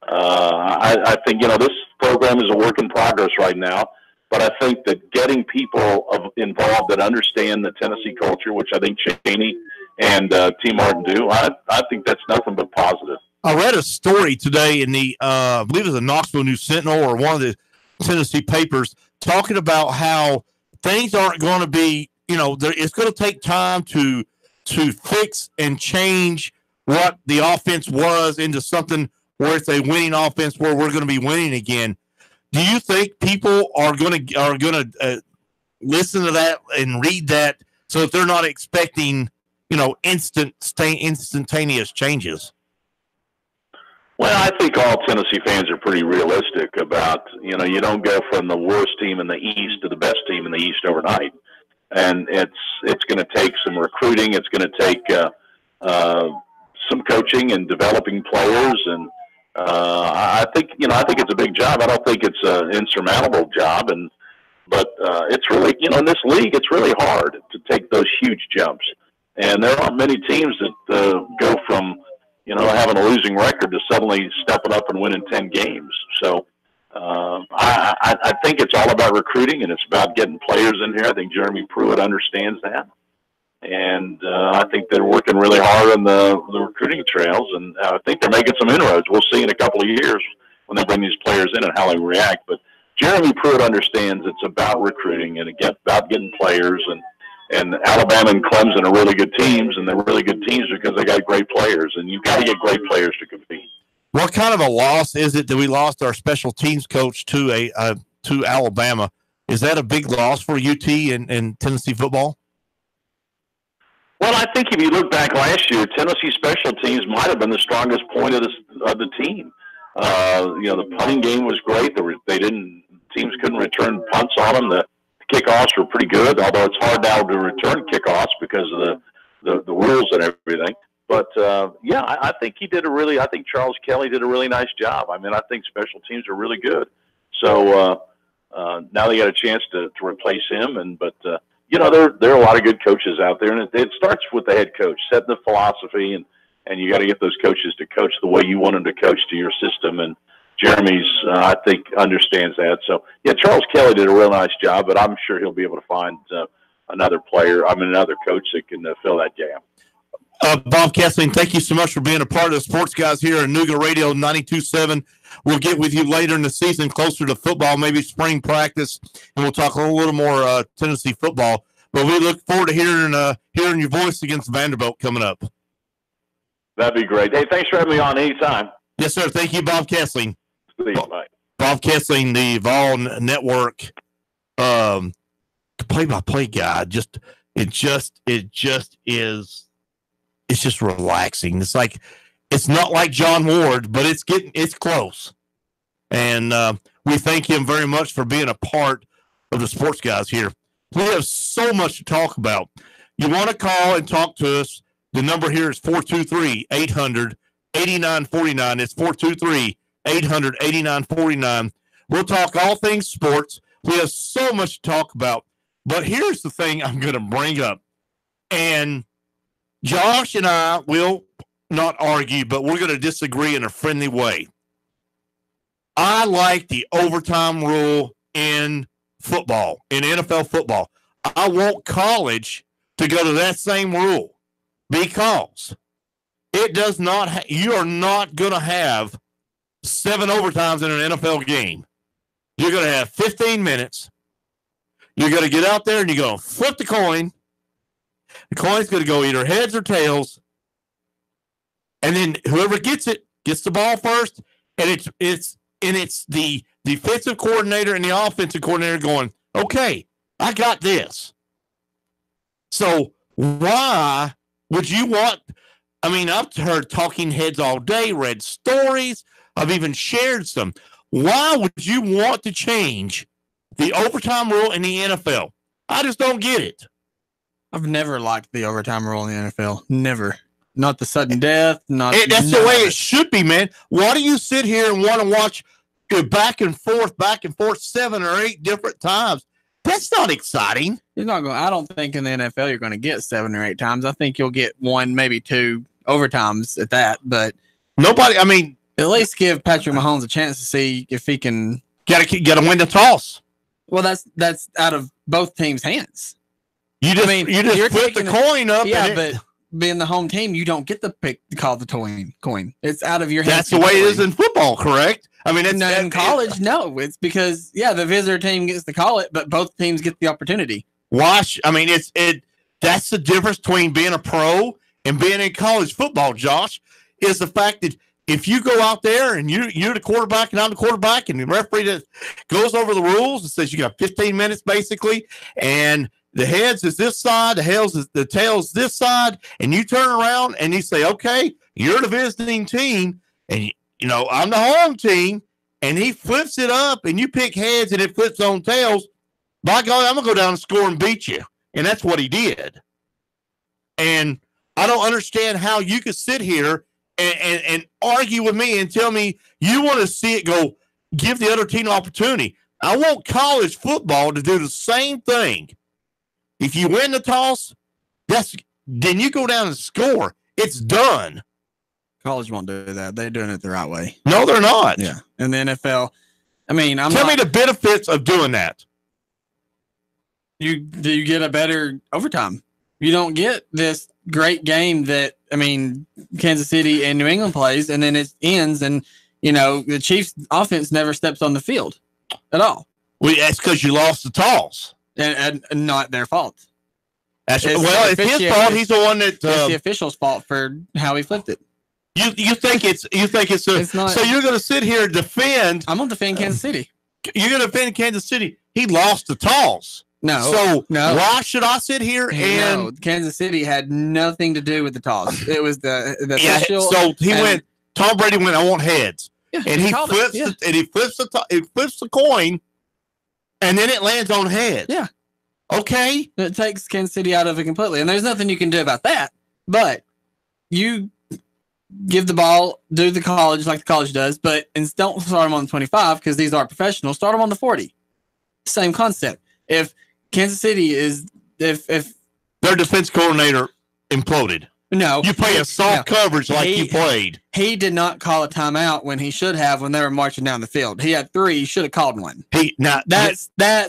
I think, you know, this program is a work in progress right now. But I think that getting people involved that understand the Tennessee culture, which I think Chaney and T. Martin do, I think that's nothing but positive.
I read a story today in the, I believe it was the Knoxville News Sentinel or one of the Tennessee papers, talking about how things aren't going to be, you know, it's going to take time to fix and change what the offense was into something where it's a winning offense where we're going to be winning again. Do you think people are going to listen to that and read that so that they're not expecting, you know, instantaneous changes?
Well, I think all Tennessee fans are pretty realistic about, you know, you don't go from the worst team in the East to the best team in the East overnight. And it's going to take some recruiting. It's going to take some coaching and developing players. And I think it's a big job. I don't think it's an insurmountable job. But it's really, you know, in this league, it's really hard to take those huge jumps. And there aren't many teams that go from, you know, having a losing record to suddenly stepping up and winning 10 games. So I think it's all about recruiting, and it's about getting players in here. I think Jeremy Pruitt understands that. And I think they're working really hard on the recruiting trails, and I think they're making some inroads. We'll see in a couple of years when they bring these players in and how they react. But Jeremy Pruitt understands it's about recruiting and about getting players, and Alabama and Clemson are really good teams, and they're really good teams because they got great players, and you've got to get great players to compete.
What kind of a loss is it that we lost our special teams coach to Alabama? Is that a big loss for UT and Tennessee football?
Well, I think if you look back last year, Tennessee special teams might have been the strongest point of the team. You know, the punting game was great. Teams couldn't return punts on them. The kickoffs were pretty good, although it's hard now to return kickoffs because of the rules and everything. But yeah, I think I think Charles Kelly did a really nice job. I mean, I think special teams are really good. So now they got a chance to replace him. But you know, there are a lot of good coaches out there, and it starts with the head coach setting the philosophy, and you got to get those coaches to coach the way you want them to coach to your system. And Jeremy's, I think, understands that. So yeah, Charles Kelly did a real nice job, but I'm sure he'll be able to find another coach that can fill that gap.
Bob Kessling, thank you so much for being a part of the Sports Guys here on Nuga Radio 92.7. We'll get with you later in the season, closer to football, maybe spring practice, and we'll talk a little more Tennessee football. But we look forward to hearing your voice against Vanderbilt coming up.
That'd be great. Hey, thanks for having me on anytime.
Yes, sir. Thank you, Bob Kessling.
Bye.
Bob Kessling, the Vol Network play-by-play guy. It's just relaxing. It's not like John Ward, but it's close. And we thank him very much for being a part of the Sports Guys here. We have so much to talk about. You want to call and talk to us, the number here is 423-800-8949. It's 423-800-8949. We'll talk all things sports. We have so much to talk about. But here's the thing I'm going to bring up. And Josh and I will not argue, but we're going to disagree in a friendly way. I like the overtime rule in football, in NFL football. I want college to go to that same rule because it does not. You are not going to have 7 overtimes in an NFL game. You're going to have 15 minutes. You're going to get out there and you're going to flip the coin. The coin's going to go either heads or tails. And then whoever gets it gets the ball first. And it's the defensive coordinator and the offensive coordinator going, okay, I got this. So why would you want, I mean, I've heard talking heads all day, read stories. I've even shared some. Why would you want to change the overtime rule in the NFL? I just don't get it.
I've never liked the overtime rule in the NFL. Never. Not the sudden death.
That's the way it should be, man. Why do you sit here and want to watch back and forth 7 or 8 different times? That's not exciting.
You're not going. I don't think in the NFL you're going to get 7 or 8 times. I think you'll get 1, maybe 2 overtimes at that. But
nobody. I mean,
at least give Patrick Mahomes a chance to see if he can
get to win the toss.
Well, that's out of both teams' hands.
You just flip the coin up.
Yeah, but being the home team, you don't get to call the coin. It's out of your hands.
That's the way it is in football, correct? I mean,
in college, no. It's because the visitor team gets to call it, but both teams get the opportunity.
I mean, that's the difference between being a pro and being in college football, Josh, is the fact that if you go out there and you're the quarterback and I'm the quarterback and the referee that goes over the rules and says you got 15 minutes basically, and the heads is this side, the tails this side, and you turn around and you say, okay, you're the visiting team, and I'm the home team, and he flips it up and you pick heads and it flips on tails. By God, I'm gonna go down and score and beat you. And that's what he did. And I don't understand how you could sit here and argue with me and tell me you want to see it go, give the other team an opportunity. I want college football to do the same thing. If you win the toss, then you go down and score. It's done.
College won't do that. They're doing it the right way.
No, they're not.
Yeah. And the NFL, I mean,
tell me the benefits of doing that.
Do you get a better overtime? You don't get this great game that, I mean, Kansas City and New England plays, and then it ends, and, the Chiefs' offense never steps on the field at all.
Well, that's because you lost the toss.
And not their fault.
It's his fault. He's the one that.
It's the official's fault for how he flipped it.
You think it's not. So you're going to sit here and defend.
I'm going to defend Kansas City.
You're going to defend Kansas City. He lost the toss.
No.
Why should I sit here and?
No, Kansas City had nothing to do with the toss. It was the official.
So went. Tom Brady went. I want heads, and he flips the coin. And then it lands on heads.
Yeah.
Okay.
It takes Kansas City out of it completely. And there's nothing you can do about that. But you give the ball, do the college like the college does, but don't start them on the 25 because these are professionals. Start them on the 40. Same concept. If Kansas City is, if
their defense coordinator imploded.
No.
You play a soft coverage like you played.
He did not call a timeout when he should have when they were marching down the field. He had 3. He should have called one. That's I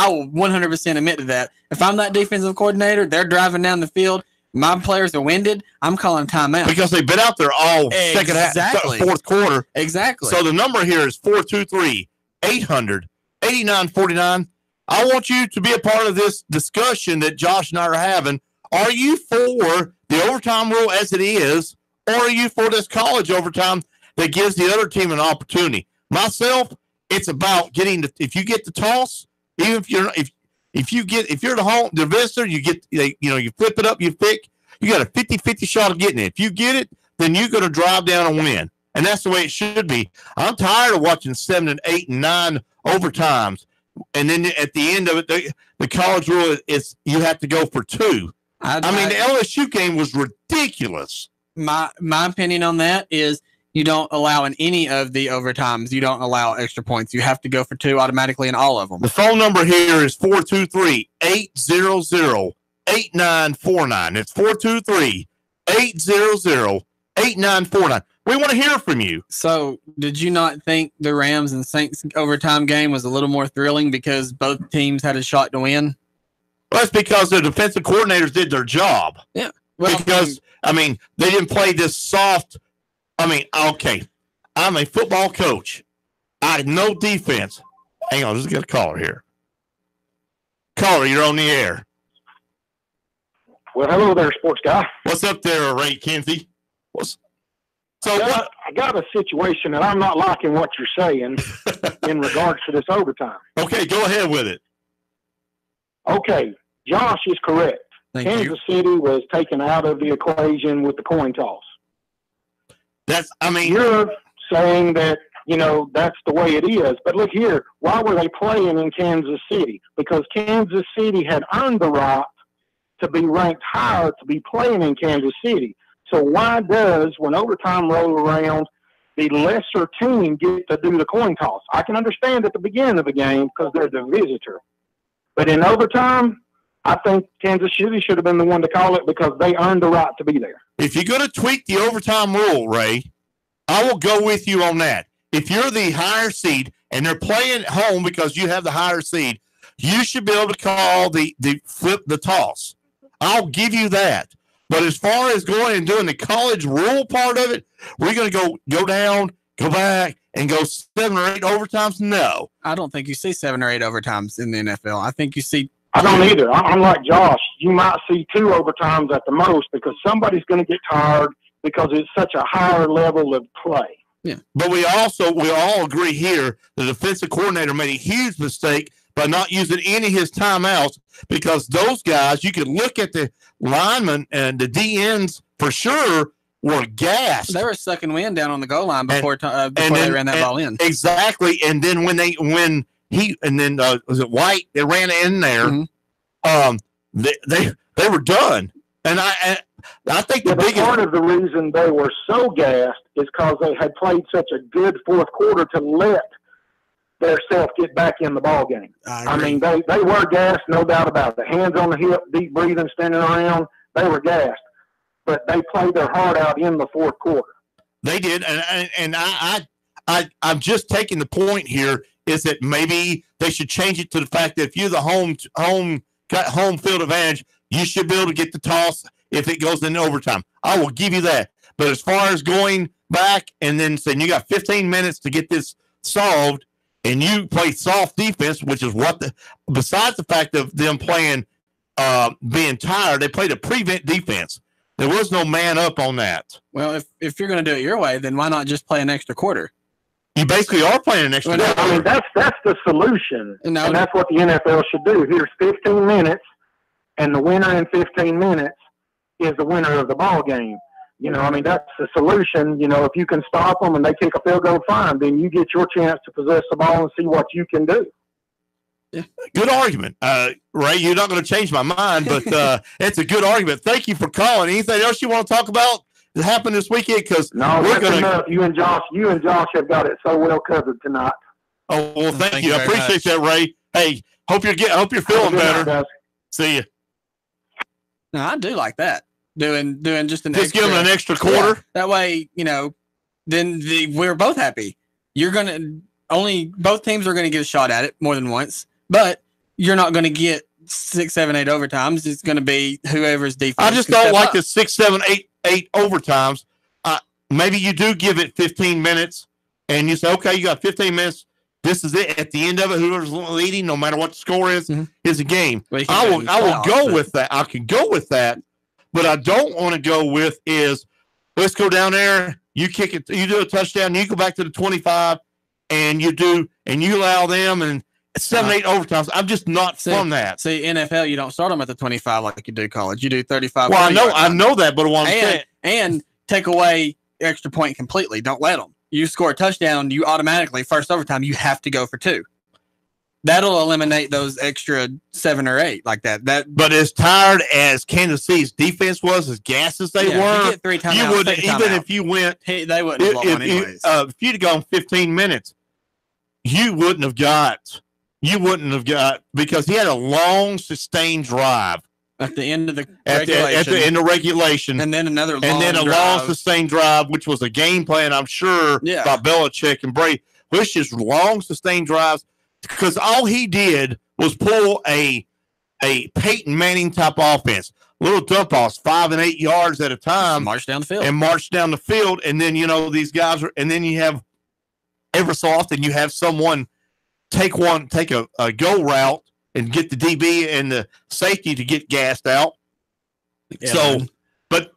will 100% admit to that. If I'm that defensive coordinator, they're driving down the field, my players are winded, I'm calling timeout.
Because they've been out there all second half, fourth quarter.
Exactly.
So the number here is 423-800-8949. I want you to be a part of this discussion that Josh and I are having. Are you for the overtime rule as it is, or are you for this college overtime that gives the other team an opportunity? Myself, it's about getting if you get the toss, even if you're the visitor, you get you flip it up, you pick, you got a 50-50 shot of getting it. If you get it, then you're going to drive down and win, and that's the way it should be. I'm tired of watching 7 and 8 and 9 overtimes, and then at the end of it, the college rule is you have to go for 2. I mean, the LSU game was ridiculous.
My opinion on that is you don't allow in any of the overtimes. You don't allow extra points. You have to go for 2 automatically in all of them.
The phone number here is 423-800-8949. It's 423-800-8949. We want to hear from you.
So, did you not think the Rams and Saints overtime game was a little more thrilling because both teams had a shot to win?
Well, that's because the defensive coordinators did their job.
Yeah. Well,
because, they didn't play this soft. Okay, I'm a football coach. I know defense. Hang on, let's get a caller here. Caller, you're on the air.
Well, hello there, sports guy.
What's up there, Ray Kinsey?
I got a situation that I'm not liking what you're saying in regards to this overtime.
Okay, go ahead with it.
Okay, Josh is correct. Kansas City was taken out of the equation with the coin toss. You're saying that, that's the way it is. But look here, why were they playing in Kansas City? Because Kansas City had earned the right to be ranked higher to be playing in Kansas City. So why does, when overtime rolls around, the lesser team get to do the coin toss? I can understand at the beginning of the game because they're the visitor. But in overtime, I think Kansas City should have been the one to call it because they earned the right to be there.
If you're going to tweak the overtime rule, Ray, I will go with you on that. If you're the higher seed and they're playing at home because you have the higher seed, you should be able to call the toss. I'll give you that. But as far as going and doing the college rule part of it, we're going to go down, go back, and go 7 or 8 overtimes? No.
I don't think you see 7 or 8 overtimes in the NFL. I think you see.
I don't either. I'm like Josh. You might see 2 overtimes at the most because somebody's going to get tired because it's such a higher level of play.
Yeah.
But we all agree here the defensive coordinator made a huge mistake by not using any of his timeouts because those guys, you could look at the linemen and the DNs for sure were gassed.
They were sucking wind down on the goal line before they ran that ball in.
Exactly. And then was it White? They ran in there.
Mm-hmm.
They were done. And I think the biggest
part of the reason they were so gassed is because they had played such a good fourth quarter to let their self get back in the ball game. They were gassed, no doubt about it. Hands on the hip, deep breathing, standing around. They were gassed, but they played their heart out in the fourth quarter.
They did, and I'm just taking the point here is that maybe they should change it to the fact that if you're the home field advantage, you should be able to get the toss if it goes in overtime. I will give you that. But as far as going back and then saying you got 15 minutes to get this solved, and you play soft defense, which is besides the fact of them playing, being tired, they played a prevent defense. There was no man up on that.
Well, if you're going to do it your way, then why not just play an extra quarter?
You basically are playing an extra quarter.
That's the solution, and that's what the NFL should do. Here's 15 minutes, and the winner in 15 minutes is the winner of the ball game. That's the solution. If you can stop them and they kick a field goal, fine. Then you get your chance to possess the ball and see what you can do.
Yeah. Good argument. Ray, you're not going to change my mind, but it's a good argument. Thank you for calling. Anything else you want to talk about that happened this weekend? Because
we're going to. You and Josh have got it so well covered tonight.
Oh, well, thank you. I appreciate that, Ray. Hey, hope you're feeling better.
Night,
see you.
No, I do like that. Doing just an
give them an extra quarter.
Yeah. That way, then we're both happy. Both teams are gonna get a shot at it more than once, but you're not gonna get 6, 7, 8 overtimes. It's gonna be whoever's defense.
I just don't like the 6, 7, 8 overtimes. Maybe you do give it 15 minutes, and you say, okay, you got 15 minutes. This is it. At the end of it, whoever's leading, no matter what the score is a game.
Well,
I will go with that. I can go with that. But I don't want to go with is let's go down there. You kick it. You do a touchdown. You go back to the 25, and you allow them and 7, 8 overtimes. I'm just not from that.
See, NFL, you don't start them at the 25 like you do college. You do 35.
Well, I know that, but what I'm saying
and take away extra point completely. Don't let them. You score a touchdown, you automatically first overtime. You have to go for 2. That'll eliminate those extra 7 or 8 like that. But
as tired as Kansas City's defense was, as gassed as they were,
you get 3 timeouts,
you would even if you went.
They wouldn't have won anyways.
If you'd have gone 15 minutes, you wouldn't have got because he had a long sustained drive
at the end of the
regulation. At the end of regulation,
and then another
long sustained drive, which was a game plan, I'm sure, by Belichick and Brady. Which is long sustained drives. Because all he did was pull a a Peyton Manning type offense. Little dump offs, 5 and 8 yards at a time.
March down the field.
And then, these guys and then you have ever so often you have someone take a go route and get the DB and the safety to get gassed out.
Yeah,
but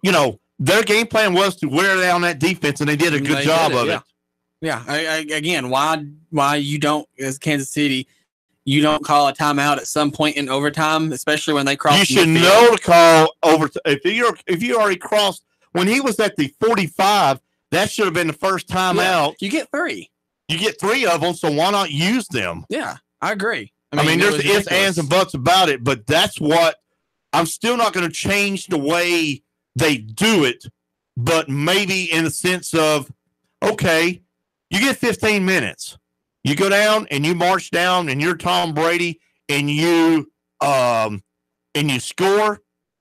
their game plan was to wear down that defense, and they did a good job of it.
Yeah. Again, why you don't, as Kansas City, you don't call a timeout at some point in overtime, especially when they cross.
You should know to call overtime. If you already crossed when he was at the 45, that should have been the first timeout.
You get 3.
You get 3 of them, so why not use them?
Yeah, I agree.
I mean there's ifs, ands, and buts about it, but that's what I'm still not going to change the way they do it, but maybe in the sense of, okay, you get 15 minutes. You go down and you march down and you're Tom Brady and you score,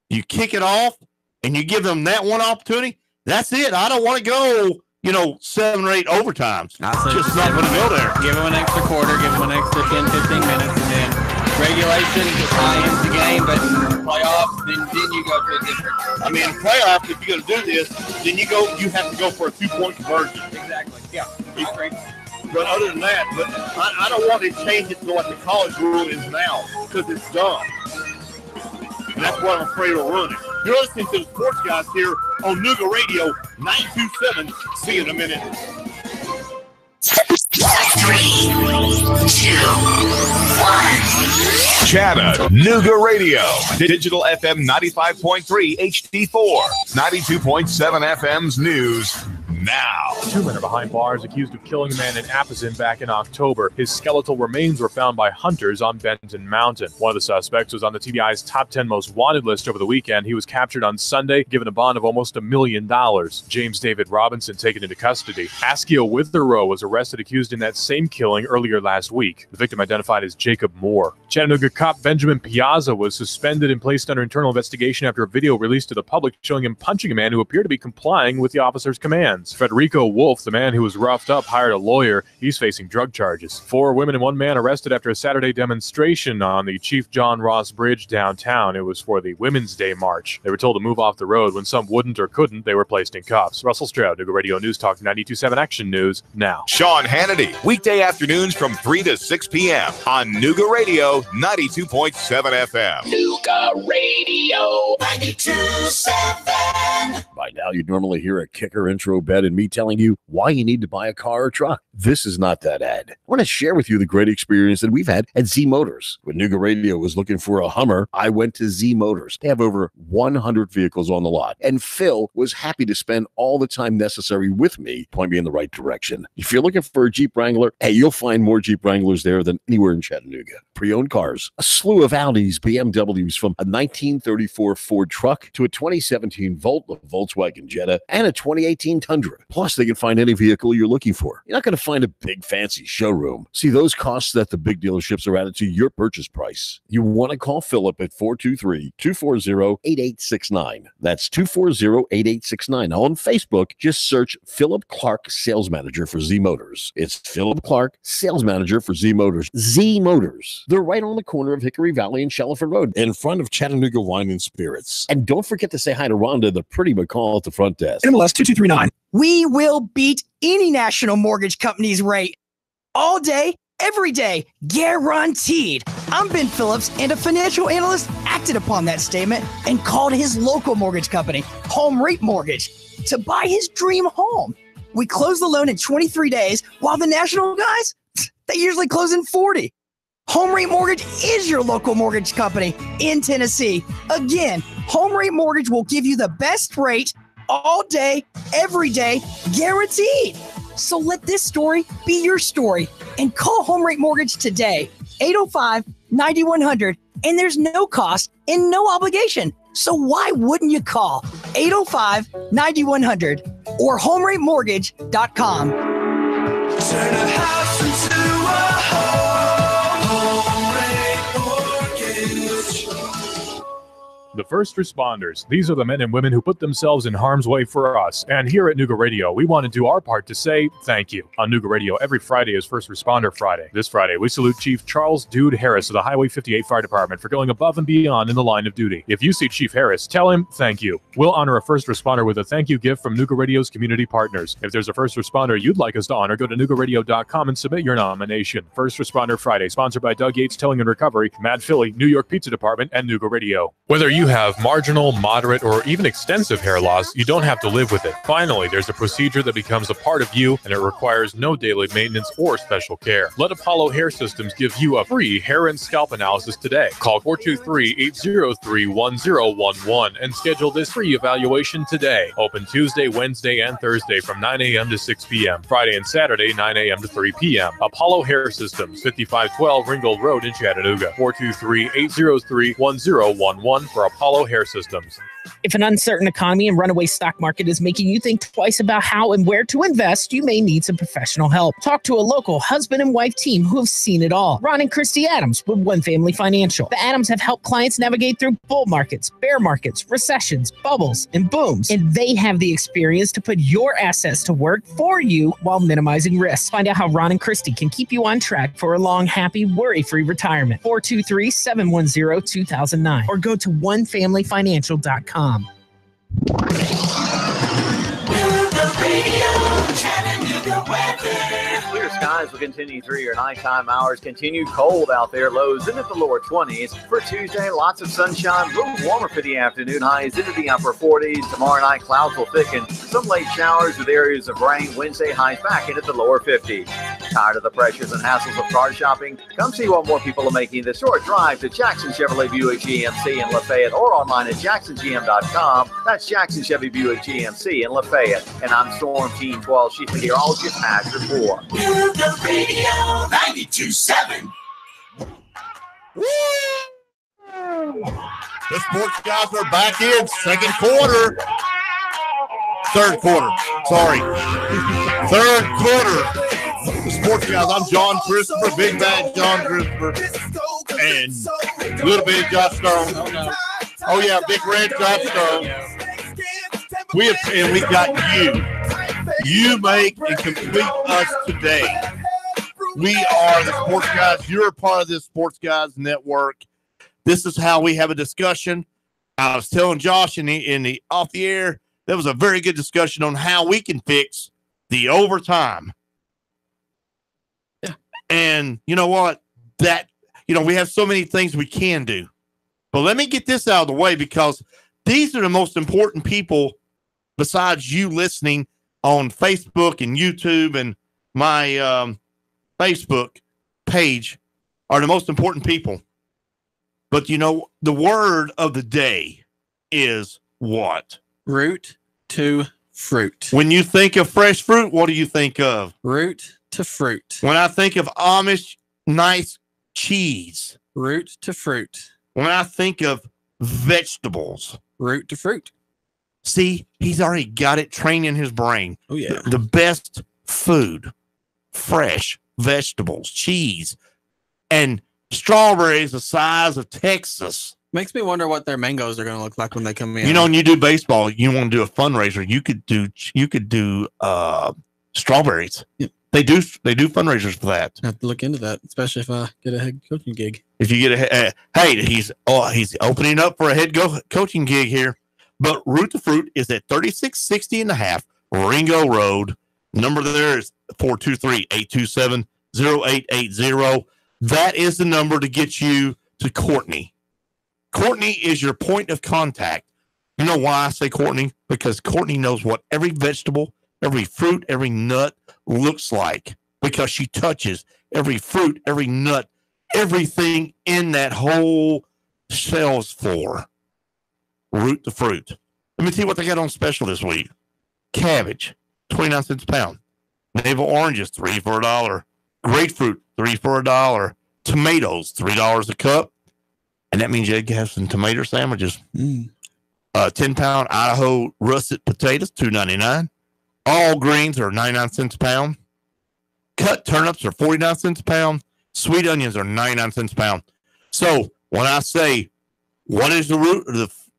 you kick it off, and you give them that one opportunity. That's it. I don't want to go, 7 or 8 overtimes. Just not going to go there.
Give them an extra quarter, give them an extra 10, 15 minutes, and then regulation just tie into the game, but playoffs, then you go to a different.
I mean, playoffs, if you're going to do this, then you have to go for a 2-point conversion.
Exactly. Yeah.
But other than that, I don't want to change it to what the college rule is now because it's dumb. And that's what I'm afraid will ruin it. You're listening to the Sports Guys here on Nuga Radio 927. See you in a minute.
3, 2, 1.
Chattanooga Radio. Digital FM 95.3 HD4. 92.7 FM's news. Now.
2 men are behind bars accused of killing a man in Appleton back in October. His skeletal remains were found by hunters on Benton Mountain. One of the suspects was on the TBI's top 10 most wanted list over the weekend. He was captured on Sunday, given a bond of almost $1 million. James David Robinson taken into custody. Askio Witherow was arrested accused in that same killing earlier last week. The victim identified as Jacob Moore. Chattanooga cop Benjamin Piazza was suspended and placed under internal investigation after a video released to the public showing him punching a man who appeared to be complying with the officer's commands. Federico Wolf, the man who was roughed up, hired a lawyer. He's facing drug charges. 4 women and 1 man arrested after a Saturday demonstration on the Chief John Ross Bridge downtown. It was for the Women's Day March. They were told to move off the road. When some wouldn't or couldn't, they were placed in cuffs. Russell Stroud, Nuga Radio News Talk 92.7 Action News now.
Sean Hannity, weekday afternoons from 3 to 6 p.m. on Nuga Radio 92.7 FM.
Nuga Radio 92.7.
By now, you'd normally hear a kicker intro bed and me telling you why you need to buy a car or truck. This is not that ad. I want to share with you the great experience that we've had at Z Motors. When Nuga Radio was looking for a Hummer, I went to Z Motors. They have over 100 vehicles on the lot, and Phil was happy to spend all the time necessary with me, point me in the right direction. If you're looking for a Jeep Wrangler, hey, you'll find more Jeep Wranglers there than anywhere in Chattanooga. Pre-owned cars, a slew of Audis, BMWs, from a 1934 Ford truck to a 2017 Volt, a Volkswagen Jetta, and a 2018 Tundra. Plus, they can find any vehicle you're looking for. You're not going to find a big fancy showroom. See, those costs that the big dealerships are added to your purchase price. You want to call Philip at 423-240-8869. That's 240-8869. On Facebook, just search Philip Clark, Sales Manager for Z Motors. It's Philip Clark, Sales Manager for Z Motors. Z Motors. They're right on the corner of Hickory Valley and Shellford Road, in front of Chattanooga Wine and Spirits. And don't forget to say hi to Rhonda, the pretty McCall at the front desk.
MLS 2239. We will beat any national mortgage company's rate all day, every day, guaranteed. I'm Ben Phillips, and a financial analyst acted upon that statement and called his local mortgage company, Home Rate Mortgage, to buy his dream home. We close the loan in 23 days, while the national guys, they usually close in 40. Home Rate Mortgage is your local mortgage company in Tennessee. Again, Home Rate Mortgage will give you the best rate all day, every day, guaranteed. So let this story be your story and call Home Rate Mortgage today, 805-9100, and there's no cost and no obligation. So why wouldn't you call 805-9100 or HomeRateMortgage.com?
Turn a house into a home. Home Rate Mortgage.
The first responders. These are the men and women who put themselves in harm's way for us. And here at Nuga Radio, we want to do our part to say thank you. On Nuga Radio, every Friday is First Responder Friday. This Friday, we salute Chief Charles Dude Harris of the Highway 58 Fire Department for going above and beyond in the line of duty. If you see Chief Harris, tell him thank you. We'll honor a first responder with a thank you gift from Nuga Radio's community partners. If there's a first responder you'd like us to honor, go to NugaRadio.com and submit your nomination. First Responder Friday, sponsored by Doug Yates Towing and Recovery, Mad Philly, New York Pizza Department, and Nuga Radio. Whether you have marginal, moderate, or even extensive hair loss, you don't have to live with it. Finally, there's a procedure that becomes a part of you, and it requires no daily maintenance or special care. Let Apollo Hair Systems give you a free hair and scalp analysis today. Call 423-803-1011 and schedule this free evaluation today. Open Tuesday, Wednesday, and Thursday from 9 a.m. to 6 p.m. Friday and Saturday, 9 a.m. to 3 p.m. Apollo Hair Systems, 5512 Ringgold Road in Chattanooga. 423-803-1011 for Apollo Hair Systems.
If an uncertain economy and runaway stock market is making you think twice about how and where to invest, you may need some professional help. Talk to a local husband and wife team who have seen it all. Ron and Christy Adams with One Family Financial. The Adams have helped clients navigate through bull markets, bear markets, recessions, bubbles, and booms. And they have the experience to put your assets to work for you while minimizing risk. Find out how Ron and Christy can keep you on track for a long, happy, worry-free retirement. 423-710-2009 or go to onefamilyfinancial.com.
Clear skies will continue through your nighttime hours. Continued cold out there. Lows into the lower 20s. For Tuesday, lots of sunshine. A little warmer for the afternoon. Highs into the upper 40s. Tomorrow night, clouds will thicken. Some late showers with areas of rain. Wednesday, highs back into the lower 50s. Tired of the pressures and hassles of car shopping? Come see what more people are making the short drive to Jackson Chevrolet Buick GMC in Lafayette or online at jacksongm.com. That's Jackson Chevy Buick GMC in Lafayette. And I'm Storm Team 12. She's here all your past report.
Nuga Radio 92.7.
The Sports Guys are back in second quarter. Third quarter. Sorry. Third quarter. The Sports Guys. I'm John Christopher, Big Bad John Christopher, and little bit of Josh Stone. Oh yeah, Big Red Josh Stone. We got you. You make and complete us today. We are the Sports Guys. You're a part of this Sports Guys network. This is how we have a discussion. I was telling Josh in the off the air, there was a very good discussion on how we can fix the overtime. Yeah. And you know what? We have so many things we can do. But let me get this out of the way, because these are the most important people besides you listening on Facebook and YouTube and my Facebook page are the most important people. But the word of the day is what?
Root to fruit.
When you think of fresh fruit, what do you think of?
Root to fruit.
When I think of Amish nice cheese.
Root to fruit.
When I think of vegetables.
Root to fruit.
See, he's already got it trained in his brain.
Oh, yeah.
The best food, fresh vegetables, cheese, and strawberries the size of Texas.
Makes me wonder what their mangoes are going to look like when they come in.
When you do baseball, you want to do a fundraiser. You could do strawberries. Yeah. They do fundraisers for that.
I have to look into that, especially if I get a head coaching gig.
If you get he's opening up for a head coaching gig here. But Root to Fruit is at 3660 and a half Ringo Road. Number there is 423-827-0880. That is the number to get you to Courtney. Courtney is your point of contact. You know why I say Courtney? Because Courtney knows what every vegetable, every fruit, every nut looks like, because she touches every fruit, every nut, everything in that whole sales floor. Root to Fruit. Let me tell you what they got on special this week. Cabbage, 29 cents a pound. Navel oranges, 3 for $1. Grapefruit, 3 for $1. Tomatoes, $3 a cup. And that means you can have some tomato sandwiches. 10-pound Idaho russet potatoes, $2.99. All greens are 99 cents a pound. Cut turnips are 49 cents a pound. Sweet onions are 99 cents a pound. So when I say, what is the root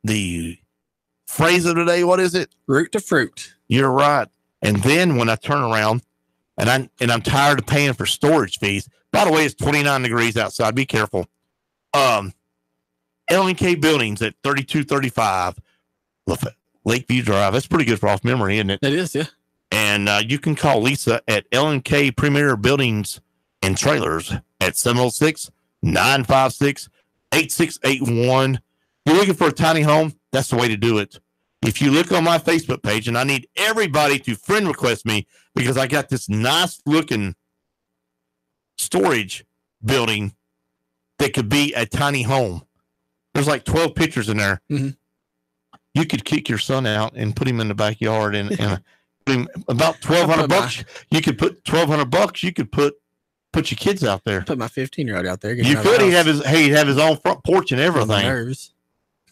the phrase of the day, what is it?
Root to fruit.
You're right. And then when I turn around and I'm tired of paying for storage fees. By the way, it's 29 degrees outside. Be careful. L&K Buildings at 3235 Lakeview Drive. That's pretty good for off memory, isn't it?
It is, yeah.
And you can call Lisa at L&K Premier Buildings and Trailers at 706-956-8681. You're looking for a tiny home? That's the way to do it. If you look on my Facebook page, and I need everybody to friend request me because I got this nice looking storage building that could be a tiny home. There's like 12 pictures in there.
Mm-hmm.
You could kick your son out and put him in the backyard and put him about $1,200. You could put $1,200. You could put your kids out there.
Put my 15-year-old out there.
You could. He'd have his own front porch and everything.
Nerves.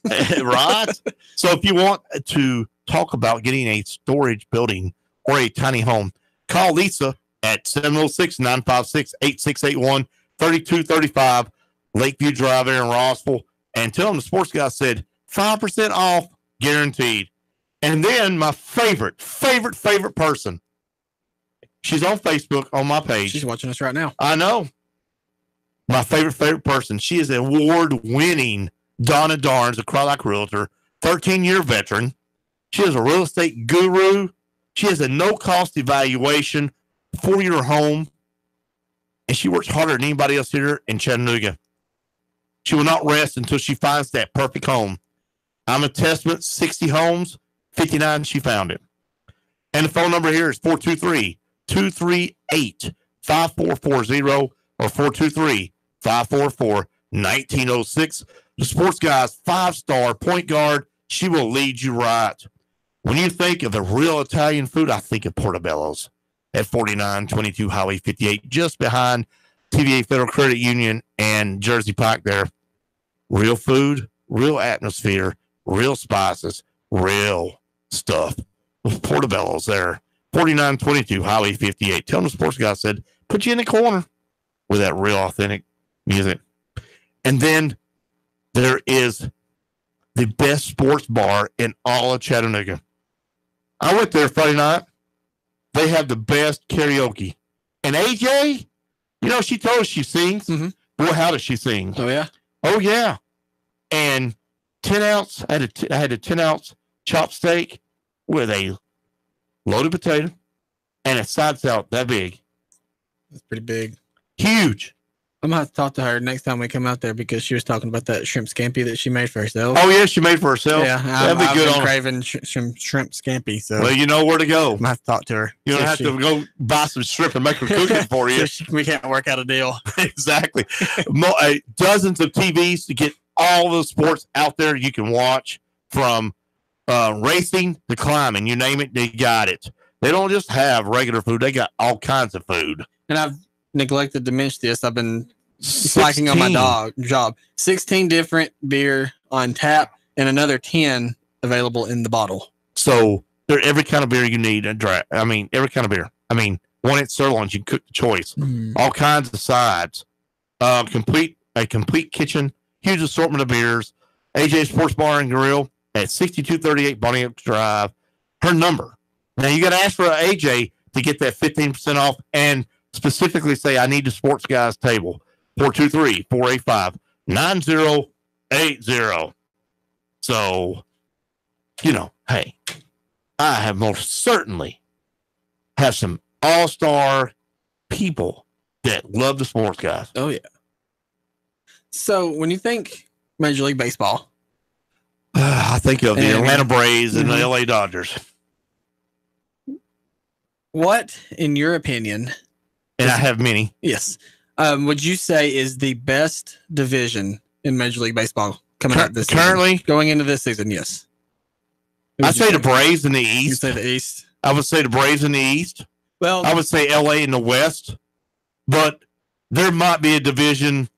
Right? So if you want to talk about getting a storage building or a tiny home, call Lisa at 706-956-8681, 3235 Lakeview Drive there in Rossville, and tell them the Sports Guy said 5% off guaranteed. And then my favorite person, she's on Facebook on my page.
She's watching us right now.
I know. My favorite person. She is an award-winning Donna Darns, a Crowlike realtor, 13-year veteran. She is a real estate guru. She has a no-cost evaluation for your home, and she works harder than anybody else here in Chattanooga. She will not rest until she finds that perfect home. I'm a testament. 60 homes, 59 she found it. And the phone number here is 423-238-5440 or 423-544-1906. The Sports Guys 5-star point guard. She will lead you right. When you think of a real Italian food, I think of Portobello's at 4922 Highway 58, just behind TVA Federal Credit Union and Jersey Pike there. Real food, real atmosphere, real spices, real stuff. Portobello's there. 4922 Highway 58. Tell them the Sports Guy said, put you in the corner with that real authentic music. And then there is the best sports bar in all of Chattanooga. I went there Friday night. They have the best karaoke. And AJ, she told us she sings.
Mm-hmm.
Boy, how does she sing?
Oh, yeah?
Oh, yeah. And 10-ounce, I had a 10-ounce chopped steak with a loaded potato and a side salad that big.
That's pretty big.
Huge.
I'm going to have to talk to her next time we come out there because she was talking about that shrimp scampi that she made for herself.
Oh, yeah, she made for herself.
Yeah,
that'd be good.
I'm craving shrimp scampi. So,
well, you know where to go.
I'm going to have to talk to her.
You don't have to go buy some shrimp and make her cook it for you.
We can't work out a deal.
Exactly. Dozens of TVs to get all the sports out there you can watch, from racing to climbing. You name it, they got it. They don't just have regular food. They got all kinds of food.
And I've neglected to mention this. I've been slacking on my job. 16 different beer on tap and another 10 available in the bottle.
So they're every kind of beer you need. Every kind of beer. 1-inch sirloins, you can cook the choice. All kinds of sides. A complete kitchen. Huge assortment of beers. AJ Sports Bar and Grill at 6238 Bonnie Oaks Drive. Her number. Now you got to ask for AJ to get that 15% off and specifically say, I need the Sports Guys table. 423-485-9080. So, hey, I have most certainly have some all-star people that love the Sports Guys.
Oh, yeah. So, when you think Major League Baseball,
I think of the Atlanta Braves and the LA Dodgers.
What, in your opinion,
and I have many,
yes, would you say is the best division in Major League Baseball coming out this
currently
season? Going into this season? Yes,
I'd say the Braves in the East.
You say the East?
I would say the Braves in the East.
Well,
I would say LA in the West, but there might be a division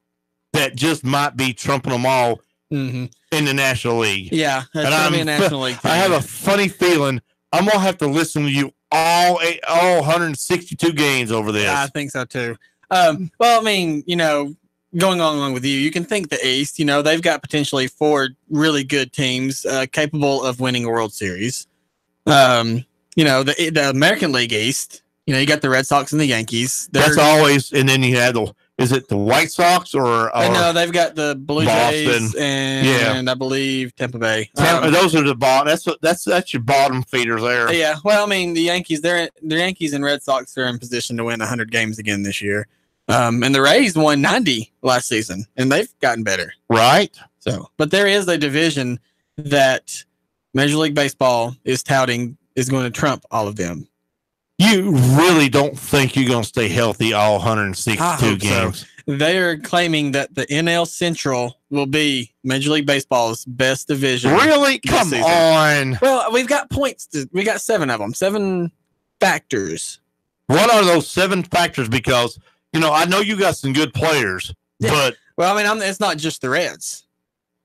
that just might be trumping them all in the National League.
Yeah, that's going to be a National League team.
I have a funny feeling I'm going to have to listen to you all 162 games over this.
Yeah, I think so too. Well, going along with you, you can think the East. You know, they've got potentially 4 really good teams capable of winning a World Series. You know, the American League East. You know, you got the Red Sox and the Yankees.
That's always, and then you have is it the White Sox or
no, they've got the Blue
Boston.
Jays and I believe Tampa Bay.
Those are the bottom. That's your bottom feeders there.
Yeah. Well, I mean, the Yankees, the Yankees and Red Sox are in position to win 100 games again this year. And the Rays won 90 last season, and they've gotten better.
Right.
So, but there is a division that Major League Baseball is touting is going to trump all of them.
You really don't think you're going to stay healthy all 162 games?
So. They are claiming that the NL Central will be Major League Baseball's best division.
Really? Come on.
Well, we've got points. We got 7 of them, 7 factors.
What are those 7 factors? Because, you know, I know you got some good players, but.
Well, I mean, it's not just the Reds.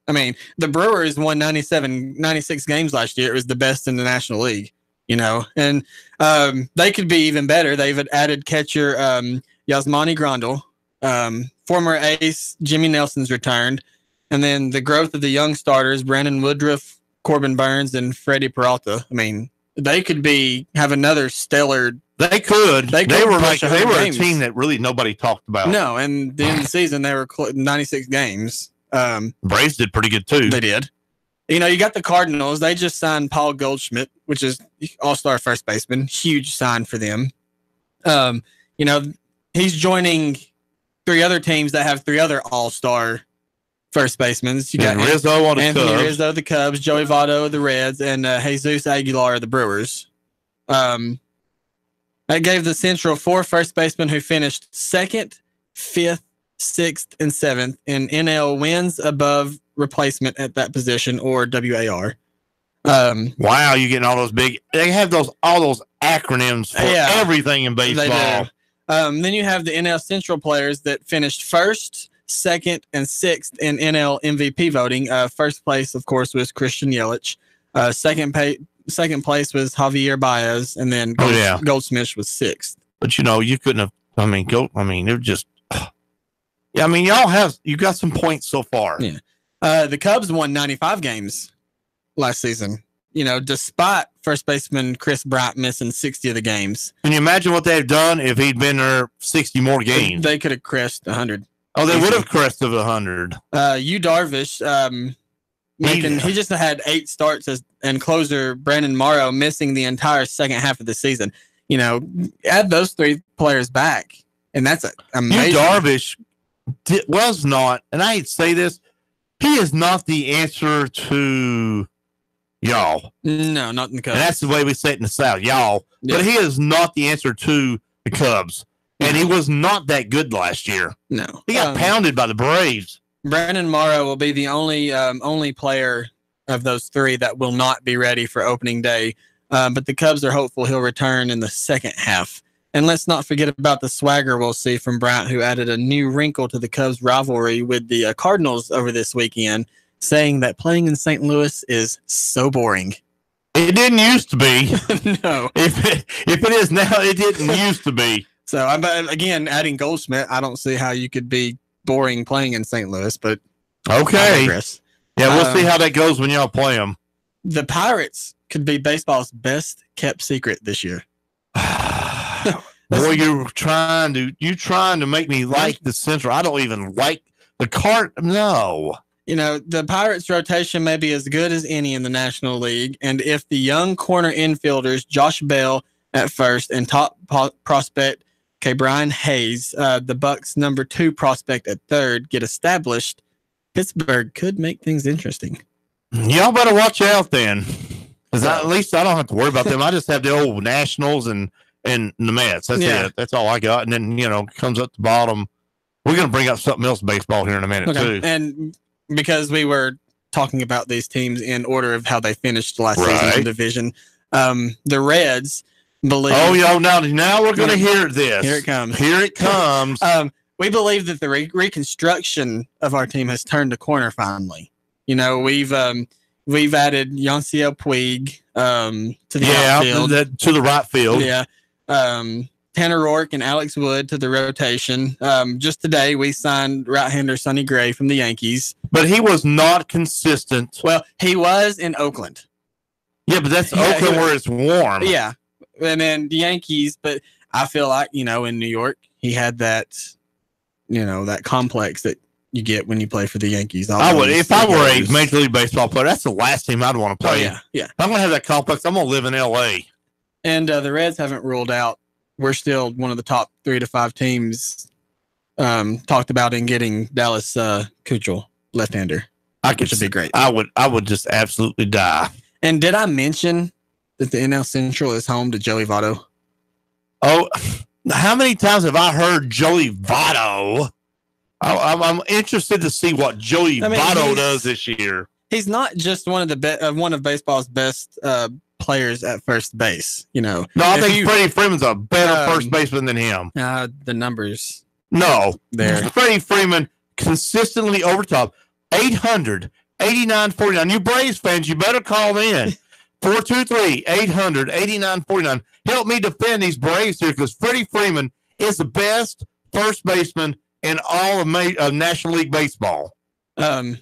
I mean, the Brewers won 96 games last year. It was the best in the National League. You know, and they could be even better. They've added catcher Yasmani Grandal. Former ace Jimmy Nelson's returned. And then the growth of the young starters, Brandon Woodruff, Corbin Burns, and Freddie Peralta. I mean, they could have another stellar.
They could. They were
a
team that really nobody talked about.
No, and the end of the season, they were 96 games.
Braves did pretty good, too.
They did. You know, you got the Cardinals. They just signed Paul Goldschmidt, which is all-star first baseman. Huge sign for them. You know, he's joining 3 other teams that have 3 other all-star first basemen. You got
Rizzo on the
Anthony
Cubs.
Rizzo, the Cubs, Joey Votto of the Reds, and Jesus Aguilar of the Brewers. That gave the Central 4 first basemen who finished 2nd, 5th, 6th, and 7th in NL wins above replacement at that position, or WAR.
Wow, you're getting all those big. They have all those acronyms for everything in baseball.
Then you have the NL Central players that finished 1st, 2nd, and 6th in NL MVP voting. First place, of course, was Christian Yelich. Second place was Javier Baez, and then Goldsmith was 6th.
But you know, you couldn't have. I mean, they're just. Yeah, I mean, you got some points so far.
Yeah. The Cubs won 95 games last season, you know, despite first baseman Chris Bryant missing 60 of the games.
Can you imagine what they've done if he'd been there 60 more games?
They could have crested 100.
Oh, they would have crested 100.
Yu Darvish, he just had 8 starts and closer Brandon Morrow missing the entire second half of the season. You know, add those 3 players back, and that's amazing.
Yu Darvish was not, and I hate to say this, he is not the answer to y'all.
No, not in the Cubs.
And that's the way we say it in the South, y'all. Yeah. But he is not the answer to the Cubs. And he was not that good last year.
No.
He got pounded by the Braves.
Brandon Morrow will be the only player of those 3 that will not be ready for opening day. But the Cubs are hopeful he'll return in the second half. And let's not forget about the swagger we'll see from Bryant, who added a new wrinkle to the Cubs' rivalry with the Cardinals over this weekend, saying that playing in St. Louis is so boring.
It didn't used to be.
No.
If it is now, it didn't used to be.
So, again, adding Goldschmidt, I don't see how you could be boring playing in St. Louis, but
okay. Yeah, we'll see how that goes when y'all play them.
The Pirates could be baseball's best kept secret this year.
Boy, you're trying to make me like the Central. I don't even like the cart. No.
You know, the Pirates rotation may be as good as any in the National League. And if the young corner infielders, Josh Bell at first and top prospect, Brian Hayes, the Bucks' number 2 prospect at third, get established, Pittsburgh could make things interesting.
Y'all better watch out then. Because at least I don't have to worry about them. I just have the old Nationals and the Mets. That's it. That's all I got. And then, you know, comes up the bottom. We're going to bring up something else baseball here in a minute, too.
And because we were talking about these teams in order of how they finished last season in the division, the Reds believe...
Oh, now we're going to hear this.
Here it comes.
Here it comes.
We believe that the reconstruction of our team has turned a corner finally. You know, we've added Yonsiel Puig to the outfield.
To the right field.
Yeah. Tanner Rourke and Alex Wood to the rotation. Just today, we signed right-hander Sonny Gray from the Yankees.
But he was not consistent.
Well, he was in Oakland.
Yeah, but that's Oakland where it's warm.
Yeah. And then the Yankees, but I feel like, in New York, he had that, that complex that you get when you play for the Yankees.
I would, if I were a Major League Baseball player, that's the last team I'd want to play.
Oh, yeah.
If I'm going to have that complex, I'm going to live in L.A.
And the Reds haven't ruled out. We're still one of the top 3 to 5 teams talked about in getting Dallas Keuchel, left-hander. Which would be great.
I would just absolutely die.
And did I mention that the NL Central is home to Joey Votto?
Oh, how many times have I heard Joey Votto? I'm interested to see what Joey Votto does this year.
He's not just one of baseball's best players at first base. No,
I think Freddie Freeman's a better first baseman than him.
The numbers.
No,
there.
Freddie Freeman consistently over top. 800-8949. You Braves fans, you better call in. 423-800-8949. Help me defend these Braves here because Freddie Freeman is the best first baseman in all of National League Baseball.
Well,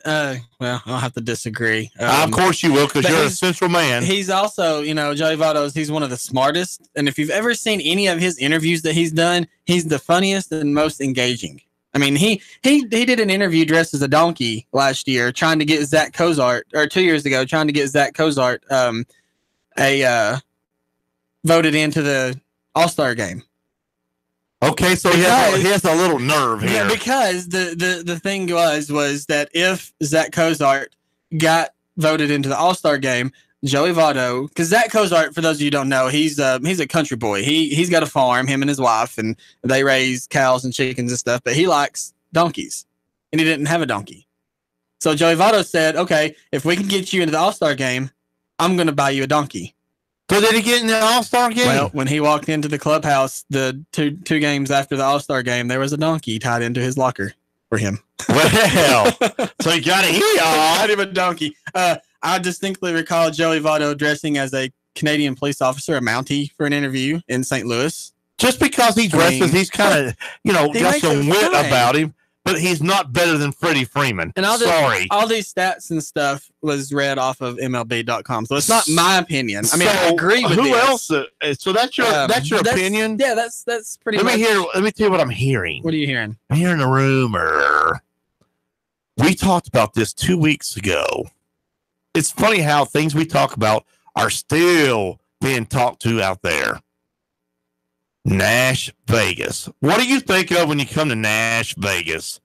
I'll have to disagree.
Of course you will because you're a Central man.
He's also, Joey Votto, he's one of the smartest. And if you've ever seen any of his interviews that he's done, he's the funniest and most engaging. I mean, he did an interview dressed as a donkey last year, trying to get Zach Cozart, or 2 years ago, trying to get Zach Cozart voted into the All-Star game.
Okay, so he has a little nerve here.
Yeah, because the thing was that if Zach Cozart got voted into the All-Star game, Joey Votto, because Zach Cozart, for those of you who don't know, he's a country boy. He's got a farm, him and his wife, and they raise cows and chickens and stuff, but he likes donkeys, and he didn't have a donkey. So Joey Votto said, okay, if we can get you into the All-Star game, I'm going to buy you a donkey.
So did he get in the All-Star game?
Well, when he walked into the clubhouse, the two games after the All-Star game, there was a donkey tied into his locker for him.
Well, so he got it.
Tied him a donkey. I distinctly recall Joey Votto dressing as a Canadian police officer, a Mountie, for an interview in St. Louis.
Just because he dresses, he's kind of, got some wit about him, but he's not better than Freddie Freeman. And all
these stats and stuff was read off of MLB.com, so it's not my opinion. I mean, I agree with
who else? So that's your opinion?
Yeah, that's pretty
Let
much.
me tell you what I'm hearing.
What are you hearing?
I'm hearing a rumor. We talked about this 2 weeks ago. It's funny how things we talk about are still being talked to out there. Nash Vegas. What do you think of when you come to Nash Vegas?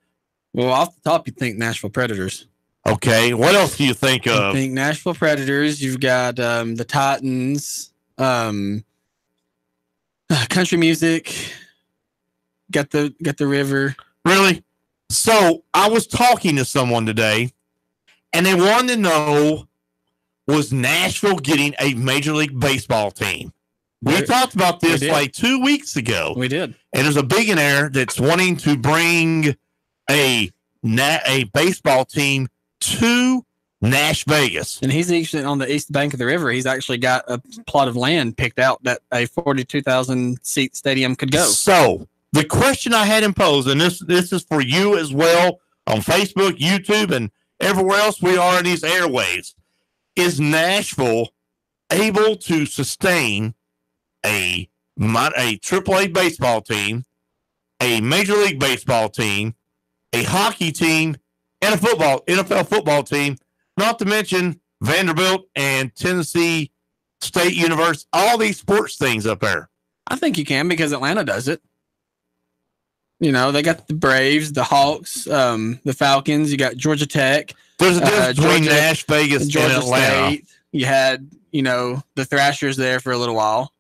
Well, off the top, you think Nashville Predators.
Okay. What else do you think of?
I think Nashville Predators. You've got the Titans, country music. Got the river.
Really? So I was talking to someone today, and they wanted to know, was Nashville getting a Major League Baseball team? We talked about this like 2 weeks ago.
We did.
And there's a billionaire that's wanting to bring a baseball team to Nash Vegas.
And he's actually on the east bank of the river. He's actually got a plot of land picked out that a 42,000 seat stadium could go.
So the question I had him posed, and this is for you as well on Facebook, YouTube, and everywhere else we are in these airwaves. Is Nashville able to sustain a AAA baseball team, a Major League Baseball team, a hockey team, and a NFL football team, not to mention Vanderbilt and Tennessee State University, all these sports things up there?
I think you can because Atlanta does it. They got the Braves, the Hawks, the Falcons. You got Georgia Tech.
There's a difference between Nash Vegas and Atlanta.
State. You had, the Thrashers there for a little while.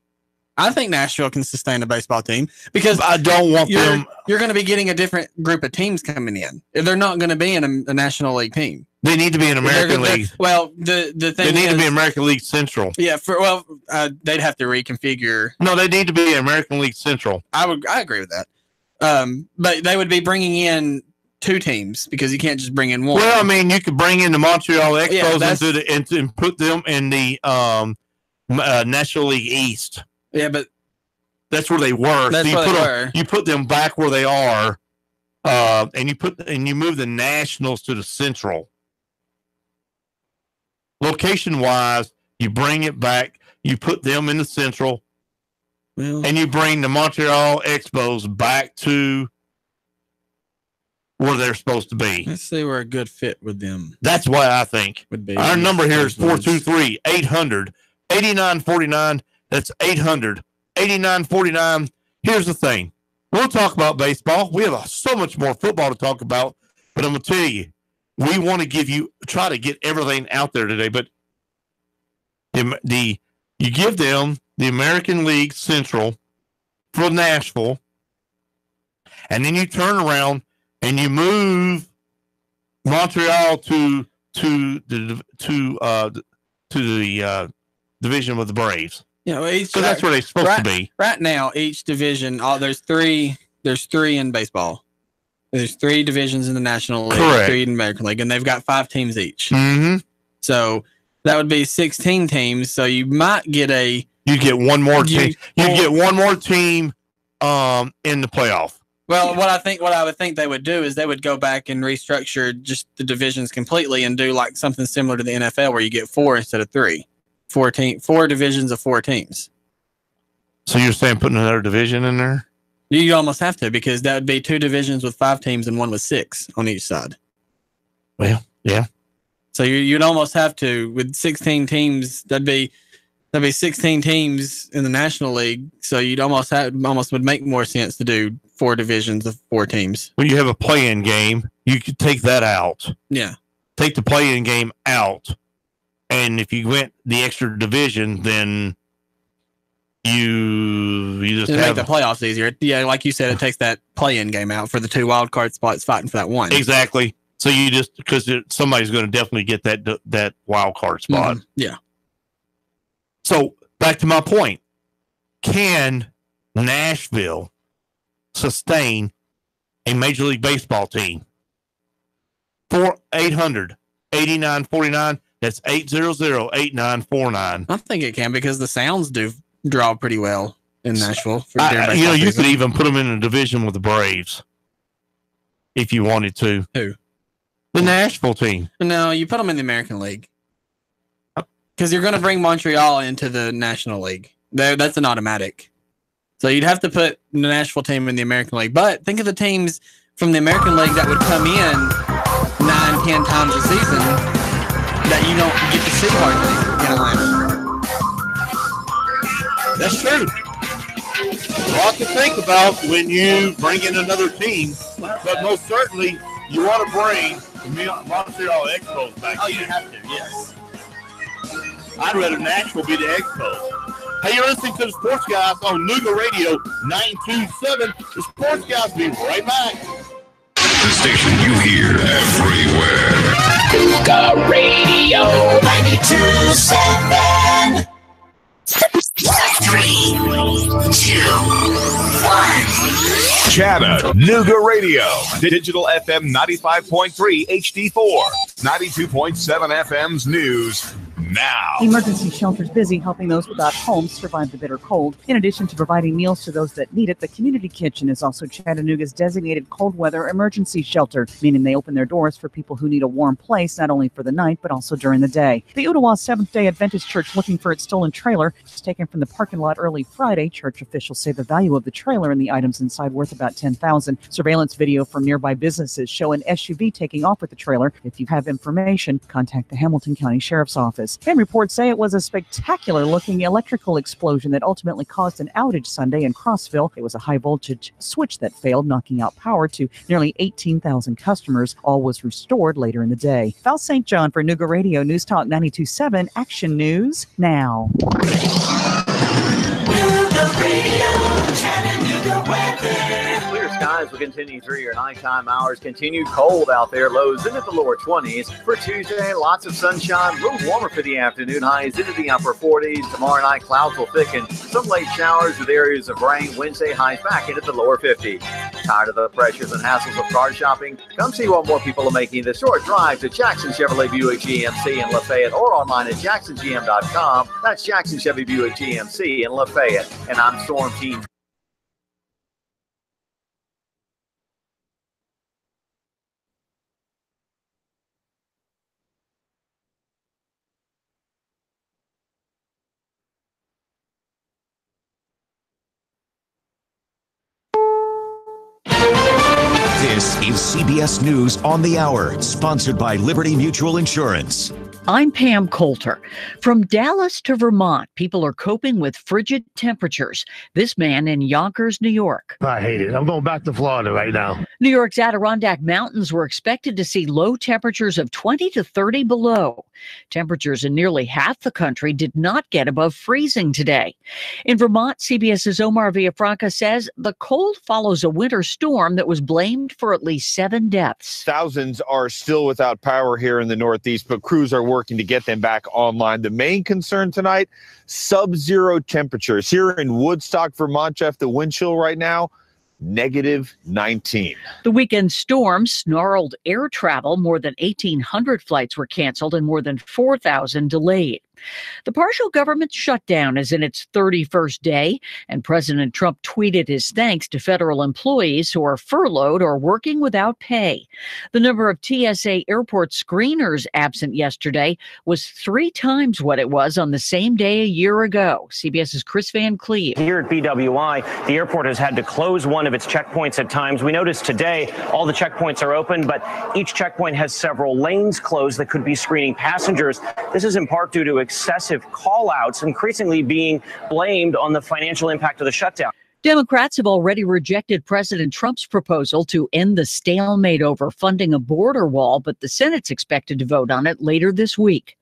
I think Nashville can sustain a baseball team because
I don't want them.
You're going to be getting a different group of teams coming in. They're not going to be in a National League team.
They need to be in American League.
Well, the thing
they need to be American League Central.
Yeah, they'd have to reconfigure.
No, they need to be American League Central.
I agree with that. But they would be bringing in two teams because you can't just bring in one.
Well, I mean, you could bring in the Montreal Expos and put them in the National League East.
Yeah, but
That's where they were.
That's
so
where they were.
You put them back where they are, and you move the Nationals to the Central. Location wise, you bring it back. You put them in the Central, and you bring the Montreal Expos back to where they're supposed to be.
Let's see where a good fit with them.
That's what I think.
Would be.
Our number here is 423-800-8949. That's 800-8949. Here's the thing. We'll talk about baseball. We have so much more football to talk about, but I'm going to tell you, we want to try to get everything out there today, but you give them the American League Central for Nashville, and then you turn around and you move Montreal to the division with the Braves. So that's where they're supposed to be.
Right now, each division, there's three in baseball. There's 3 divisions in the National League,
Correct.
3 in the American League, and they've got 5 teams each.
Mm-hmm.
So that would be 16 teams. So you might get
you get one more team. You get one more team in the playoff.
Well, what I would think they would do is they would go back and restructure just the divisions completely and do like something similar to the NFL where you get 4 instead of 3. 4 divisions of 4 teams.
So you're saying putting another division in there?
You almost have to, because that would be 2 divisions with 5 teams and 1 with 6 on each side.
Well, yeah.
So you'd almost have to, with 16 teams, that'd be 16 teams in the National League. So you'd almost would make more sense to do 4 divisions of 4 teams.
When you have a play-in game, you could take that out.
Yeah.
Take the play-in game out. And if you went the extra division, then you just
make the playoffs easier. Yeah, like you said, it takes that play-in game out for the 2 wild card spots fighting for that one.
Exactly. So you just, because somebody's going to definitely get that wild card spot.
Mm-hmm. Yeah.
So back to my point. Can Nashville sustain a Major League Baseball team? 4-800-8949. That's 800-8949.
I think it can, because the Sounds do draw pretty well in Nashville.
You could even put them in a division with the Braves if you wanted to.
Who?
The Nashville team.
No, you put them in the American League, because you're going to bring Montreal into the National League. That's an automatic. So you'd have to put the Nashville team in the American League. But think of the teams from the American League that would come in 9-10 times a season that you don't get to see hardly in Atlanta.
That's true. A lot to think about when you bring in another team, but most certainly you want to bring the Montreal Expos back.
Oh, you have to, yes.
I'd rather Nashville be the Expos. Hey, you're listening to the Sports Guys on Nuga Radio 927. The Sports Guys will be right back.
The station you hear everywhere.
Nuga Radio 927. 3, 2, 1.
Chattanooga Radio. Digital FM 95.3 HD4. 92.7 FM's news now.
Emergency shelters busy helping those without homes survive the bitter cold. In addition to providing meals to those that need it, the community kitchen is also Chattanooga's designated cold weather emergency shelter, meaning they open their doors for people who need a warm place, not only for the night, but also during the day. The Ottawa Seventh-day Adventist Church looking for its stolen trailer was taken from the parking lot early Friday. Church officials say the value of the trailer and the items inside worth about $10,000. Surveillance video from nearby businesses show an SUV taking off with the trailer. If you have information, contact the Hamilton County Sheriff's Office. And reports say it was a spectacular-looking electrical explosion that ultimately caused an outage Sunday in Crossville. It was a high-voltage switch that failed, knocking out power to nearly 18,000 customers. All was restored later in the day. Val St. John for Nuga Radio News Talk 92.7 Action News now.
Nuga Radio, Chattanooga weather.
Clear skies will continue through your nighttime hours. Continued cold out there. Lows into the lower 20s. For Tuesday, lots of sunshine. A little warmer for the afternoon. Highs into the upper 40s. Tomorrow night, clouds will thicken. Some late showers with areas of rain. Wednesday, highs back into the lower 50s. Tired of the pressures and hassles of car shopping? Come see what more people are making the short drive to Jackson Chevrolet Buick GMC in Lafayette, or online at jacksongm.com. That's Jackson Chevy Buick GMC in Lafayette. And I'm Storm Team
is CBS News on the Hour, sponsored by Liberty Mutual Insurance.
I'm Pam Coulter. From Dallas to Vermont, people are coping with frigid temperatures. This man in Yonkers, New York.
I hate it. I'm going back to Florida right now.
New York's Adirondack Mountains were expected to see low temperatures of 20 to 30 below. Temperatures in nearly half the country did not get above freezing today. In Vermont, CBS's Omar Villafranca says the cold follows a winter storm that was blamed for at least 7 deaths.
Thousands are still without power here in the Northeast, but crews are working to get them back online. The main concern tonight, sub-zero temperatures. Here in Woodstock, Vermont, Jeff, the wind chill right now, -19.
The weekend storm snarled air travel. More than 1,800 flights were canceled and more than 4,000 delayed. The partial government shutdown is in its 31st day, and President Trump tweeted his thanks to federal employees who are furloughed or working without pay. The number of TSA airport screeners absent yesterday was 3 times what it was on the same day a year ago. CBS's Chris Van Cleve.
Here at BWI, the airport has had to close one of its checkpoints at times. We noticed today all the checkpoints are open, but each checkpoint has several lanes closed that could be screening passengers. This is in part due to excessive call-outs, increasingly being blamed on the financial impact of the shutdown.
Democrats have already rejected President Trump's proposal to end the stalemate over funding a border wall, but the Senate's expected to vote on it later this week.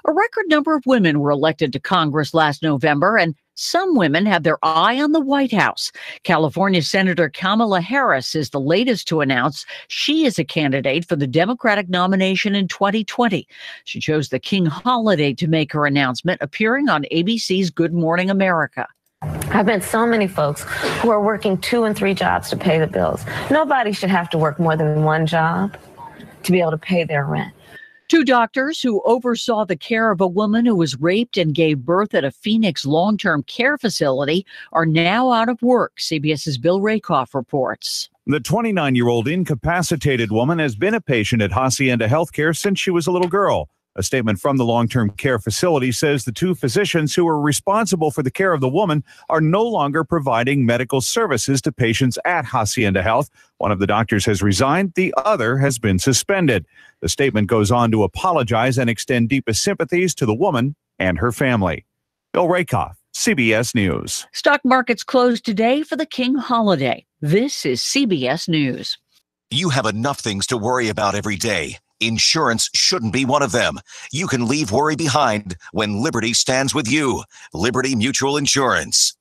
A record number of women were elected to Congress last November, and some women have their eye on the White House. California Senator Kamala Harris is the latest to announce she is a candidate for the Democratic nomination in 2020. She chose the King holiday to make her announcement, appearing on ABC's Good Morning America.
I've met so many folks who are working 2 and 3 jobs to pay the bills. Nobody should have to work more than 1 job to be able to pay their rent.
2 doctors who oversaw the care of a woman who was raped and gave birth at a Phoenix long-term care facility are now out of work, CBS's Bill Rakoff reports.
The 29-year-old incapacitated woman has been a patient at Hacienda Healthcare since she was a little girl. A statement from the long-term care facility says the 2 physicians who were responsible for the care of the woman are no longer providing medical services to patients at Hacienda Health. One of the doctors has resigned. The other has been suspended. The statement goes on to apologize and extend deepest sympathies to the woman and her family. Bill Rakoff, CBS News.
Stock markets closed today for the King holiday. This is CBS News.
You have enough things to worry about every day. Insurance shouldn't be one of them. You can leave worry behind when Liberty stands with you. Liberty Mutual Insurance.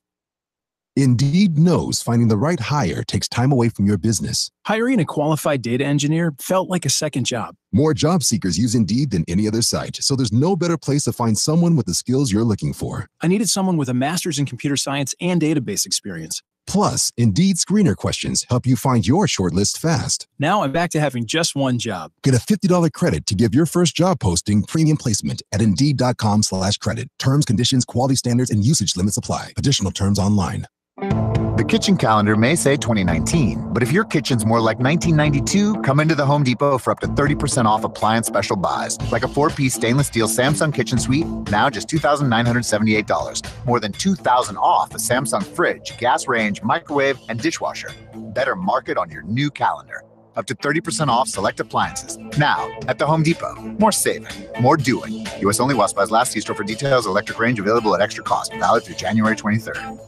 Indeed knows finding the right hire takes time away from your business.
Hiring a qualified data engineer felt like a second job.
More job seekers use Indeed than any other site, so there's no better place to find someone with the skills you're looking for.
I needed someone with a master's in computer science and database experience.
Plus, Indeed screener questions help you find your shortlist fast.
Now I'm back to having just one job.
Get a $50 credit to give your first job posting premium placement at Indeed.com/credit. Terms, conditions, quality standards, and usage limits apply. Additional terms online.
The kitchen calendar may say 2019, but if your kitchen's more like 1992, come into the Home Depot for up to 30% off appliance special buys, like a 4-piece stainless steel Samsung kitchen suite, now just $2,978. More than $2,000 off a Samsung fridge, gas range, microwave, and dishwasher. Better mark it on your new calendar. Up to 30% off select appliances. Now, at the Home Depot. More saving, more doing. U.S. only while supplies last. See store for details. Electric range available at extra cost. Valid through January 23rd.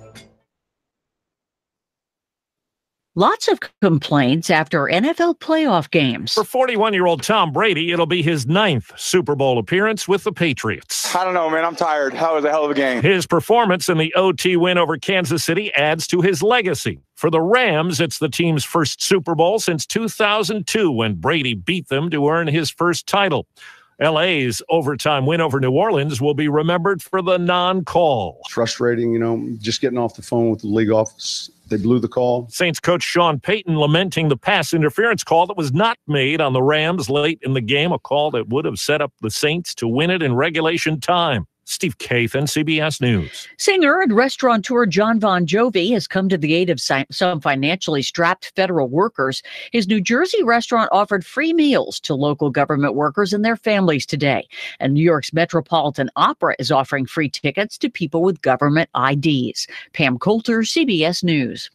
Lots of complaints after NFL playoff games.
For 41-year-old Tom Brady, it'll be his 9th Super Bowl appearance with the Patriots.
I don't know, man. I'm tired. That was a hell of a game.
His performance in the OT win over Kansas City adds to his legacy. For the Rams, it's the team's first Super Bowl since 2002 when Brady beat them to earn his first title. LA's overtime win over New Orleans will be remembered for the non-call.
Frustrating, just getting off the phone with the league office. They blew the call.
Saints coach Sean Payton lamenting the pass interference call that was not made on the Rams late in the game, a call that would have set up the Saints to win it in regulation time. Steve Kathan, CBS News.
Singer and restaurateur John Bon Jovi has come to the aid of some financially strapped federal workers. His New Jersey restaurant offered free meals to local government workers and their families today. And New York's Metropolitan Opera is offering free tickets to people with government IDs. Pam Coulter, CBS News.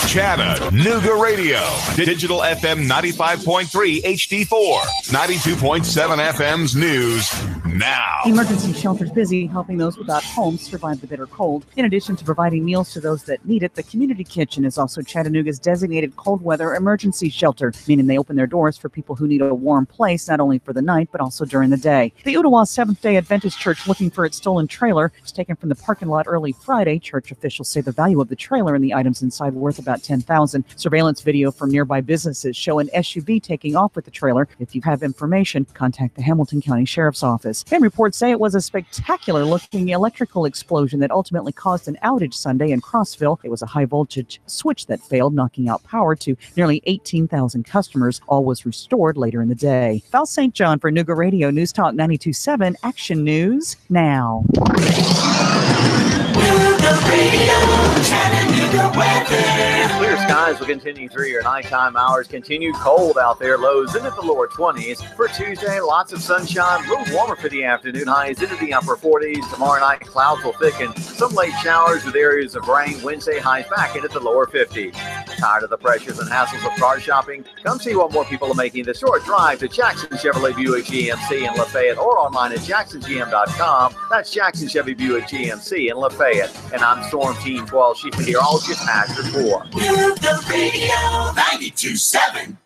Chattanooga Radio. Digital FM 95.3 HD4. 92.7 FM's news now.
Emergency shelters busy helping those without homes survive the bitter cold. In addition to providing meals to those that need it, the community kitchen is also Chattanooga's designated cold weather emergency shelter, meaning they open their doors for people who need a warm place, not only for the night, but also during the day. The Ottawa Seventh-day Adventist Church looking for its stolen trailer was taken from the parking lot early Friday. Church officials say the value of the trailer and the items inside worth about $10,000. Surveillance video from nearby businesses show an SUV taking off with the trailer. If you have information, contact the Hamilton County Sheriff's Office. And reports say it was a spectacular-looking electrical explosion that ultimately caused an outage Sunday in Crossville. It was a high-voltage switch that failed, knocking out power to nearly 18,000 customers. All was restored later in the day. Val St. John for Nooga Radio News Talk 92.7 Action News now.
Nooga Radio, Chattanooga weather.
Clear skies will continue through your nighttime hours. Continued cold out there. Lows into the lower 20s. For Tuesday, lots of sunshine. A little warmer for the afternoon. Highs into the upper 40s. Tomorrow night, clouds will thicken. Some late showers with areas of rain. Wednesday, highs back into the lower 50s. Tired of the pressures and hassles of car shopping? Come see what more people are making the short drive to Jackson Chevrolet Buick GMC in Lafayette or online at jacksongm.com. That's Jackson Chevy Buick GMC in Lafayette. And I'm Storm Team 12. She's here all just past your 4.
Nooga Radio 92.7.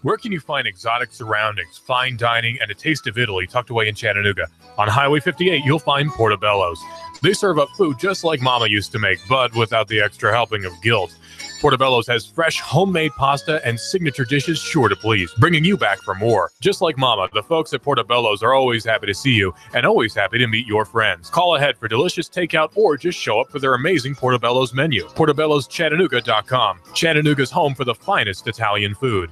Where can you find exotic surroundings, fine dining, and a taste of Italy tucked away in Chattanooga? On Highway 58, you'll find Portobello's. They serve up food just like Mama used to make, but without the extra helping of guilt. Portobello's has fresh, homemade pasta and signature dishes sure to please, bringing you back for more. Just like Mama, the folks at Portobello's are always happy to see you and always happy to meet your friends. Call ahead for delicious takeout or just show up for their amazing Portobello's menu. Portobello'sChattanooga.com. Chattanooga's home for the finest Italian food.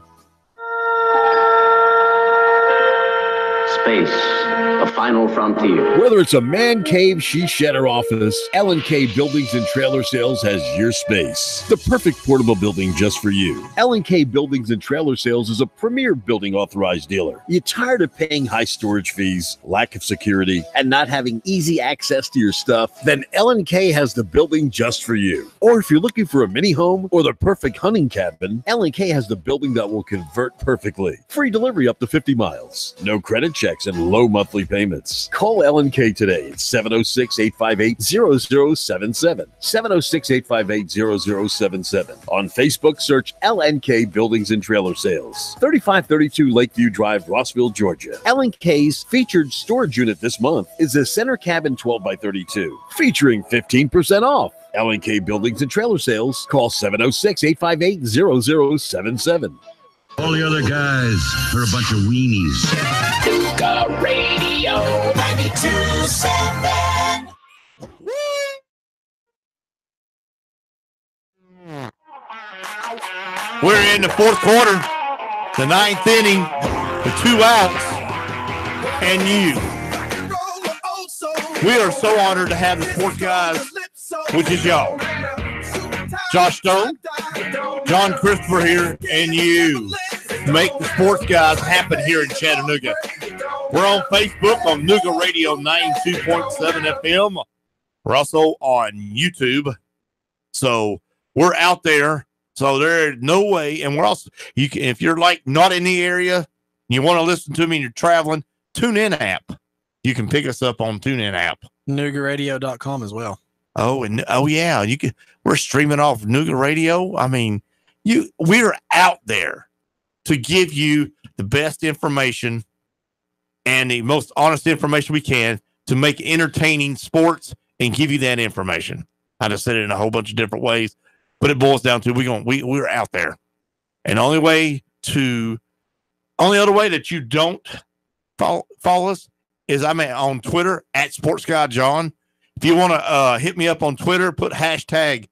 Space, a final frontier.
Whether it's a man cave, she shed her office, L&K Buildings and Trailer Sales has your space. The perfect portable building just for you. L&K Buildings and Trailer Sales is a premier building authorized dealer. You tired of paying high storage fees, lack of security, and not having easy access to your stuff? Then L&K has the building just for you. Or if you're looking for a mini home or the perfect hunting cabin, L&K has the building that will convert perfectly. Free delivery up to 50 miles. No credit checks and low monthly payments. Call L&K today at 706-858-0077. 706-858-0077. On Facebook, search L&K Buildings and Trailer Sales. 3532 Lakeview Drive, Rossville, Georgia. L&K's featured storage unit this month is a center cabin 12x32, featuring 15% off. L&K Buildings and Trailer Sales. Call 706-858-0077.
All the other guys are a bunch of weenies.
Nooga Radio 92.7.
We're in the fourth quarter, the ninth inning, the 2 outs, and you. We are so honored to have the Sportz Guys, which is y'all. Josh Stone, John Christopher here, and you make the Sportz Guys happen here in Chattanooga. We're on Facebook on Nooga Radio 92.7 FM. We're also on YouTube. So we're out there. So there's no way. And we're also, you can, if you're like not in the area, and you want to listen to me and you're traveling, TuneIn app. You can pick us up on TuneIn app.
NoogaRadio.com as well.
Oh, and yeah, you can. We're streaming off Nooga Radio. I mean, we're out there to give you the best information and the most honest information we can to make entertaining sports and give you that information. I just said it in a whole bunch of different ways, but it boils down to we're out there, and the only other way that you don't follow us is I'm on Twitter at Sportz Guy John. If you want to hit me up on Twitter, put hashtag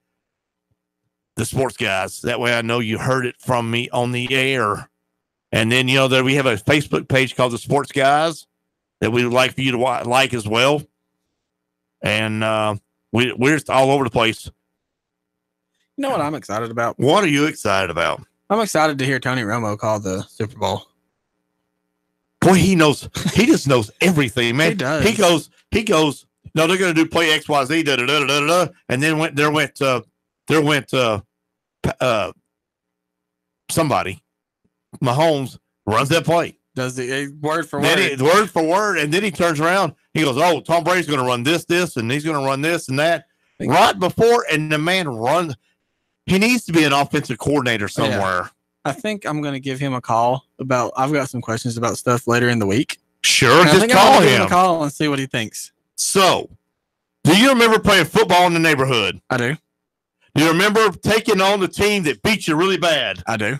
the Sportz Guys. That way I know you heard it from me on the air. And then, that we have a Facebook page called the Sportz Guys that we would like for you to like as well. And we're all over the place.
You know what I'm excited about?
What are you excited about?
I'm excited to hear Tony Romo call the Super Bowl.
Boy, he just knows everything, man.
He does.
He goes No, they're going to do play XYZ, da da da da da, and then somebody, Mahomes runs that play.
Does the word for
word? Word for word, and then he turns around. He goes, "Oh, Tom Brady's going to run this, and he's going to run this and that." Right before, and the man runs. He needs to be an offensive coordinator somewhere.
Yeah. I think I'm going to give him a call I've got some questions about stuff later in the week.
Sure, just call him.
Give him a call and see what he thinks.
So, do you remember playing football in the neighborhood?
I do.
Do you remember taking on the team that beat you really bad?
I do.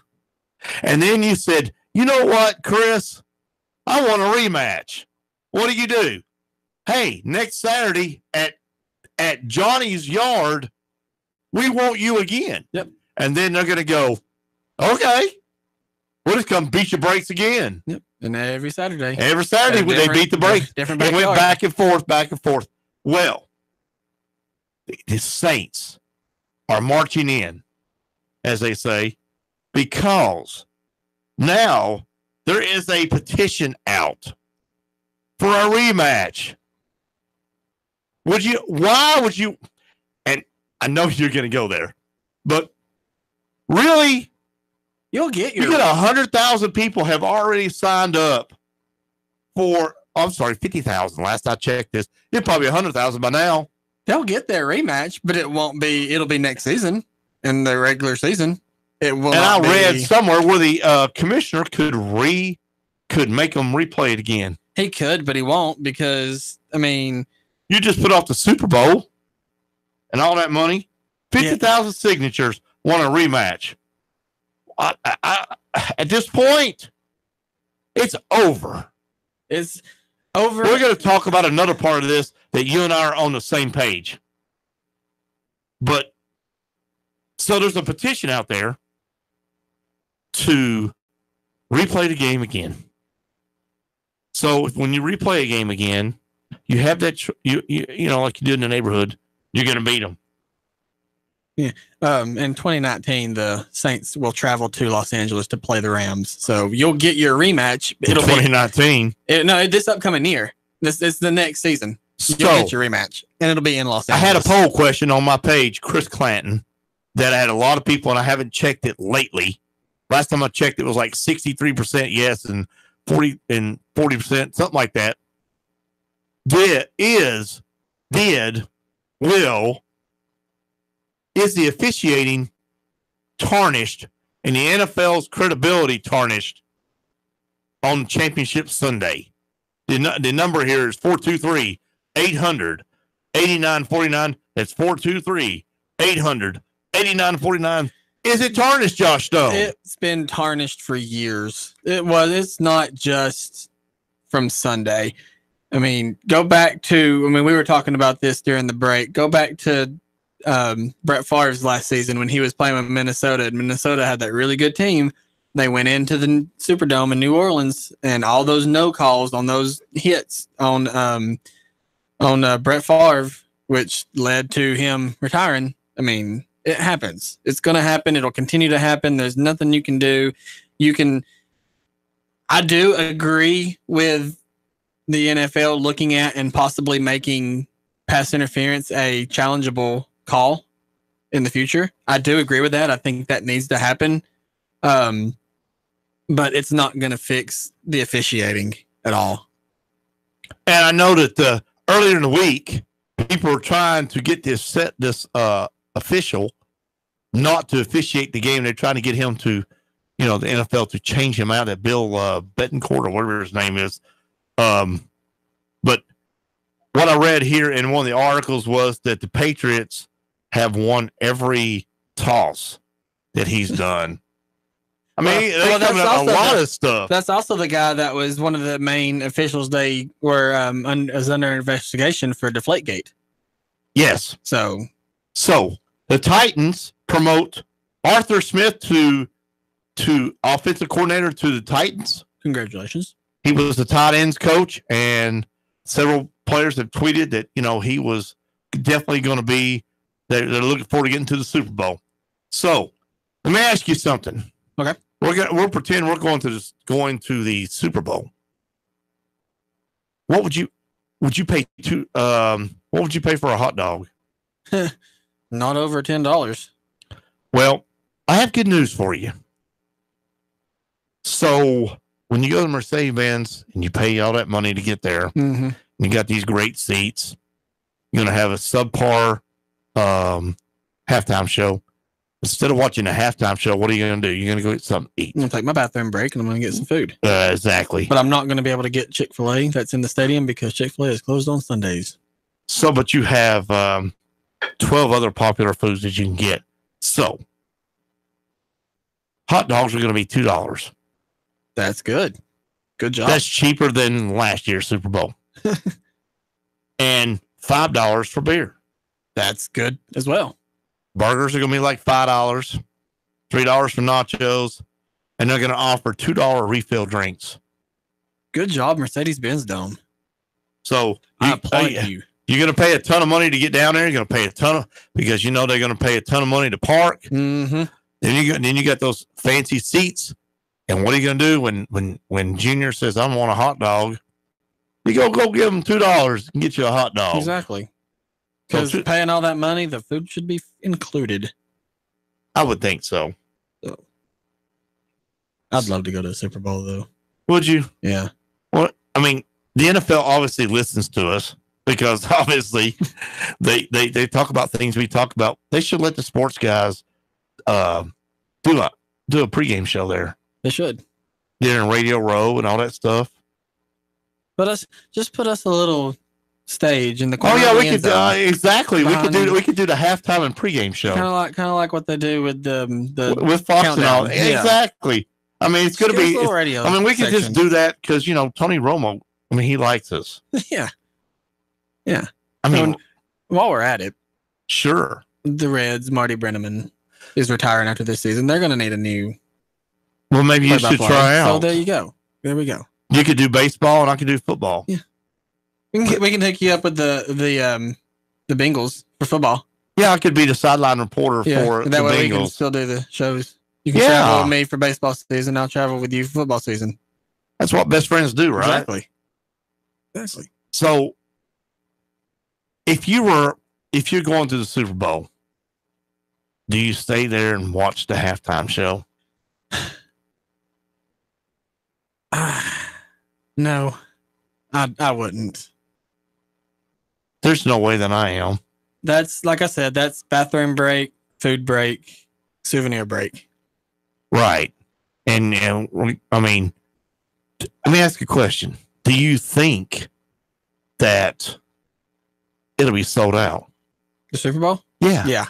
And then you said, "You know what, Chris? I want a rematch." What do? Hey, next Saturday at Johnny's yard, we want you again.
Yep.
And then they're going to go, "Okay, we'll just come beat your brakes again."
Yep. And every Saturday.
Every Saturday when they beat the brakes.
Different
It went
backyard.
back and forth. Well, the Saints are marching in, as they say, because now there is a petition out for a rematch. Why would you, and I know you're going to go there, but really?
You get
100,000 people have already signed up for, 50,000. Last I checked this. It's probably 100,000 by now.
They'll get their rematch, but it'll be next season in the regular season. It will.
And I read somewhere where the commissioner could make them replay it again.
He could, but he won't because, you
just put off the Super Bowl and all that money. 50,000 signatures want a rematch. At this point, it's over.
It's over.
We're going to talk about another part of this that you and I are on the same page. But so there's a petition out there to replay the game again. So when you replay a game again, you have that you like you did in the neighborhood, you're going to beat them.
Yeah. In 2019, the Saints will travel to Los Angeles to play the Rams. So you'll get your rematch.
It'll 2019.
This upcoming year. It's the next season. You'll get your rematch, and it'll be in Los Angeles.
I had a poll question on my page, Chris Clanton, that I had a lot of people, and I haven't checked it lately. Last time I checked, it was like 63% yes and 40%, something like that. Is the officiating tarnished and the NFL's credibility tarnished on Championship Sunday? The number here is 423-800-8949. That's 423-800-8949. Is it tarnished, Josh Stone?
It's been tarnished for years. It's not just from Sunday. Go back to, we were talking about this during the break. Go back to Brett Favre's last season when he was playing with Minnesota, and Minnesota had that really good team. They went into the Superdome in New Orleans, and all those no calls on those hits on Brett Favre, which led to him retiring. It happens. It's going to happen. It'll continue to happen. There's nothing you can do. I do agree with the NFL looking at and possibly making pass interference a challengeable call in the future. I do agree with that. I think that needs to happen. But it's not going to fix the officiating at all.
And I know that earlier in the week, people were trying to get this official not to officiate the game. They're trying to get him to, the NFL to change him out of Bill Betancourt or whatever his name is. But what I read here in one of the articles was that the Patriots have won every toss that he's done. They're coming up a lot of stuff.
That's also the guy that was one of the main officials. They were is under investigation for Deflategate.
Yes.
So
the Titans promote Arthur Smith to offensive coordinator to the Titans.
Congratulations.
He was the tight ends coach, and several players have tweeted that he was definitely going to be. They're looking forward to getting to the Super Bowl. So let me ask you something.
Okay,
we'll pretend we're going to the Super Bowl. What
would you pay what would you pay for a hot dog?
Not over $10.
Well, I have good news for you. So when you go to Mercedes-Benz and you pay all that money to get there,
Mhm.
you got these great seats, you're going to have a subpar halftime show. Instead of watching a halftime show, what are you going to do? You're going to go get something to eat.
I'm going to take my bathroom break and I'm going to get some food.
Exactly.
But I'm not going to be able to get Chick-fil-A that's in the stadium because Chick-fil-A is closed on Sundays.
So, but you have 12 other popular foods that you can get. So, hot dogs are going to be $2.
That's good. Good job.
That's cheaper than last year's Super Bowl. And $5 for beer.
That's good as well.
Burgers are going to be like $5, $3 for nachos, and they're going to offer $2 refill drinks.
Good job, Mercedes-Benz Dome.
So
I applaud you.
You're going to pay a ton of money to get down there. You're going to pay a ton of, because you know they're going to pay a ton of money to park.
Mm-hmm.
Then you got those fancy seats. And what are you going to do when Junior says, I want a hot dog? You go give him $2 and get you a hot dog.
Exactly. Because paying all that money, the food should be included.
I would think so.
I'd love to go to the Super Bowl, though.
Would you?
Yeah.
Well, I mean, the NFL obviously listens to us because obviously they talk about things we talk about. They should let the sports guys do a pregame show there.
They should.
They're in Radio Row and all that stuff.
Put us a little stage in the corner.
Oh yeah,
of the
we
end
could
zone.
exactly. We could do the halftime and pregame show.
Kind of like what they do with the
with Fox
countdown.
and all. Yeah. Exactly. I mean, it's going to be.
Radio
I mean, we could
section.
just do that because Tony Romo. I mean, he likes us.
Yeah. Yeah.
I mean,
while we're at it,
sure.
The Reds, Marty Brenneman is retiring after this season. They're going to need a new.
Well, maybe you should try out.
So there you go. There we go.
You could do baseball, and I could do football.
Yeah. We can take you up with the Bengals for football.
Yeah, I could be the sideline reporter for
that
the
way
Bengals.
we can still do the shows. You can travel with me for baseball season. I'll travel with you for football season.
That's what best friends do, right?
Exactly.
So, if you're going to the Super Bowl, do you stay there and watch the halftime show?
No, I wouldn't.
There's no way that I am.
That's like I said. That's bathroom break, food break, souvenir break.
Right. And I mean, let me ask you a question. Do you think that it'll be sold out?
The Super Bowl?
Yeah.
Yeah.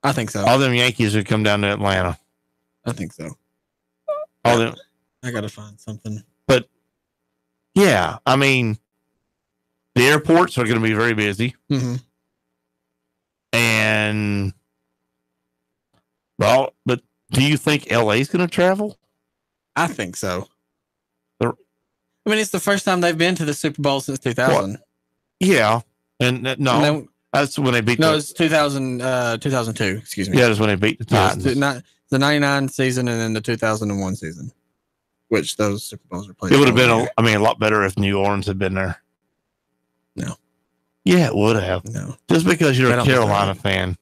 I think so.
All them Yankees would come down to Atlanta.
I think so.
All them.
I got to find something.
But, yeah, I mean, the airports are going to be very busy.
Mm-hmm.
And, well, but do you think LA is going to travel?
I think so. I mean, it's the first time they've been to the Super Bowl since 2000.
What? Yeah. And that's when they beat
it's 2002, excuse me.
Yeah, that's when they beat the Titans.
The 99 season and then the 2001 season, which those Super Bowls were played.
It would have been, a lot better if New Orleans had been there.
No.
Yeah, it would have.
No.
Just because you're a Carolina fan.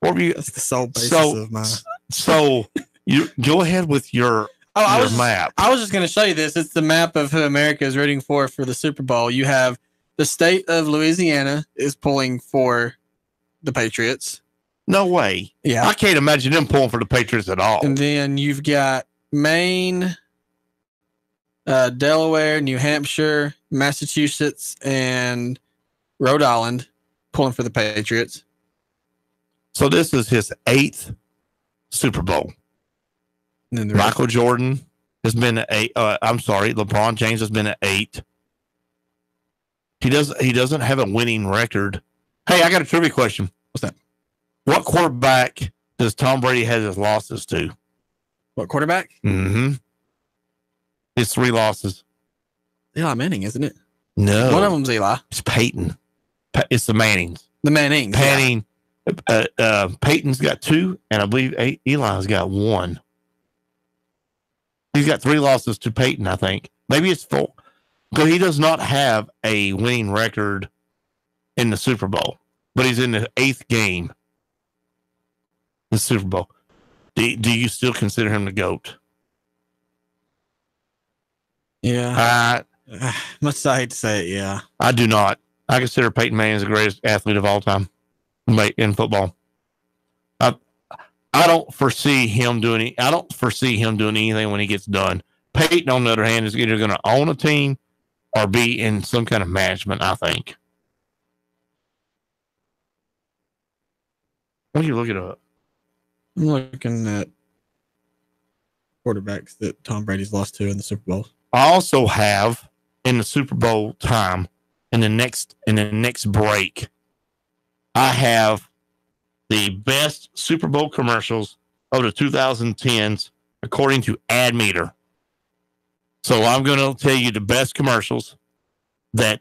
That's the sole basis of my...
So, you go ahead with your map.
I was just going to show you this. It's the map of who America is rooting for the Super Bowl. You have the state of Louisiana is pulling for the Patriots.
No way.
Yeah.
I can't imagine them pulling for the Patriots at all.
And then you've got Maine, Delaware, New Hampshire, Massachusetts, and Rhode Island pulling for the Patriots.
So this is his 8th Super Bowl. Michael Jordan has been at 8. LeBron James has been at 8. He doesn't have a winning record. Hey, I got a trivia question.
What's that?
What quarterback does Tom Brady have his losses to?
What quarterback?
Mm-hmm. It's 3 losses.
Eli Manning, isn't it?
No.
One of them's Eli.
It's Peyton. It's the Mannings.
The Mannings.
Peyton's got 2, and I believe Eli's got 1. He's got 3 losses to Peyton, I think. Maybe it's 4. Because he does not have a winning record in the Super Bowl, but he's in the 8th game. The Super Bowl. Do you still consider him the GOAT?
Yeah. Much I hate to say it, yeah.
I do not. I consider Peyton Manning the greatest athlete of all time in football. I don't foresee him doing anything when he gets done. Peyton, on the other hand, is either going to own a team or be in some kind of management, I think. What are you looking at?
I'm looking at quarterbacks that Tom Brady's lost to in the Super Bowl.
I also have in the Super Bowl time in the next break, I have the best Super Bowl commercials of the 2010s according to Ad Meter. So I'm going to tell you the best commercials that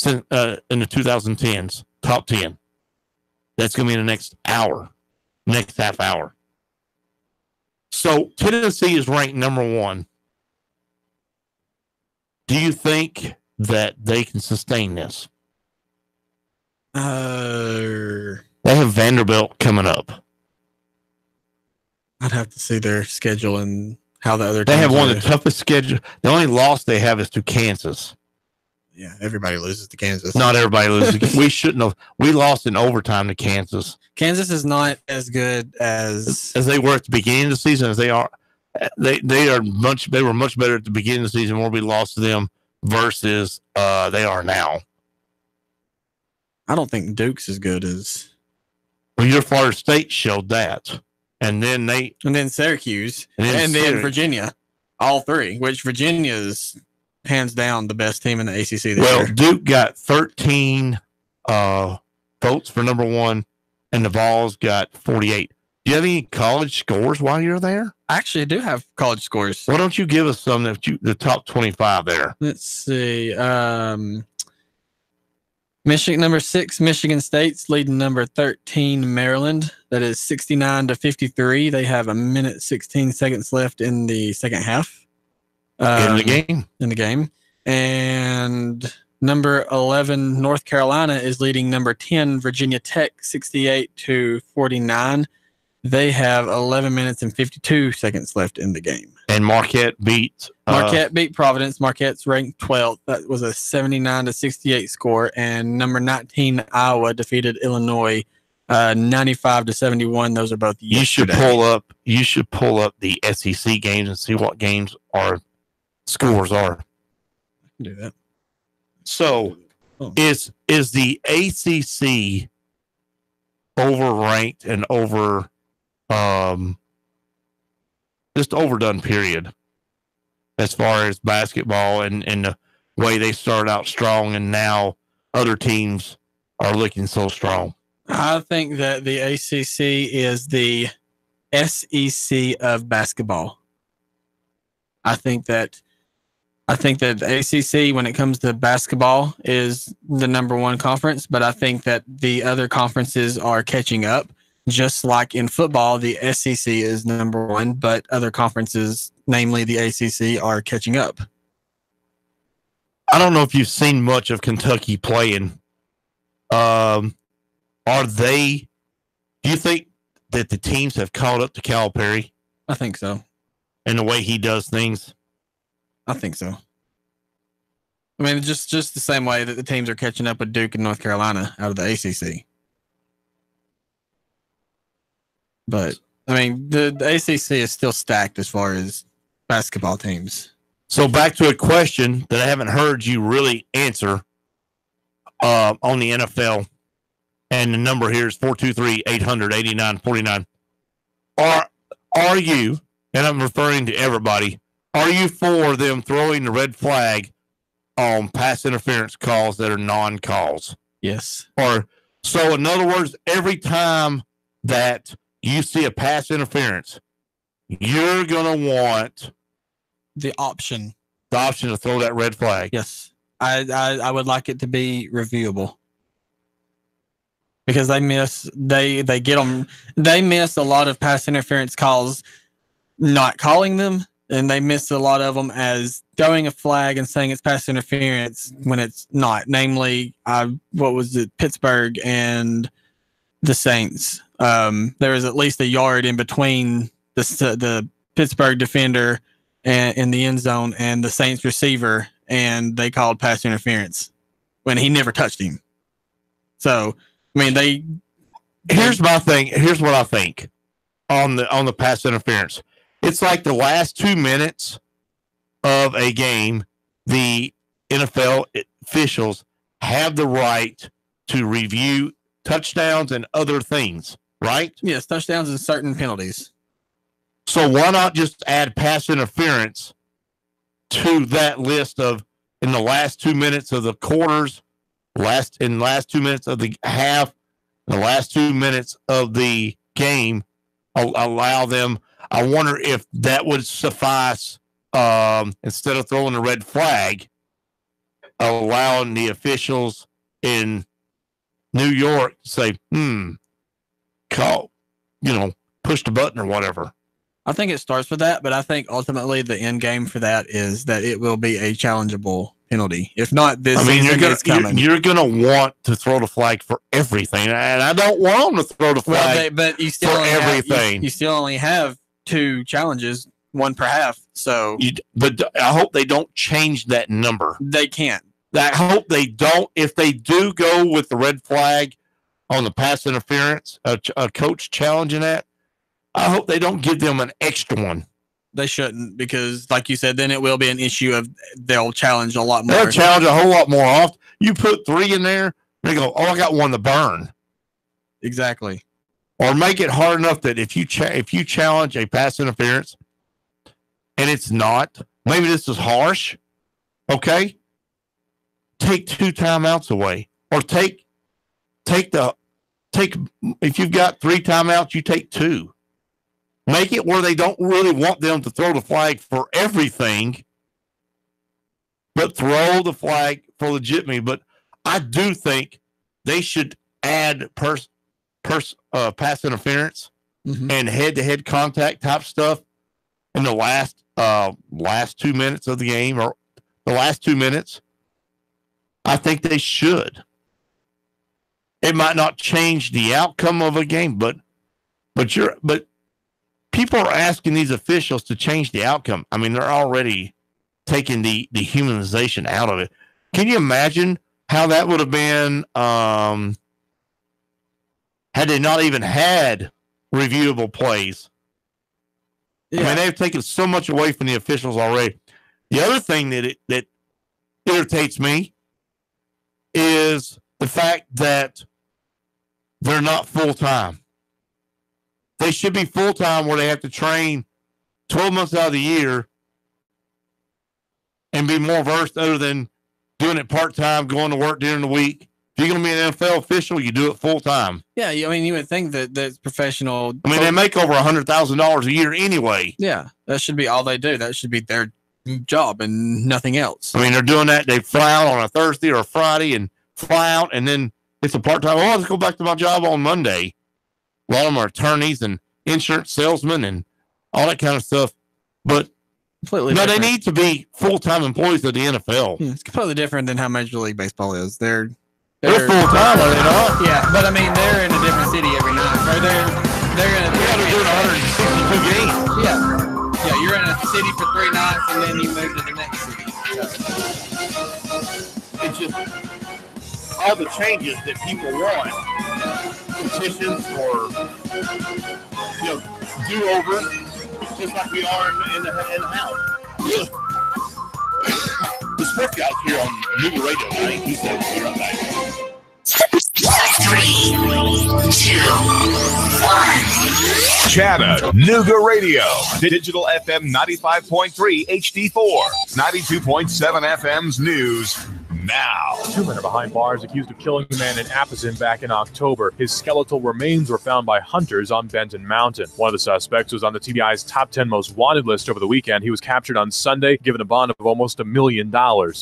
in the 2010s, top 10. That's going to be in the next half hour. So Tennessee is ranked number 1. Do you think that they can sustain this? They have Vanderbilt coming up.
I'd have to see their schedule and how the other
They
teams
have one
are.
of the toughest schedules. The only loss they have is to Kansas.
Yeah, everybody loses to Kansas.
Not everybody loses. We shouldn't have. We lost in overtime to Kansas.
Kansas is not as good as
they were at the beginning of the season as they are. They were much better at the beginning of the season where we lost to them versus they are now.
I don't think Duke's as good as.
Well, your Florida State showed that, and then
Syracuse,
and
then Virginia, all three. Which Virginia is hands down the best team in the ACC this year.
Duke got 13 votes for number 1, and the Vols got 48. Do you have any college scores while you're there?
Actually, I do have college scores.
Why don't you give us some the top 25 there?
Let's see. Michigan number 6, Michigan State's leading number 13, Maryland. That is 69-53. They have 1 minute 16 seconds left in the second half.
In the
game. And number 11, North Carolina is leading number 10, Virginia Tech, 68-49. They have 11 minutes and 52 seconds left in the game.
And Marquette beat
Providence. Marquette's ranked 12th. That was a 79-68 score. And number 19, Iowa, defeated Illinois 95-71. Those are both yesterday.
You should pull up the SEC games and see what games our scores are.
I can do that.
So is the ACC overranked and just overdone, period, as far as basketball and the way they started out strong and now other teams are looking so strong?
I think that the ACC is the SEC of basketball. I think that the ACC, when it comes to basketball, is the number 1 conference, but I think that the other conferences are catching up. Just like in football, the SEC is number 1, but other conferences, namely the ACC, are catching up.
I don't know if you've seen much of Kentucky playing. Do you think that the teams have caught up to Calipari?
I think so.
And the way he does things?
I think so. I mean, just the same way that the teams are catching up with Duke and North Carolina out of the ACC. But, I mean, the ACC is still stacked as far as basketball teams.
So back to a question that I haven't heard you really answer on the NFL. And the number here is 423-800-8949. Are you, and I'm referring to everybody, are you for them throwing the red flag on pass interference calls that are non-calls?
Yes.
So in other words, every time that you see a pass interference, you're going to want
the option
to throw that red flag.
Yes. I would like it to be reviewable. Because they miss a lot of pass interference calls not calling them, and they missed a lot of them as throwing a flag and saying it's pass interference when it's not. Namely, what was it, Pittsburgh and the Saints. There was at least a yard in between the Pittsburgh defender and in the end zone and the Saints receiver, and they called pass interference when he never touched him. So, I mean,
Here's my thing. Here's what I think on the pass interference. It's like the last 2 minutes of a game, the NFL officials have the right to review touchdowns and other things, right?
Yes, touchdowns and certain penalties.
So why not just add pass interference to that list of in the last 2 minutes of the quarters, last 2 minutes of the half, the last 2 minutes of the game, allow them. I wonder if that would suffice instead of throwing a red flag, allowing the officials in New York to say, call, push the button or whatever.
I think it starts with that, but I think ultimately the end game for that is that it will be a challengeable penalty. If not this season, it's coming.
You're going to want to throw the flag for everything, and I don't want them to throw the flag
but you still
for everything.
You still only have 2 challenges, 1 per half. So,
but I hope they don't change that number.
They can't.
I hope they don't. If they do go with the red flag on the pass interference, a coach challenging that, I hope they don't give them an extra one.
They shouldn't, because, like you said, then it will be an issue of they'll challenge a lot more.
They'll challenge a whole lot more often. You put 3 in there, they go, "Oh, I got one to burn."
Exactly.
Or make it hard enough that if you challenge a pass interference, and it's not, maybe this is harsh. Okay, take 2 timeouts away, or take if you've got 3 timeouts, you take 2. Make it where they don't really want them to throw the flag for everything, but throw the flag for legitimately. But I do think they should add pass interference and head-to-head contact type stuff in the last 2 minutes of the game, or the last 2 minutes. I think they should. It might not change the outcome of a game, but people are asking these officials to change the outcome. I mean, they're already taking the humanization out of it. Can you imagine how that would have been had they not even had reviewable plays? Yeah. I mean, they've taken so much away from the officials already. The other thing that irritates me is the fact that they're not full-time. They should be full-time, where they have to train 12 months out of the year and be more versed, other than doing it part-time, going to work during the week. If you're going to be an NFL official, you do it full-time.
Yeah, I mean, you would think that's professional.
I mean, they make over $100,000 a year anyway.
Yeah, that should be all they do. That should be their job and nothing else.
I mean, they're doing that. They fly out on a Thursday or a Friday and fly out, and then it's a part-time. Oh, let's go back to my job on Monday. A lot of them are attorneys and insurance salesmen and all that kind of stuff. But they need to be full-time employees of the NFL.
It's completely different than how Major League Baseball is. They're
full-time, are they not?
Yeah, but I mean, they're in a different city every night. Or they're
doing 162 games.
Yeah, you're in a city for 3 nights, and then you move to the next city.
It's just all the changes that people want. Petitions for, do-overs, just like we are in the house. The Sportz Guys here on Nooga Radio 92.7. You're up back.
3, 2, 1.
Chatter Nooga Radio. Digital FM 95.3 HD4. 92.7 FM's news now.
2 men are behind bars accused of killing a man in Appomattox back in October. His skeletal remains were found by hunters on Benton Mountain. One of the suspects was on the TBI's top 10 most wanted list over the weekend. He was captured on Sunday, given a bond of almost $1 million.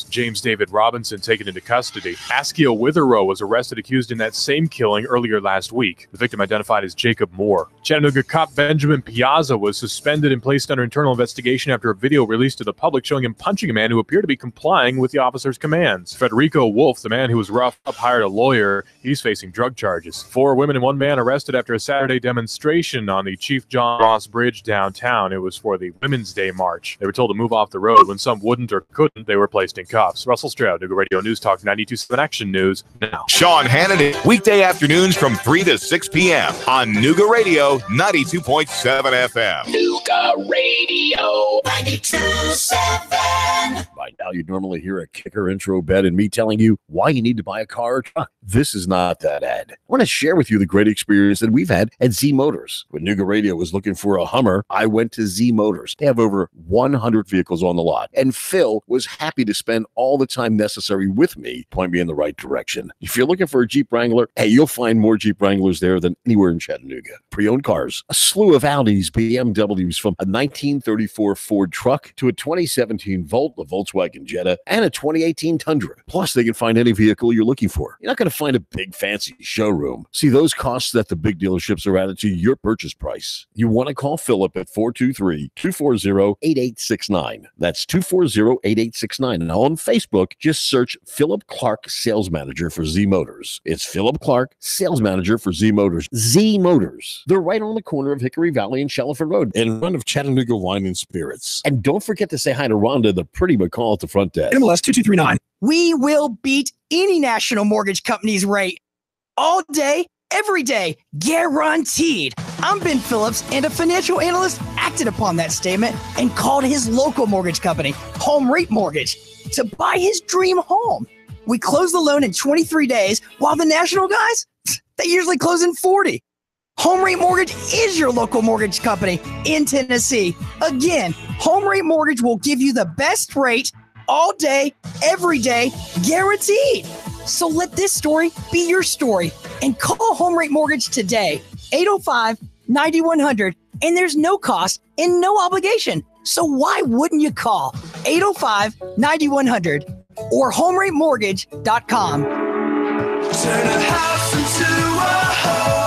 James David Robinson taken into custody. Askio Witherow was arrested accused in that same killing earlier last week. The victim identified as Jacob Moore. Chattanooga cop Benjamin Piazza was suspended and placed under internal investigation after a video released to the public showing him punching a man who appeared to be complying with the officer's commands. Federico Wolf, the man who was roughed up, hired a lawyer. He's facing drug charges. 4 women and 1 man arrested after a Saturday demonstration on the Chief John Ross Bridge downtown. It was for the Women's Day March. They were told to move off the road. When some wouldn't or couldn't, they were placed in cuffs. Russell Stroud, Nooga Radio News Talk 92.7 Action News now.
Sean Hannity, weekday afternoons from 3 to 6 p.m. on Nooga Radio 92.7 FM.
Nooga Radio 92.7.
By now, you'd normally hear a kicker intro bed and me telling you why you need to buy a car or truck. This is not that ad. I want to share with you the great experience that we've had at Z Motors. When Nooga Radio was looking for a Hummer, I went to Z Motors. They have over 100 vehicles on the lot, and Phil was happy to spend all the time necessary with me, point me in the right direction. If you're looking for a Jeep Wrangler, hey, you'll find more Jeep Wranglers there than anywhere in Chattanooga. Pre-owned cars, a slew of Audis, BMWs, from a 1934 Ford truck to a 2017 Volt, a Volkswagen Jetta, and a 2018 Tundra. Plus, they can find any vehicle you're looking for. You're not going to find a big fancy showroom. See, those costs that the big dealerships are added to your purchase price. You want to call Philip at 423-240-8869. That's 240-8869. And on Facebook, just search Philip Clark, Sales Manager for Z Motors. It's Philip Clark, Sales Manager for Z Motors. Z Motors. They're right on the corner of Hickory Valley and Shallowford Road in front of Chattanooga Wine and Spirits. And don't forget to say hi to Rhonda, the pretty McCall at the front desk.
MLS 2239. We will beat any national mortgage company's rate all day, every day, guaranteed. I'm Ben Phillips, and a financial analyst acted upon that statement and called his local mortgage company, Home Rate Mortgage, to buy his dream home. We close the loan in 23 days, while the national guys, they usually close in 40. Home Rate Mortgage is your local mortgage company in Tennessee. Again, Home Rate Mortgage will give you the best rate all day, every day, guaranteed. So let this story be your story and call Home Rate Mortgage today, 805-9100, and there's no cost and no obligation. So why wouldn't you call 805-9100 or HomeRateMortgage.com?
Turn a house into a home.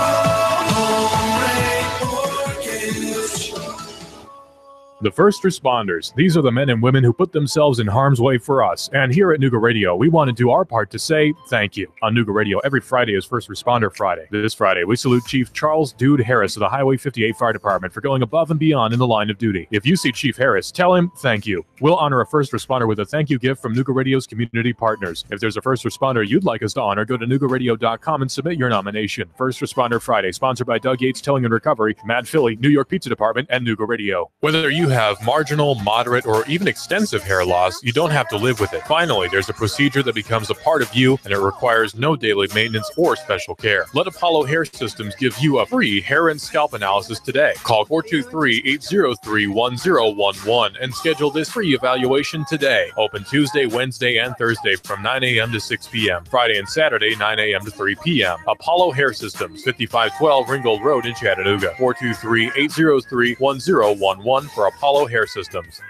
The first responders. These are the men and women who put themselves in harm's way for us. And here at Nooga Radio, we want to do our part to say thank you. On Nooga Radio, every Friday is First Responder Friday. This Friday, we salute Chief Charles Dude Harris of the Highway 58 Fire Department for going above and beyond in the line of duty. If you see Chief Harris, tell him thank you. We'll honor a first responder with a thank you gift from Nooga Radio's community partners. If there's a first responder you'd like us to honor, go to NoogaRadio.com and submit your nomination. First Responder Friday, sponsored by Doug Yates Towing and Recovery, Mad Philly, New York Pizza Department, and Nooga Radio. Whether you have marginal, moderate, or even extensive hair loss, you don't have to live with it. Finally, there's a procedure that becomes a part of you, and it requires no daily maintenance or special care. Let Apollo Hair Systems give you a free hair and scalp analysis today. Call 423-803-1011 and schedule this free evaluation today. Open Tuesday, Wednesday, and Thursday from 9 a.m. to 6 p.m. Friday and Saturday, 9 a.m. to 3 p.m. Apollo Hair Systems, 5512 Ringgold Road in Chattanooga. 423-803-1011 for Apollo Hair Systems.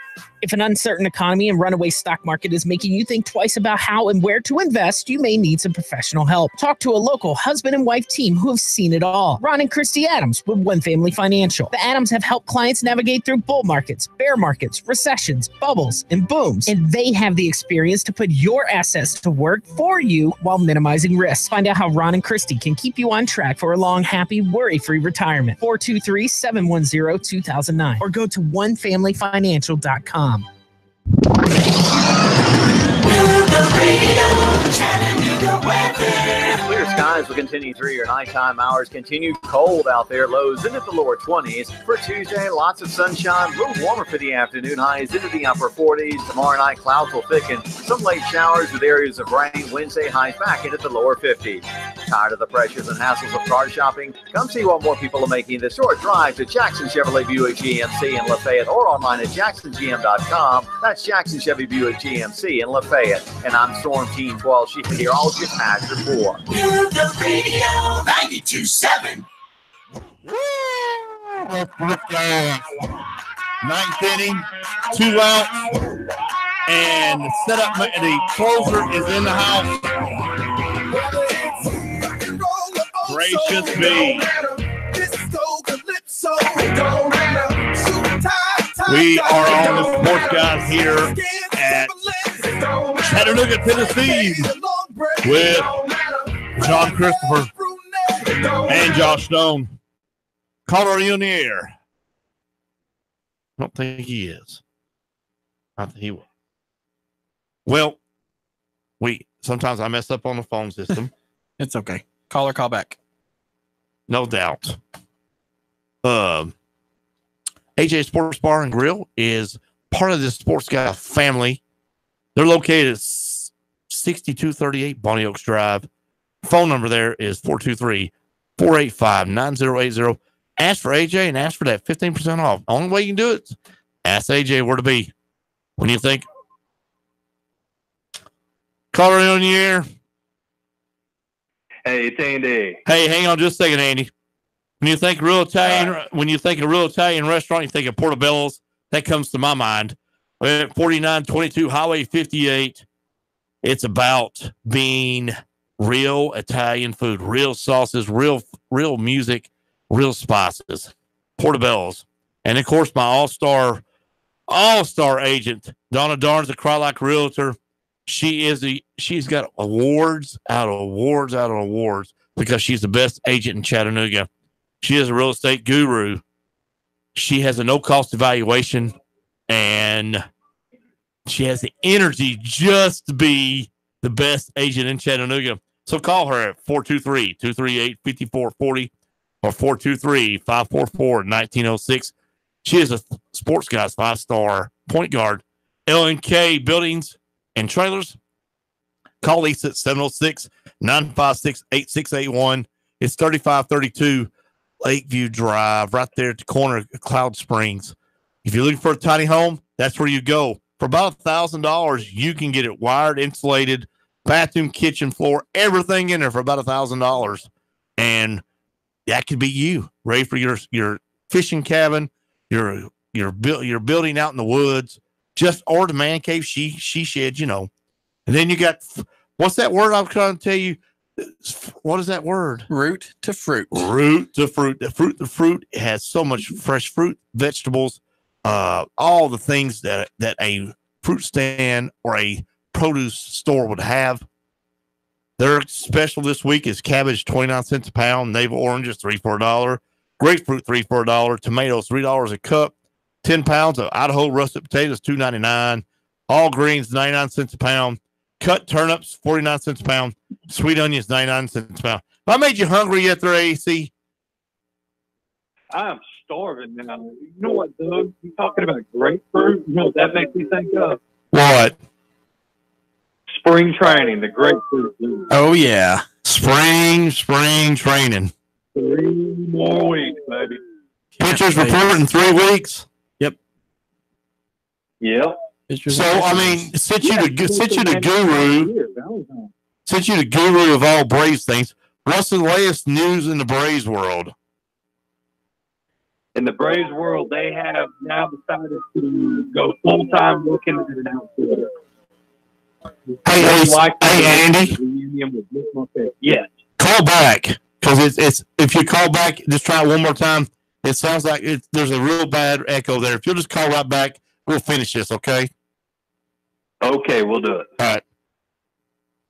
If an uncertain economy and runaway stock market is making you think twice about how and where to invest, you may need some professional help. Talk to a local husband and wife team who have seen it all. Ron and Christy Adams with One Family Financial. The Adams have helped clients navigate through bull markets, bear markets, recessions, bubbles, and booms. And they have the experience to put your assets to work for you while minimizing risks. Find out how Ron and Christy can keep you on track for a long, happy, worry-free retirement. 423-710-2009 or go to onefamilyfinancial.com.
Clear skies will continue through your nighttime hours. Continue cold out there. Lows into the lower 20s. For Tuesday, lots of sunshine. A little warmer for the afternoon. Highs into the upper 40s. Tomorrow night, clouds will thicken. Some late showers with areas of rain. Wednesday, highs back into the lower 50s. Tired of the pressures and hassles of car shopping? Come see what more people are making this short drive to Jackson Chevrolet Buick GMC in Lafayette or online at jacksongm.com. That's Jackson Chevy Buick GMC in Lafayette. And I'm Storm Team 12. She can hear all of your past report.
Nooga Radio 92.7.
Ninth inning, 2 outs, and the setup, the closer is in the house. Gracious me. We are on the Sportz Guys here at Chattanooga, Tennessee with John Christopher and Josh Stone. Caller, are you in the air?
I don't think he is. I think he will. Well, sometimes I mess up on the phone system.
It's okay. Call or call back.
No doubt. AJ Sports Bar and Grill is part of the Sportz Guy family. They're located at 6238 Bonnie Oaks Drive. Phone number there is 423-485-9080. Ask for AJ and ask for that 15% off. Only way you can do it is ask AJ where to be. When you think, caller on the air.
Hey, it's Andy.
Hey, hang on just a second, Andy. When you think real Italian, when you think a real Italian restaurant, you think of Portobello's. That comes to my mind. We're at 4922 Highway 58. It's about being real Italian food, real sauces, real music, real spices. Portobello's. And of course, my all-star agent, Donna Darnes, a Cry Like Realtor. She's got awards out of awards because she's the best agent in Chattanooga. She is a real estate guru. She has a no-cost evaluation, and she has the energy just to be the best agent in Chattanooga. So call her at 423-238-5440 or 423-544-1906. She is a Sportz Guys 5-star point guard. L&K Buildings and Trailers. Call Lisa at 706-956-8681. It's 3532 Lakeview Drive, right there at the corner of Cloud Springs. If you're looking for a tiny home, that's where you go. For about $1,000, you can get it wired, insulated, bathroom, kitchen, floor, everything in there for about $1,000. And that could be you, ready for your fishing cabin, your building out in the woods, or the man cave, she shed, And then you got, what's that word I'm trying to tell you? What is that word?
Root to fruit.
Root to fruit. The fruit has so much fresh fruit, vegetables, all the things that a fruit stand or a produce store would have. Their special this week is cabbage 29 cents a pound, navel oranges $3 for $1, grapefruit $3 for $1, tomatoes $3 a cup, 10 pounds of Idaho russet potatoes $2.99, all greens 99 cents a pound. Cut turnips, 49 cents a pound. Sweet onions, 99 cents a pound. If I made you hungry yet there, AC?
I'm starving now. You know what, Doug? You talking about grapefruit? You know what that makes me think of?
What?
Spring training, the grapefruit.
Oh, yeah.
Spring training.
3 more weeks, baby.
Pitchers report in 3 weeks?
Yep.
So, I mean, since you the guru of all Braves things, what's the latest news in the Braves world?
In the Braves world, they have now decided to go full-time looking at an outfielder.
Hey, Andy.
Yes.
Call back, because it's if you call back, just try it one more time. It sounds like there's a real bad echo there. If you'll just call right back, we'll finish this, okay?
Okay, we'll do it.
All right.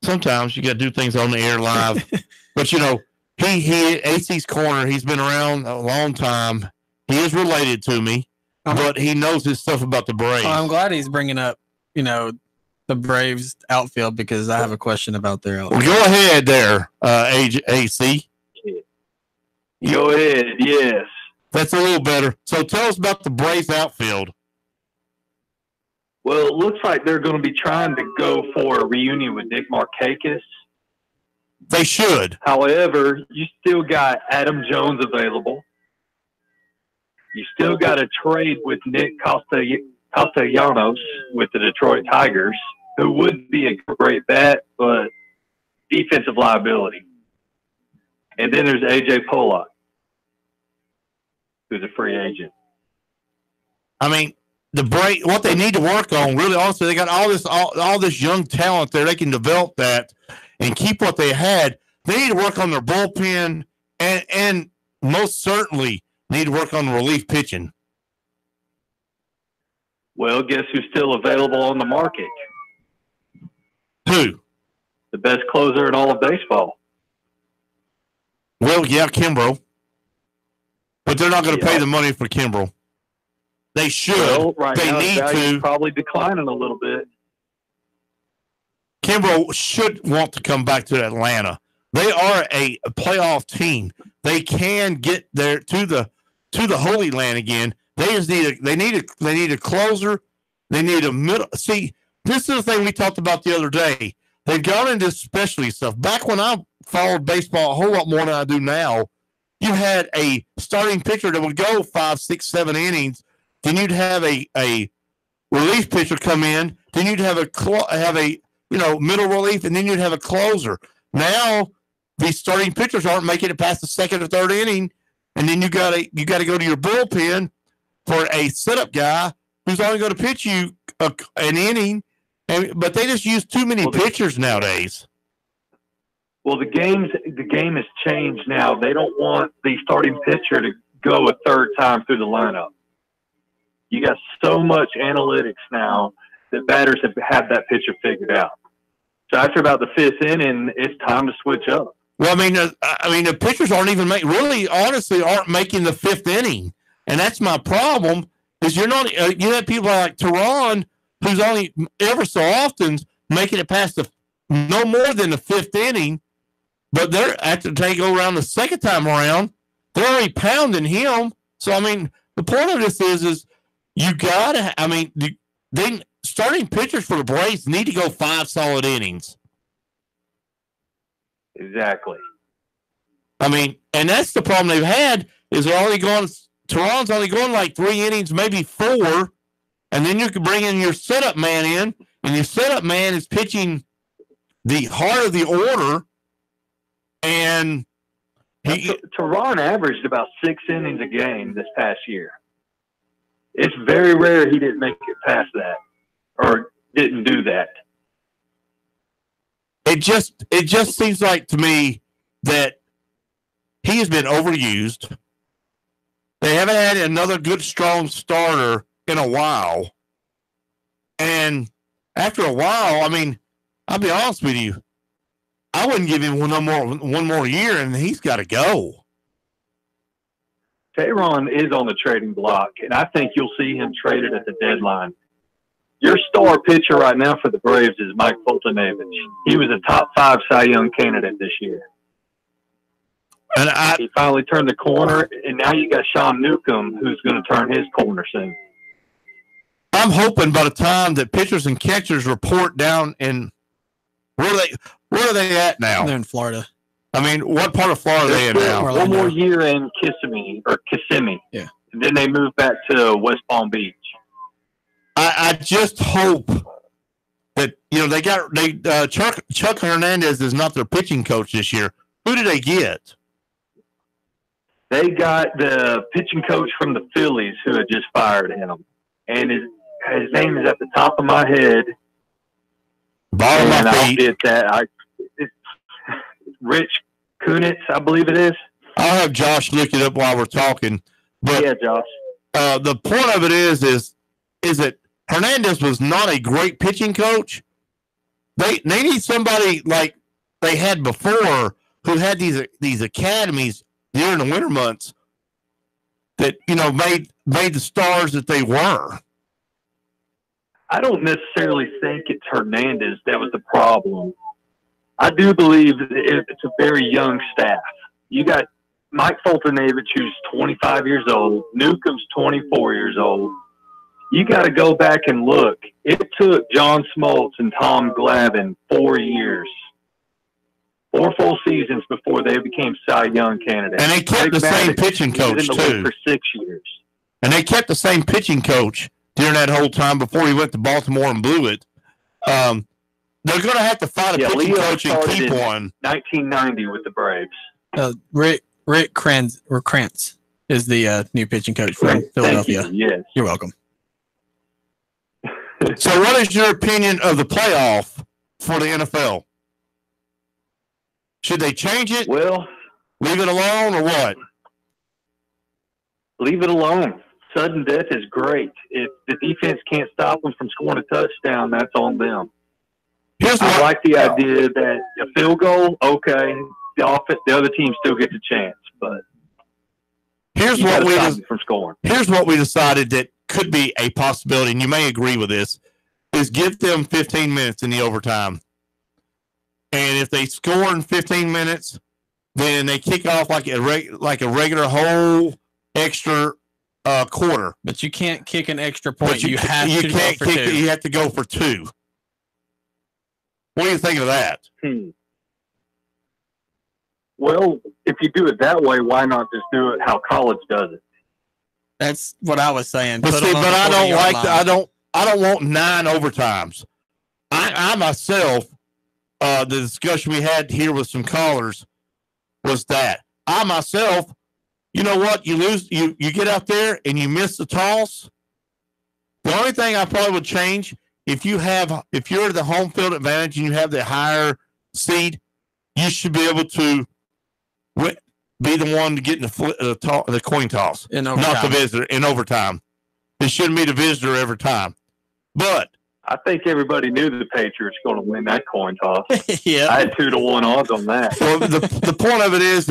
Sometimes you got to do things on the air live. But, he AC's Corner, he's been around a long time. He is related to me, but he knows his stuff about the Braves.
Well, I'm glad he's bringing up, the Braves outfield because I have a question about their outfield.
Well, go ahead there, AC.
Go ahead, yes.
That's a little better. So tell us about the Braves outfield.
Well, it looks like they're going to be trying to go for a reunion with Nick Markakis.
They should.
However, you still got Adam Jones available. You still got a trade with Nick Castellanos with the Detroit Tigers, who would be a great bat, but defensive liability. And then there's A.J. Pollock, who's a free agent.
I mean, the Braves, what they need to work on, really, also, they got all this young talent there. They can develop that and keep what they had. They need to work on their bullpen and most certainly need to work on relief pitching.
Well, guess who's still available on the market?
Who?
The best closer in all of baseball.
Well, yeah, Kimbrough. But they're not going to pay the money for Kimbrough. They should.
Well, right
they
now,
need to.
Probably declining a little bit.
Kimbrough should want to come back to Atlanta. They are a playoff team. They can get there to the Holy Land again. They just need a closer. They need a middle. See, this is the thing we talked about the other day. They've gone into specialty stuff. Back when I followed baseball a whole lot more than I do now, you had a starting pitcher that would go 5, 6, 7 innings. Then you'd have a relief pitcher come in. Then you'd have a middle relief, and then you'd have a closer. Now these starting pitchers aren't making it past the second or third inning, and then you got to go to your bullpen for a setup guy who's only going to pitch you an inning. But they just use too many pitchers nowadays.
Well, the game has changed now. They don't want the starting pitcher to go a third time through the lineup. You got so much analytics now that batters have that pitcher figured out. So after about the 5th inning, it's time to switch up.
Well, the pitchers aren't making the 5th inning, and that's my problem. Is you have people like Tehran, who's only ever so often making it past no more than the 5th inning, but after they go around the second time around, they're already pounding him. So the point of this is you gotta. They starting pitchers for the Braves need to go 5 solid innings.
Exactly.
And that's the problem they've had is Tehran's only going like 3 innings, maybe 4, and then you can bring in your setup man in, and your setup man is pitching the heart of the order, and
Tehran averaged about 6 innings a game this past year. It's very rare he didn't make it past that or didn't do that.
It just seems like to me that he has been overused. They haven't had another good, strong starter in a while. And after a while, I'll be honest with you, I wouldn't give him one more year, and he's got to go.
Tehran is on the trading block, and I think you'll see him traded at the deadline. Your star pitcher right now for the Braves is Mike Fultonevich. He was a top 5 Cy Young candidate this year.
And
he finally turned the corner, and now you got Sean Newcomb, who's going to turn his corner soon.
I'm hoping by the time that pitchers and catchers report down in where are they at now?
They're in Florida.
What part of Florida are they in now?
One more year in Kissimmee.
Yeah.
And then they move back to West Palm Beach.
I just hope that Chuck Hernandez is not their pitching coach this year. Who did they get?
They got the pitching coach from the Phillies who had just fired him, and his name is at the top of my head.
Bottom of my feet.
I'll get that. It's Rich Kunitz, I believe it is.
I'll have Josh look it up while we're talking. But
yeah, Josh.
The point of it is that Hernandez was not a great pitching coach. They need somebody like they had before who had these academies during the winter months that made the stars that they were.
I don't necessarily think it's Hernandez that was the problem. I do believe that it's a very young staff. You got Mike Fultonevich, who's 25 years old. Newcomb's 24 years old. You got to go back and look. It took John Smoltz and Tom Glavine 4 years, 4 full seasons before they became Cy Young candidates.
And they kept the same pitching coach, too.
For 6 years.
And they kept the same pitching coach during that whole time before he went to Baltimore and blew it. They're going to have to find a pitching coach and keep one.
1990 with the Braves.
Rick Krantz is the new pitching coach from Philadelphia.
Thank you. Yes.
You're welcome.
So what is your opinion of the playoff for the NFL? Should they change it?
Well,
leave it alone or what?
Leave it alone. Sudden death is great. If the defense can't stop them from scoring a touchdown, that's on them. I like the idea that a field goal, okay, the other team still gets a chance, but
here's
you
what
gotta
we
stop them from scoring.
Here's what we decided that could be a possibility, and you may agree with this, is give them 15 minutes in the overtime. And if they score in 15 minutes, then they kick off like a regular whole extra quarter.
But you can't kick an extra point.
But you
have to
can't
go for
kick
two.
You have to go for two. What do you think of that?
Well, if you do it that way, why not just do it how college does it?
That's what I was saying.
But
Put
see,
them on
but
the
I don't
40-yard
like.
line.
I don't want 9 overtimes. I myself, the discussion we had here with some callers was that I myself, you know what, you lose, you get out there and you miss the toss. The only thing I probably would change if you're the home field advantage and you have the higher seed, you should be able to be the one to get in the coin toss, not the visitor in overtime. It shouldn't be the visitor every time. But
I think everybody knew the Patriots were going to win that coin toss.
Yeah,
I had 2-1 odds on that.
Well, the point of it is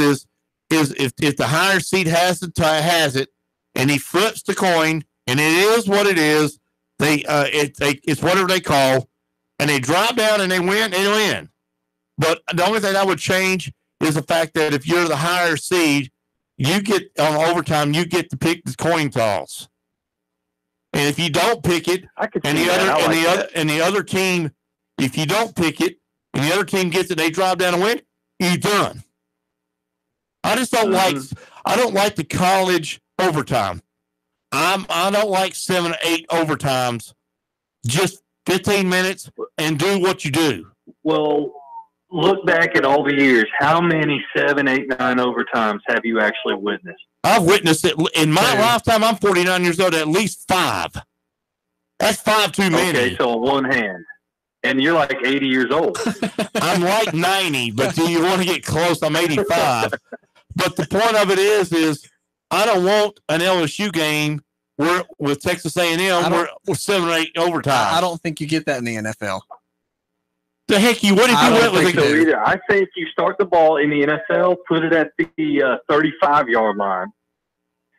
if the higher seed has it, and he flips the coin, and it is what it is, it's whatever they call, and they drop down and they win. But the only thing I would change is the fact that if you're the higher seed, you get on overtime, you get to pick the coin toss. And if you don't pick it, and the other team, if you don't pick it, and the other team gets it, they drive down and win, you're done. I just don't I don't like the college overtime. I don't like 7 or 8 overtimes. Just 15 minutes and do what you do.
Well, look back at all the years. How many 7, 8, 9 overtimes have you actually witnessed?
I've witnessed it in my lifetime. I'm 49 years old. At least 5. That's 5 too many.
Okay, so on one hand, and you're like 80 years old.
I'm like 90, but do you want to get close? I'm 85. But the point of it is I don't want an LSU game with Texas A&M with 7 or 8 overtime.
I don't think you get that in the NFL.
The heck you? What if you went with
so either? I think you start the ball in the NFL, put it at the 35-yard line.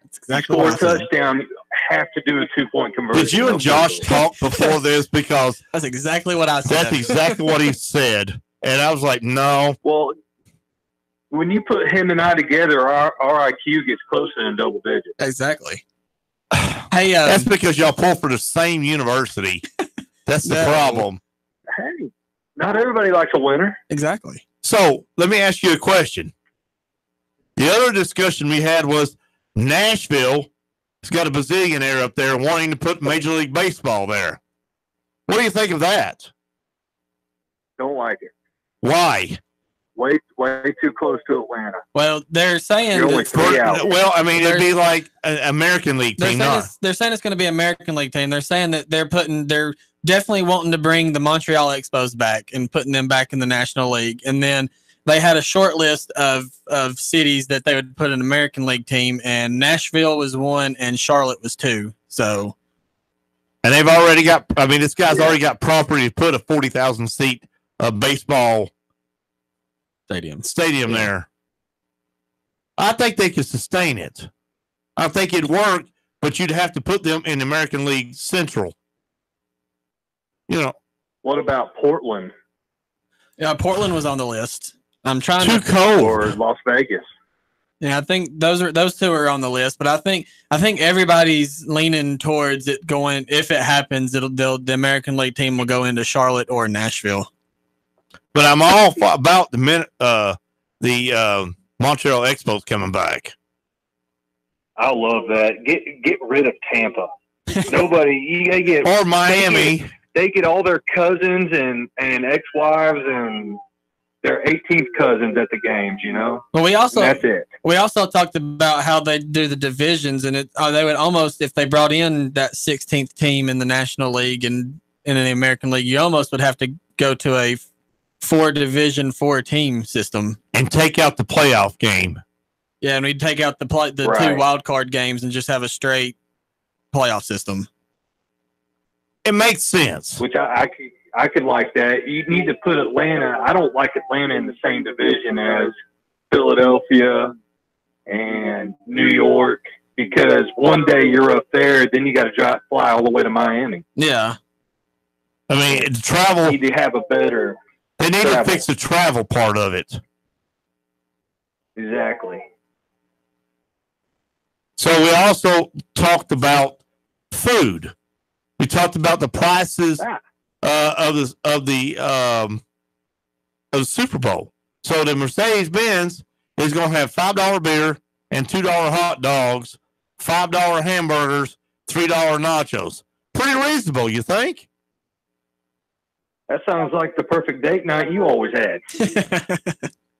That's exactly score a touchdown. You have to do a 2-point conversion.
Did you and Josh talk before this? Because
that's exactly what I said.
That's exactly what he said, and I was like, no.
Well, when you put him and I together, our IQ gets closer than double digits.
Exactly. Hey,
that's because y'all pull for the same university. That's the problem.
Hey, not everybody likes a winner.
Exactly.
So let me ask you a question. The other discussion we had was Nashville has got a bazillionaire up there wanting to put Major League Baseball there. What do you think of that?
Don't like it.
Why?
Way too close to Atlanta.
Well, they're saying
well, I mean, it'd be like an American League team.
They're saying it's going to be an American League team. They're saying that they're definitely wanting to bring the Montreal Expos back and putting them back in the National League. And then they had a short list of cities that they would put an American League team, and Nashville was 1 and Charlotte was 2. So,
and they've already got. I mean, this guy's already got property to put a 40,000 seat baseball stadium there. I think they could sustain it. I think it'd work, but you'd have to put them in the American League Central. You know.
What about Portland?
Yeah, Portland was on the list. I'm trying
too cold.
Or Las Vegas.
Yeah, I think those two are on the list, but I think everybody's leaning towards it going. If it happens, the American League team will go into Charlotte or Nashville.
But I'm all about the Montreal Expos coming back.
I love that. Get rid of Tampa. Nobody, you gotta get
or Miami.
They get all their cousins and ex-wives and their 18th cousins at the games. You know.
Well,
that's it.
We also talked about how they do the divisions, and they would almost, if they brought in that 16th team in the National League and in the American League, you almost would have to go to a 4-division, 4-team system
and take out the playoff game.
Yeah, and we'd take out the two wild card games and just have a straight playoff system.
It makes sense.
Which I could like that. You need to put Atlanta. I don't like Atlanta in the same division as Philadelphia and New York, because one day you're up there, then you got to fly all the way to Miami.
Yeah.
I mean, the travel.
They need to have a better.
They need to fix the travel part of it.
Exactly.
So we also talked about food. We talked about the prices of the Super Bowl. So the Mercedes-Benz is going to have $5 beer and $2 hot dogs, $5 hamburgers, $3 nachos. Pretty reasonable, you think?
That sounds like the perfect date night you always had.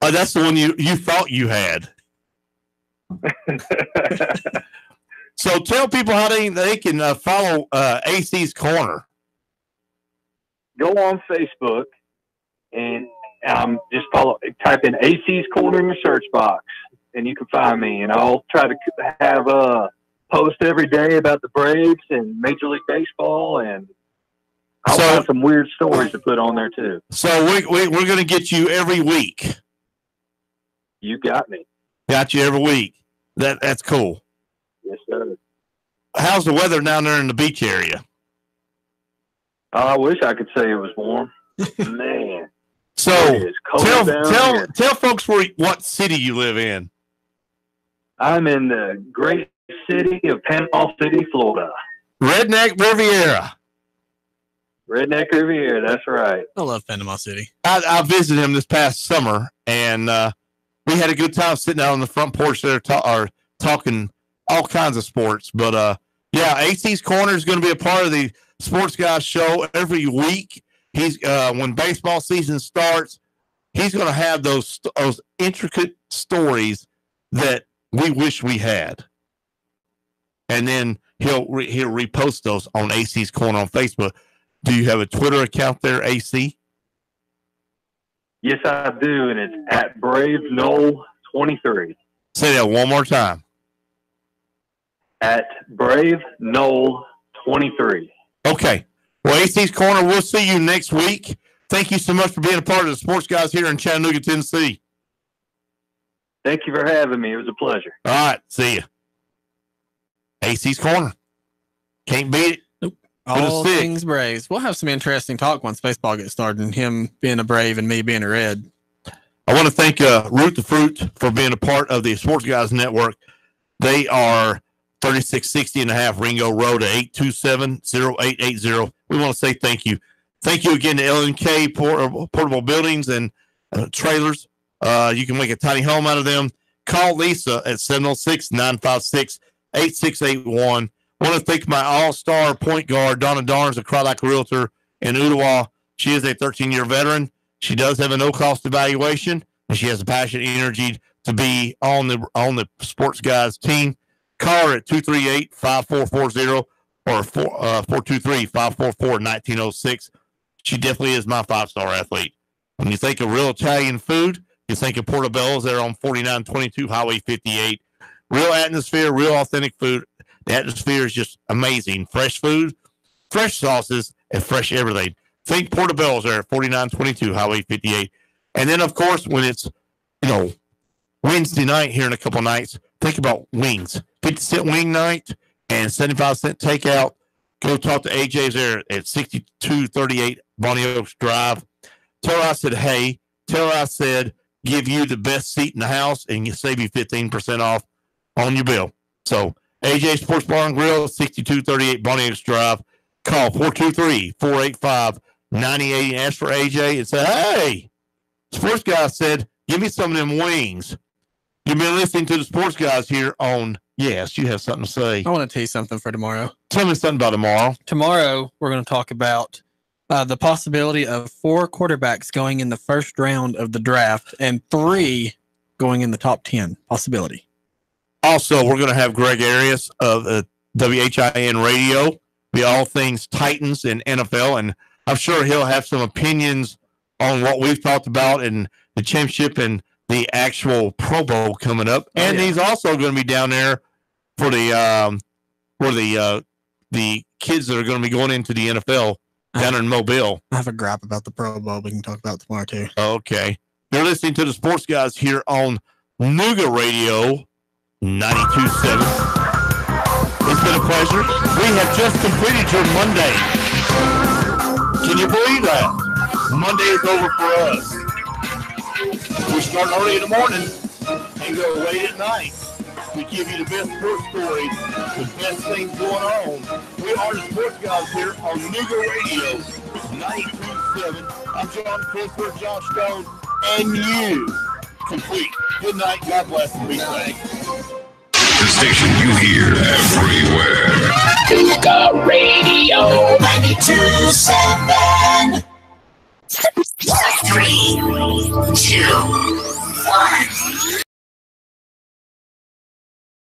That's the one you thought you had. So tell people how they can follow AC's Corner.
Go on Facebook and just type in AC's Corner in the search box, and you can find me. And I'll try to have a post every day about the Braves and Major League Baseball, and I'll find some weird stories to put on there too.
So we're going to get you every week.
You got me.
Got you every week. That's cool.
Yes, sir.
How's the weather down there in the beach area?
I wish I could say it was warm. Man.
So tell folks what city you live in.
I'm in the great city of Panama City, Florida.
Redneck Riviera.
Redneck Riviera, that's right.
I love Panama City.
I visited him this past summer, and we had a good time sitting out on the front porch there talking all kinds of sports. But, AC's Corner is going to be a part of the Sportz Guys show every week. He's when baseball season starts, he's going to have those intricate stories that we wish we had. And then he'll repost those on AC's Corner on Facebook. Do you have a Twitter account there, AC?
Yes, I do, and it's at BraveNoel23.
Say that one more time.
At BraveNoel23.
Okay. Well, AC's Corner, we'll see you next week. Thank you so much for being a part of the Sportz Guys here in Chattanooga, Tennessee.
Thank you for having me. It was a pleasure.
All right. See you. AC's Corner. Can't beat it.
Nope. All things Braves. We'll have some interesting talk once baseball gets started, and him being a Brave and me being a Red.
I want to thank Root the Fruit for being a part of the Sportz Guys Network. They are 3660 and a half Ringo Road at 827-0880. We want to say thank you. Thank you again to L&K Portable Buildings and Trailers. You can make a tiny home out of them. Call Lisa at 706-956-8681. I want to thank my all-star point guard, Donna Darnes, a Cryolite Realtor in Ottawa. She is a 13-year veteran. She does have a no-cost evaluation, and she has the passion and energy to be on the Sportz Guys team. Call her at 238-5440 or 423-544-1906. She definitely is my five-star athlete. When you think of real Italian food, you think of Portobello's there on 4922 Highway 58. Real atmosphere, real authentic food. The atmosphere is just amazing. Fresh food, fresh sauces, and fresh everything. Think Portobello's there at 4922 Highway 58. And then, of course, when it's, Wednesday night here in a couple nights, think about wings. 50-cent wing night and 75-cent takeout. Go talk to AJ's there at 6238 Bonnie Oaks Drive. Tell her I said, hey. Tell her I said, give you the best seat in the house and save you 15% off on your bill. So, AJ Sports Bar and Grill, 6238 Bonnie Oaks Drive. Call 423-485-9080 and ask for AJ and say, hey, Sportz Guys said, give me some of them wings. You've been listening to the Sportz Guys here on, yes, you have something to say.
I want to tell you something for tomorrow.
Tell me something about tomorrow.
Tomorrow, we're going to talk about the possibility of 4 quarterbacks going in the first round of the draft and 3 going in the top 10 possibility.
Also, we're going to have Greg Arias of WHIN Radio, be all things Titans and NFL, and I'm sure he'll have some opinions on what we've talked about in the championship and the actual Pro Bowl coming up, and he's also going to be down there for the kids that are going to be going into the NFL down in Mobile.
I have a gripe about the Pro Bowl. We can talk about it tomorrow too.
Okay, you're listening to the Sports Guys here on Nuga Radio 92.7. It's been a pleasure. We have just completed your Monday. Can you believe that? Monday is over for us. We start early in the morning and go late at night. We give you the best sports stories, the best things going on. We are the Sports Guys here on Nuga Radio 92.7. I'm John Christopher, Josh Stone, and you. Complete. Good night. God bless and be safe.
The station you hear everywhere.
Nuga Radio 92.7. 3, 2, 1.